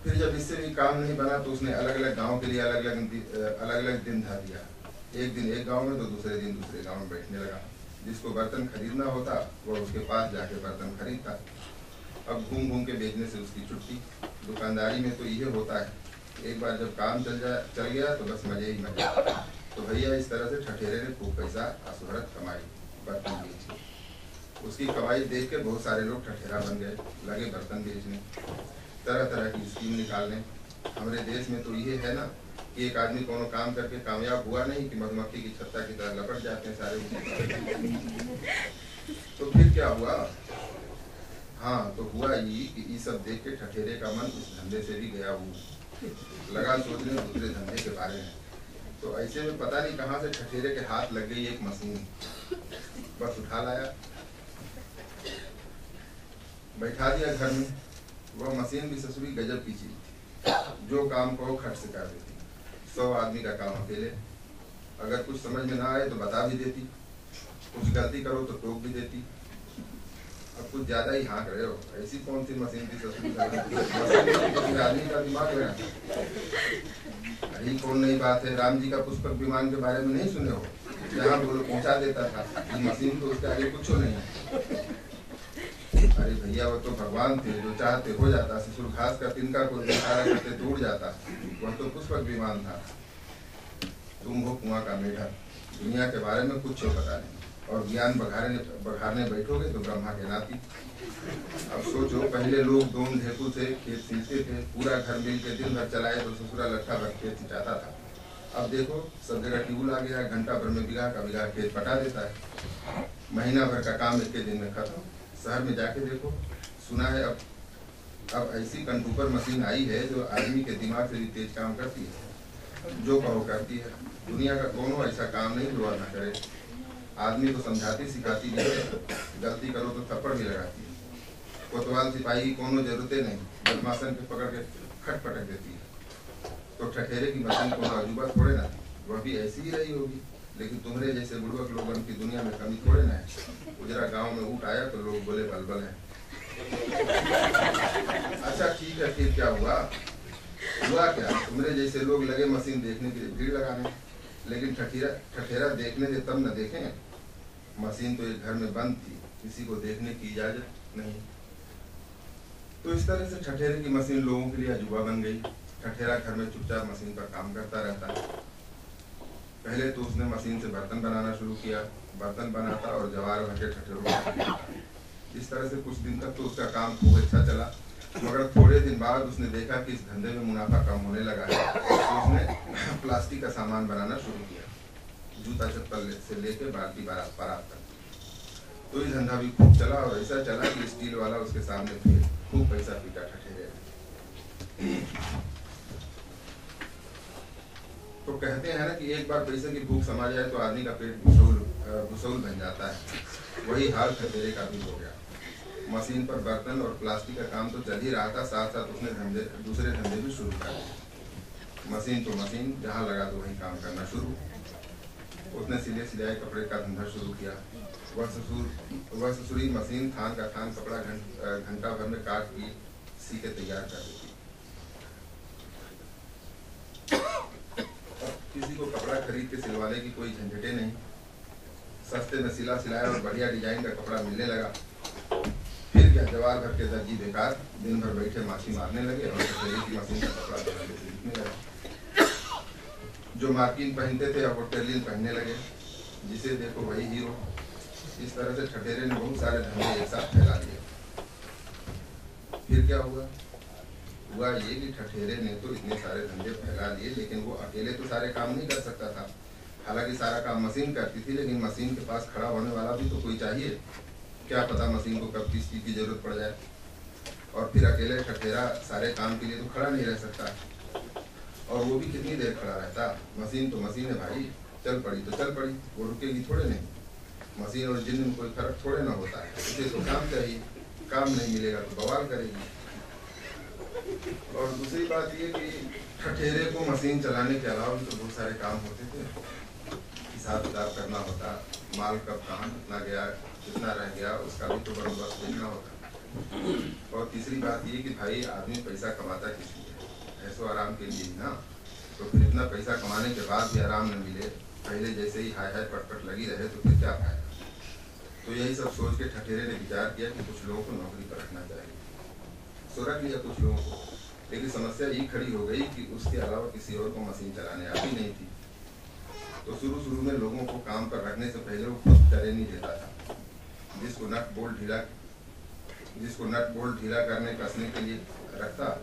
फिर जब इससे भी काम नहीं बना तो उसने अलग अलग गांव के लिए अलग अलग दिन धर दिया। एक दिन एक गांव में तो दूसरे दिन दूसरे गांव में बैठने लगा। जिसको बर्तन खरीदना होता वह उसके पास जाके बर्तन खरीदता। अब घूम घूम के बेचने से उसकी छुट्टी। दुकानदारी में तो ये होता है, एक बार जब काम चल गया तो बस मजे ही मजे। तो भैया इस तरह से ठठेरे ने खूब पैसा अशोहरत कमाई बर्तन बेच। उसकी कमाई देख के बहुत सारे लोग ठठेरा बन गए, लगे बर्तन बेचने, तरह तरह की स्कीम निकालने। हमारे देश में तो ये है ना कि एक आदमी कोनो काम करके कामयाब हुआ नहीं कि मधुमक्खी की छत्ता की तरह लपट जाते हैं सारे। तो फिर क्या हुआ? हाँ, तो हुआ ये कि ये सब देख के ठठेरे का मन इस धंधे से भी गया हुआ, लगा सोचने दूसरे धंधे के बारे में। तो ऐसे में पता नहीं कहाँ से ठठेरे के हाथ लग गई एक मशीन। बस उठा लाया, बैठा दिया घर में। वह मशीन भी ससुरी गजब की चीज थी, जो काम को खट से कर देती। 100 आदमी का काम अकेले। अगर कुछ समझ में ना आए तो बता भी देती, कुछ गलती करो तो टोक भी देती। अब कुछ ज्यादा ही हाँक रहे हो, ऐसी कौन सी मशीन थी ससुरी आदमी का दिमाग लगा। अरे कौन नई बात है, राम जी का पुष्पक विमान के बारे में नहीं सुने हो, जहाँ बोलो पहुँचा देता था। मशीन तो उसके आगे कुछ नहीं। अरे भैया वो तो भगवान थे, जो चाहते हो जाता। ससुर घास का तिनका को इशारा करते टूट जाता। वह तो पुष्पक विमान था। तुम हो कुआं का मेढक, दुनिया के बारे में कुछ पता नहीं और ज्ञान बघारने बैठोगे तो ब्रह्मा के नाती। अब सोचो, पहले लोग दोम ढेकू से खेत सींचते थे, पूरा घर मिल के दिन भर चलाए तो ससुरा लट्ठा भर खेत सिंचाता था। अब देखो सब जगह ट्यूबवेल आ गया, घंटा भर में बीघा का बीघा खेत पटा देता है। महीना भर का काम एक दिन में खत्म। शहर में जाके देखो, सुना है अब ऐसी कंट्यूपर मशीन आई है जो आदमी के दिमाग से भी तेज काम करती है। जो कहो करती है। दुनिया का कोनो ऐसा काम नहीं जो ना करे। आदमी को समझाती सिखाती भी है, गलती करो तो थप्पड़ भी लगाती है। कोतवाल सिपाही की कोनो जरूरतें नहीं, बदमाशन के पकड़ के खट पटक देती है। तो ठठेरे की मशीन कोनो अजूबा थोड़े ना, वह भी ऐसी ही रही होगी। लेकिन तुम्हारे जैसे बुड़वक लोगों की दुनिया में कमी थोड़े ना है। उजरा गांव में ऊँट आया तो लोग बोले बलबल है। अच्छा ठीक है, फिर क्या हुआ? हुआ क्या? तुम्हारे जैसे लोग लगे मशीन देखने के लिए भीड़ लगाने, लेकिन ठठेरा देखने दे तब न देखें। मशीन तो एक घर में बंद थी, किसी को देखने की इजाजत नहीं। तो इस तरह से ठठेरे की मशीन लोगों के लिए अजूबा बन गई। ठठेरा घर में चुपचाप मशीन पर काम करता रहता है। पहले तो उसने मशीन से बर्तन बनाना शुरू किया, बर्तन बनाता और जवार भर के ठठेरों को। इस तरह से कुछ दिन तक तो उसका काम खूब अच्छा चला, मगर थोड़े दिन बाद उसने देखा कि इस धंधे में मुनाफा कम होने लगा है। तो उसने प्लास्टिक का सामान बनाना शुरू किया, जूता चप्पल से लेके बाल्टी बारात तक। तो ये धंधा भी खूब चला और ऐसा चला कि स्टील वाला उसके सामने फिर खूब पैसा पीटा ठठेरे। तो कहते हैं ना कि एक बार पैसे की भूख समा जाए तो आदमी का पेट घुसौल बन जाता है। वही हाल ठठेरे का भी हो गया। मशीन पर बर्तन और प्लास्टिक का काम तो चल ही रहा था, साथ साथ उसने दूसरे धंधे भी शुरू कर दिए। मशीन तो मशीन, जहाँ लगा तो वही काम करना शुरू। उसने सिले सिलाए कपड़े का धंधा शुरू किया। वह ससुरी मशीन थान का थान कपड़ा घंटा भर में काट के सी के तैयार कर देती। किसी को कपड़ा खरीद के सिलवाने की कोई झंझटे नहीं। सस्ते में सिला सिलाया और बढ़िया डिजाइन का कपड़ा मिलने लगा। फिर क्या, जवार भर के दर्जी बेकार दिन भर बैठे माछी मारने लगे और ठठेरे की मशीन का कपड़ा दिखने लगा। जो मार्किन पहनते थे अब वो टेलिन पहनने लगे, जिसे देखो वही हीरो। इस तरह से ठठेरे ने बहुत सारे धंधे एक साथ फैला दिए। फिर क्या हुआ ये कि ठठेरे ने तो इतने सारे धंधे फैला लिए, लेकिन वो अकेले तो सारे काम नहीं कर सकता था। हालांकि सारा काम मशीन करती थी, लेकिन मशीन के पास खड़ा होने वाला भी तो कोई चाहिए। क्या पता मशीन को कब किस चीज की जरूरत पड़ जाए। और फिर अकेले ठठेरा सारे काम के लिए तो खड़ा नहीं रह सकता, और वो भी कितनी देर खड़ा रहता। मशीन तो मशीन है भाई, चल पड़ी तो चल पड़ी, वो रुकेगी थोड़े नहीं। मशीन और जिन्न में कोई फर्क थोड़े ना होता है। उसे तो काम चाहिए, काम नहीं मिलेगा तो बवाल करेगी। और दूसरी बात ये कि ठठेरे को मशीन चलाने के अलावा भी तो बहुत सारे काम होते थे। हिसाब किताब करना होता, माल कब कहाँ कितना गया कितना रह गया, उसका भी तो बंदोबस्त देखना होता। और तीसरी बात ये कि भाई आदमी पैसा कमाता किस लिए? ऐसो आराम के लिए ना। तो फिर इतना पैसा कमाने के बाद भी आराम न मिले, पहले जैसे ही हाय हाय पटपट लगी रहे, तो फिर क्या फायदा? तो यही सब सोच के ठठेरे ने विचार किया कि कुछ लोगों को नौकरी पर रखना चाहिए। सो रख लिया कुछ लोगों को, लेकिन समस्या ये खड़ी हो गई कि उसके अलावा किसी और को मशीन चलाने आती नहीं थी। तो शुरू में लोगों को काम पर रखने से पहले वो खुद ट्रेनिंग देता था। जिसको नट बोल्ट ढीला करने कसने के लिए रखता,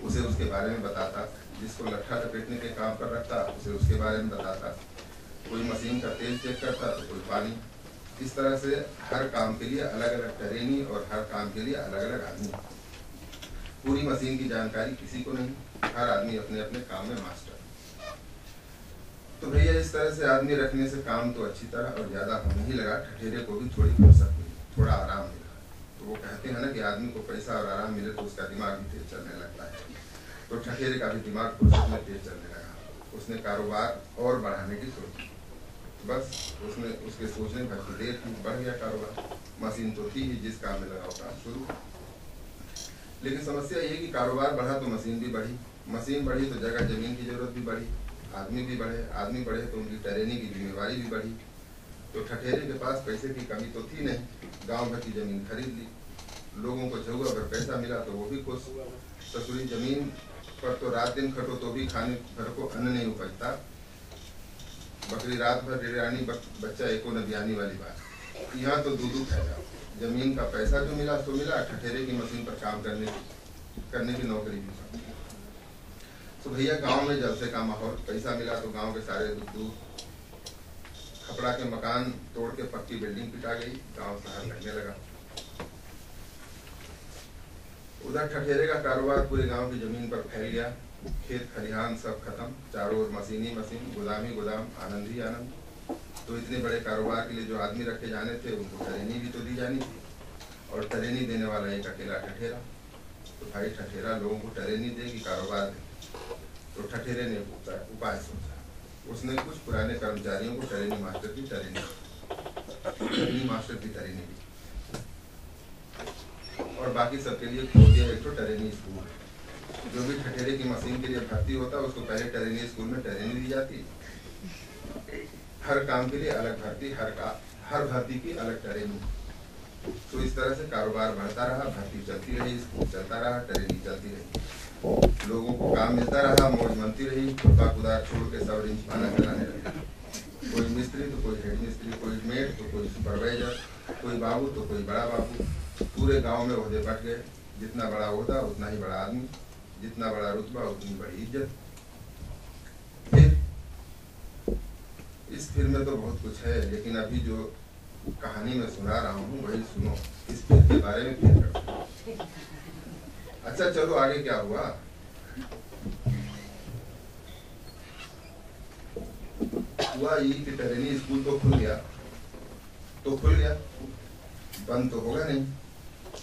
उसे उसके बारे में बताता। जिसको लट्ठा लपेटने के काम पर रखता, उसे उसके बारे में बताता। कोई मशीन का तेल चेक करता तो कोई पानी। इस तरह से हर काम के लिए अलग अलग ट्रेनिंग और हर काम के लिए अलग अलग आदमी। पूरी मशीन की जानकारी किसी को नहीं, हर आदमी अपने अपने काम में मास्टर। तो भैया इस तरह से आदमी रखने से काम तो अच्छी तरह और ज्यादा होने ही लगा। ठठेरे को भी थोड़ी फुर्सत मिली, थोड़ा आराम मिला। तो वो कहते हैं ना कि आदमी को पैसा और आराम मिले तो उसका दिमाग भी तेज चलने लगता है। तो ठठेरे का भी दिमाग फुर्सत में तेज चलने लगा। उसने कारोबार और बढ़ाने की सोची। बस उसके सोचने भर की देर थी, बढ़ गया कारोबार। मशीन तो थी ही, जिस काम में लगाओ काम शुरू। लेकिन समस्या ये कि कारोबार बढ़ा तो मशीन भी बढ़ी, मशीन बढ़ी तो जगह जमीन की जरूरत भी बढ़ी, आदमी भी बढ़े, आदमी बढ़े तो उनकी ट्रेनिंग की जिम्मेवारी भी बढ़ी। तो ठठेरे के पास पैसे की कमी तो थी नहीं, गांव भर की जमीन खरीद ली। लोगों को जगह भर पैसा मिला तो वो भी खुश। ससुरी जमीन पर तो रात दिन खटो तो भी खाने भर को अन्न नहीं उपजता। बकरी रात भर रिरानी बच्चा एको न बियानी वाली बात। यहाँ तो दूध फैला। जमीन का पैसा जो मिला तो मिला, ठठेरे की मशीन पर काम करने की नौकरी भी। तो भैया गांव में जलसे का माहौल, पैसा मिला तो गांव के सारे दूध। खपड़ा के मकान तोड़ के पक्की बिल्डिंग पिटा गई, गांव शहर लगने लगा। उधर ठठेरे का कारोबार पूरे गांव की जमीन पर फैल गया। खेत खलिहान सब खत्म, चारों ओर मशीन ही मशीन, गोदाम ही गोदाम, आनंद ही आनंद। तो इतने बड़े कारोबार के लिए जो आदमी रखे जाने थे उनको ट्रेनिंग भी तो दी जानी थी, और ट्रेनिंग देने वाला एक अकेला ठठेरा। तो भाई ठठेरा लोगों को ट्रेनिंग दे कि कारोबार दे। तो ठठेरे ने उपाय सोचा, उसने कुछ पुराने कर्मचारियों को ट्रेनिंग मास्टर की ट्रेनिंग दी और बाकी सबके लिए खोल दिया एक तो ट्रेनिंग स्कूल। जो भी ठठेरे की मशीन के लिए भर्ती होता है उसको पहले ट्रेनिंग स्कूल में ट्रेनिंग दी जाती, हर काम के लिए अलग भर्ती, हर भर्ती की अलग ट्रेनिंग। तो इस तरह से कारोबार बढ़ता रहा, भर्ती चलती रही, स्कूल चलता रहा, ट्रेनिंग चलती रही, लोगों को काम मिलता रहा, मौज बनती रही। खुदा खुदा छोड़ के सब रिंच पाना चलाने लगे, कोई मिस्त्री तो कोई हेड मिस्त्री, कोई मेट तो कोई सुपरवाइजर, कोई बाबू तो कोई बड़ा बाबू। पूरे गांव में ओहदे बढ़ गए, जितना बड़ा ओहदा उतना ही बड़ा आदमी, जितना बड़ा रुतबा उतनी बड़ी इज्जत। फिर इस फिल्म में तो बहुत कुछ है, लेकिन अभी जो कहानी मैं सुना रहा हूँ वही सुनो, इस फिल्म के बारे में फिर करते हैं। अच्छा चलो आगे क्या हुआ। हुआ ये कि ट्रेनिंग स्कूल तो खुल गया, बंद तो होगा नहीं,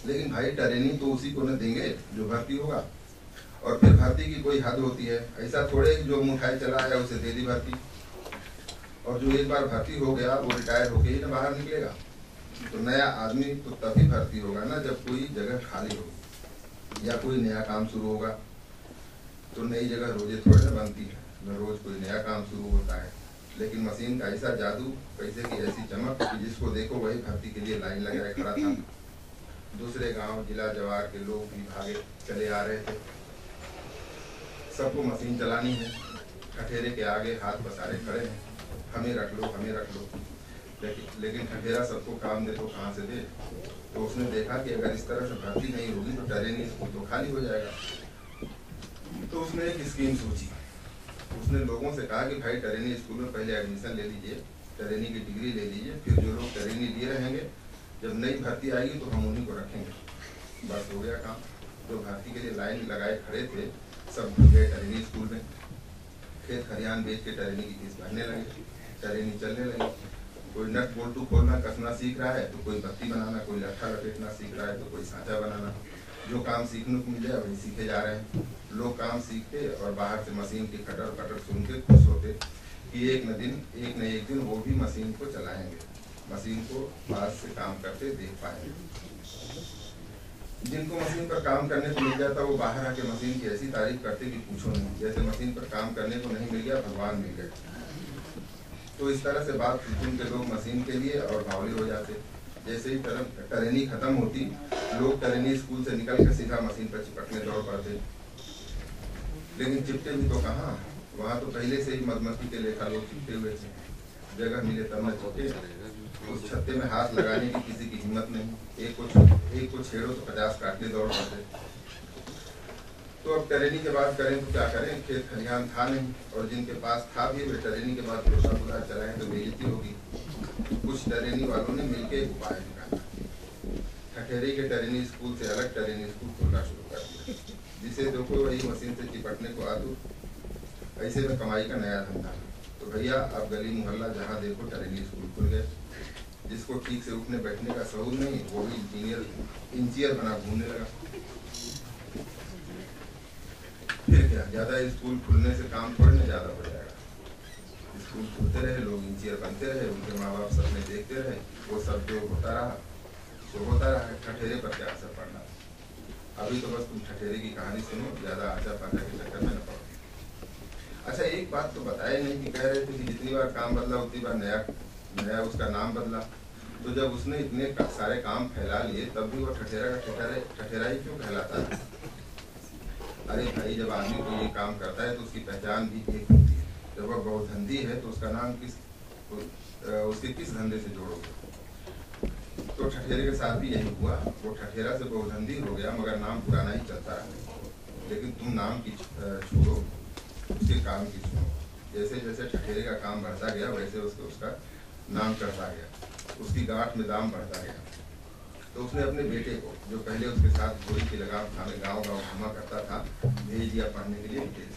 लेकिन भाई ट्रेनिंग तो उसी को न देंगे जो भर्ती होगा। और फिर भर्ती की कोई हद होती है, ऐसा थोड़े जो मुठाई चला आया उसे दे दी भर्ती, और जो एक बार भर्ती हो गया वो रिटायर होके ही ना बाहर निकलेगा। तो नया आदमी तो तभी भर्ती होगा ना जब कोई जगह खाली हो या कोई नया काम शुरू होगा। तो नई जगह रोजे थोड़े ना बनती है, न रोज कोई नया काम शुरू होता है। लेकिन मशीन का ऐसा जादू, पैसे की ऐसी चमक कि जिसको देखो वही भर्ती के लिए लाइन लगाए खड़ा था। दूसरे गांव जिला जवार के लोग भी भागे चले आ रहे थे, सबको मशीन चलानी है। ठठेरे के आगे हाथ पसारे खड़े हैं, हमें रख लो हमें रख लो। लेकिन ठठेरा सबको काम दे तो कहाँ से दे। तो उसने देखा कि अगर इस तरह से भर्ती नहीं होगी तो ट्रेनिंग स्कूल तो खाली हो जाएगा। तो उसने एक स्कीम सोची, उसने लोगों से कहा कि भाई ट्रेनिंग स्कूल में पहले एडमिशन ले लीजिए, ट्रेनिंग की डिग्री ले लीजिए, फिर जो लोग ट्रेनिंग लिए रहेंगे जब नई भर्ती आएगी तो हम उन्हीं को रखेंगे। बस हो गया काम। जो भर्ती के लिए लाइन लगाए खड़े थे सब भर गए ट्रेनिंग स्कूल में, खेत खलिहान बेच के ट्रेनिंग की फीस भरने लगे, ट्रेनिंग चलने लगी। कोई नट बोल्टू खोलना कसना सीख रहा है तो कोई बत्ती बनाना, कोई लट्ठा लपेटना सीख रहा है तो कोई सांचा बनाना। जो काम सीखने को मिल जाए वही सीखे जा रहे हैं। लोग काम सीखते और बाहर से मशीन की खटर खटर सुन के खुश होते कि एक न एक दिन वो भी मशीन को चलाएंगे, मशीन को पास से काम करते देख पाएंगे। जिनको मशीन पर काम करने को मिल जाता वो बाहर आके मशीन की ऐसी तारीफ करते कि पूछो नहीं, जैसे मशीन पर काम करने को नहीं मिल गया भगवान मिल गए। तो इस तरह से बात सुन के लोग मशीन के लिए और बावली हो जाते। जैसे ही ट्रेनिंग खत्म होती लोग ट्रेनिंग स्कूल से निकल के सीधा मशीन पर चिपकने दौड़ पड़ते। लेकिन चिपटे भी तो कहाँ, वहाँ तो पहले से ही मधुमक्खी के लेखा लोग चिपटे हुए थे। जगह मिले तब न चिपटे, उस छत्ते में हाथ लगाने की किसी की हिम्मत नहीं। एक को छेड़ो तो 50 काटने दौड़ पड़ते। तो अब ट्रेनिंग के बाद करें तो क्या करें, खेत खलिहान था नहीं, और जिनके पास था भी वे ट्रेनिंग के बाद भरोसा खुदा चलाएं तो बेइज्जती होगी। कुछ ट्रेनिंग वालों ने मिलकर एक उपाय निकाला, ठठेरे के ट्रेनिंग स्कूल से अलग ट्रेनिंग स्कूल खोलना शुरू कर दिया, जिसे देखो वही मशीन से चिपटने को आतुर। ऐसे में कमाई का नया धंधा। तो भैया अब गली मोहल्ला जहाँ देखो ट्रेनिंग स्कूल खुल गए। जिसको ठीक से उठने बैठने का शऊर नहीं वो भी इंजीनियर बना घूमने लगा। फिर क्या, ज्यादा स्कूल खुलने से काम थोड़े ना ज्यादा हो जाएगा। स्कूल खुलते रहे, लोग इंजीनियर बनते रहे, उनके माँ बाप सपने देखते रहे, वो सब जो होता रहा तो होता रहा। ठठेरे पर क्या असर पड़ना। अभी तो बस तुम ठठेरे की कहानी सुनो, ज्यादा आशा पाना के चक्कर में न पड़ो। अच्छा एक बात तो बताए नहीं कि कह रहे थे कि जितनी बार काम बदला उतनी बार नया उसका नाम बदला। तो जब उसने इतने सारे काम फैला लिए तब भी वो ठठेरा ही क्यों कहलाता है? अरे भाई जब आदमी कोई ये काम करता है तो उसकी पहचान भी एक होती है। जब वह बहुधंधी है तो उसका नाम उसके किस धंधे से जोड़ोगे? तो ठठेरे के साथ भी यही हुआ। वो ठठेरा से बहुधंधी हो गया मगर नाम पुराना ही चलता रहा। लेकिन तुम नाम की छोड़ो, उसके काम की सुनो। जैसे जैसे ठठेरे का काम बढ़ता गया वैसे उसका नाम चढ़ता गया, उसकी गांठ में दाम बढ़ता गया। तो उसने अपने बेटे को, जो पहले उसके साथ घोड़ी की लगाम था, गाँव गाँव घूमा करता था, भेज दिया पढ़ने के लिए विदेश।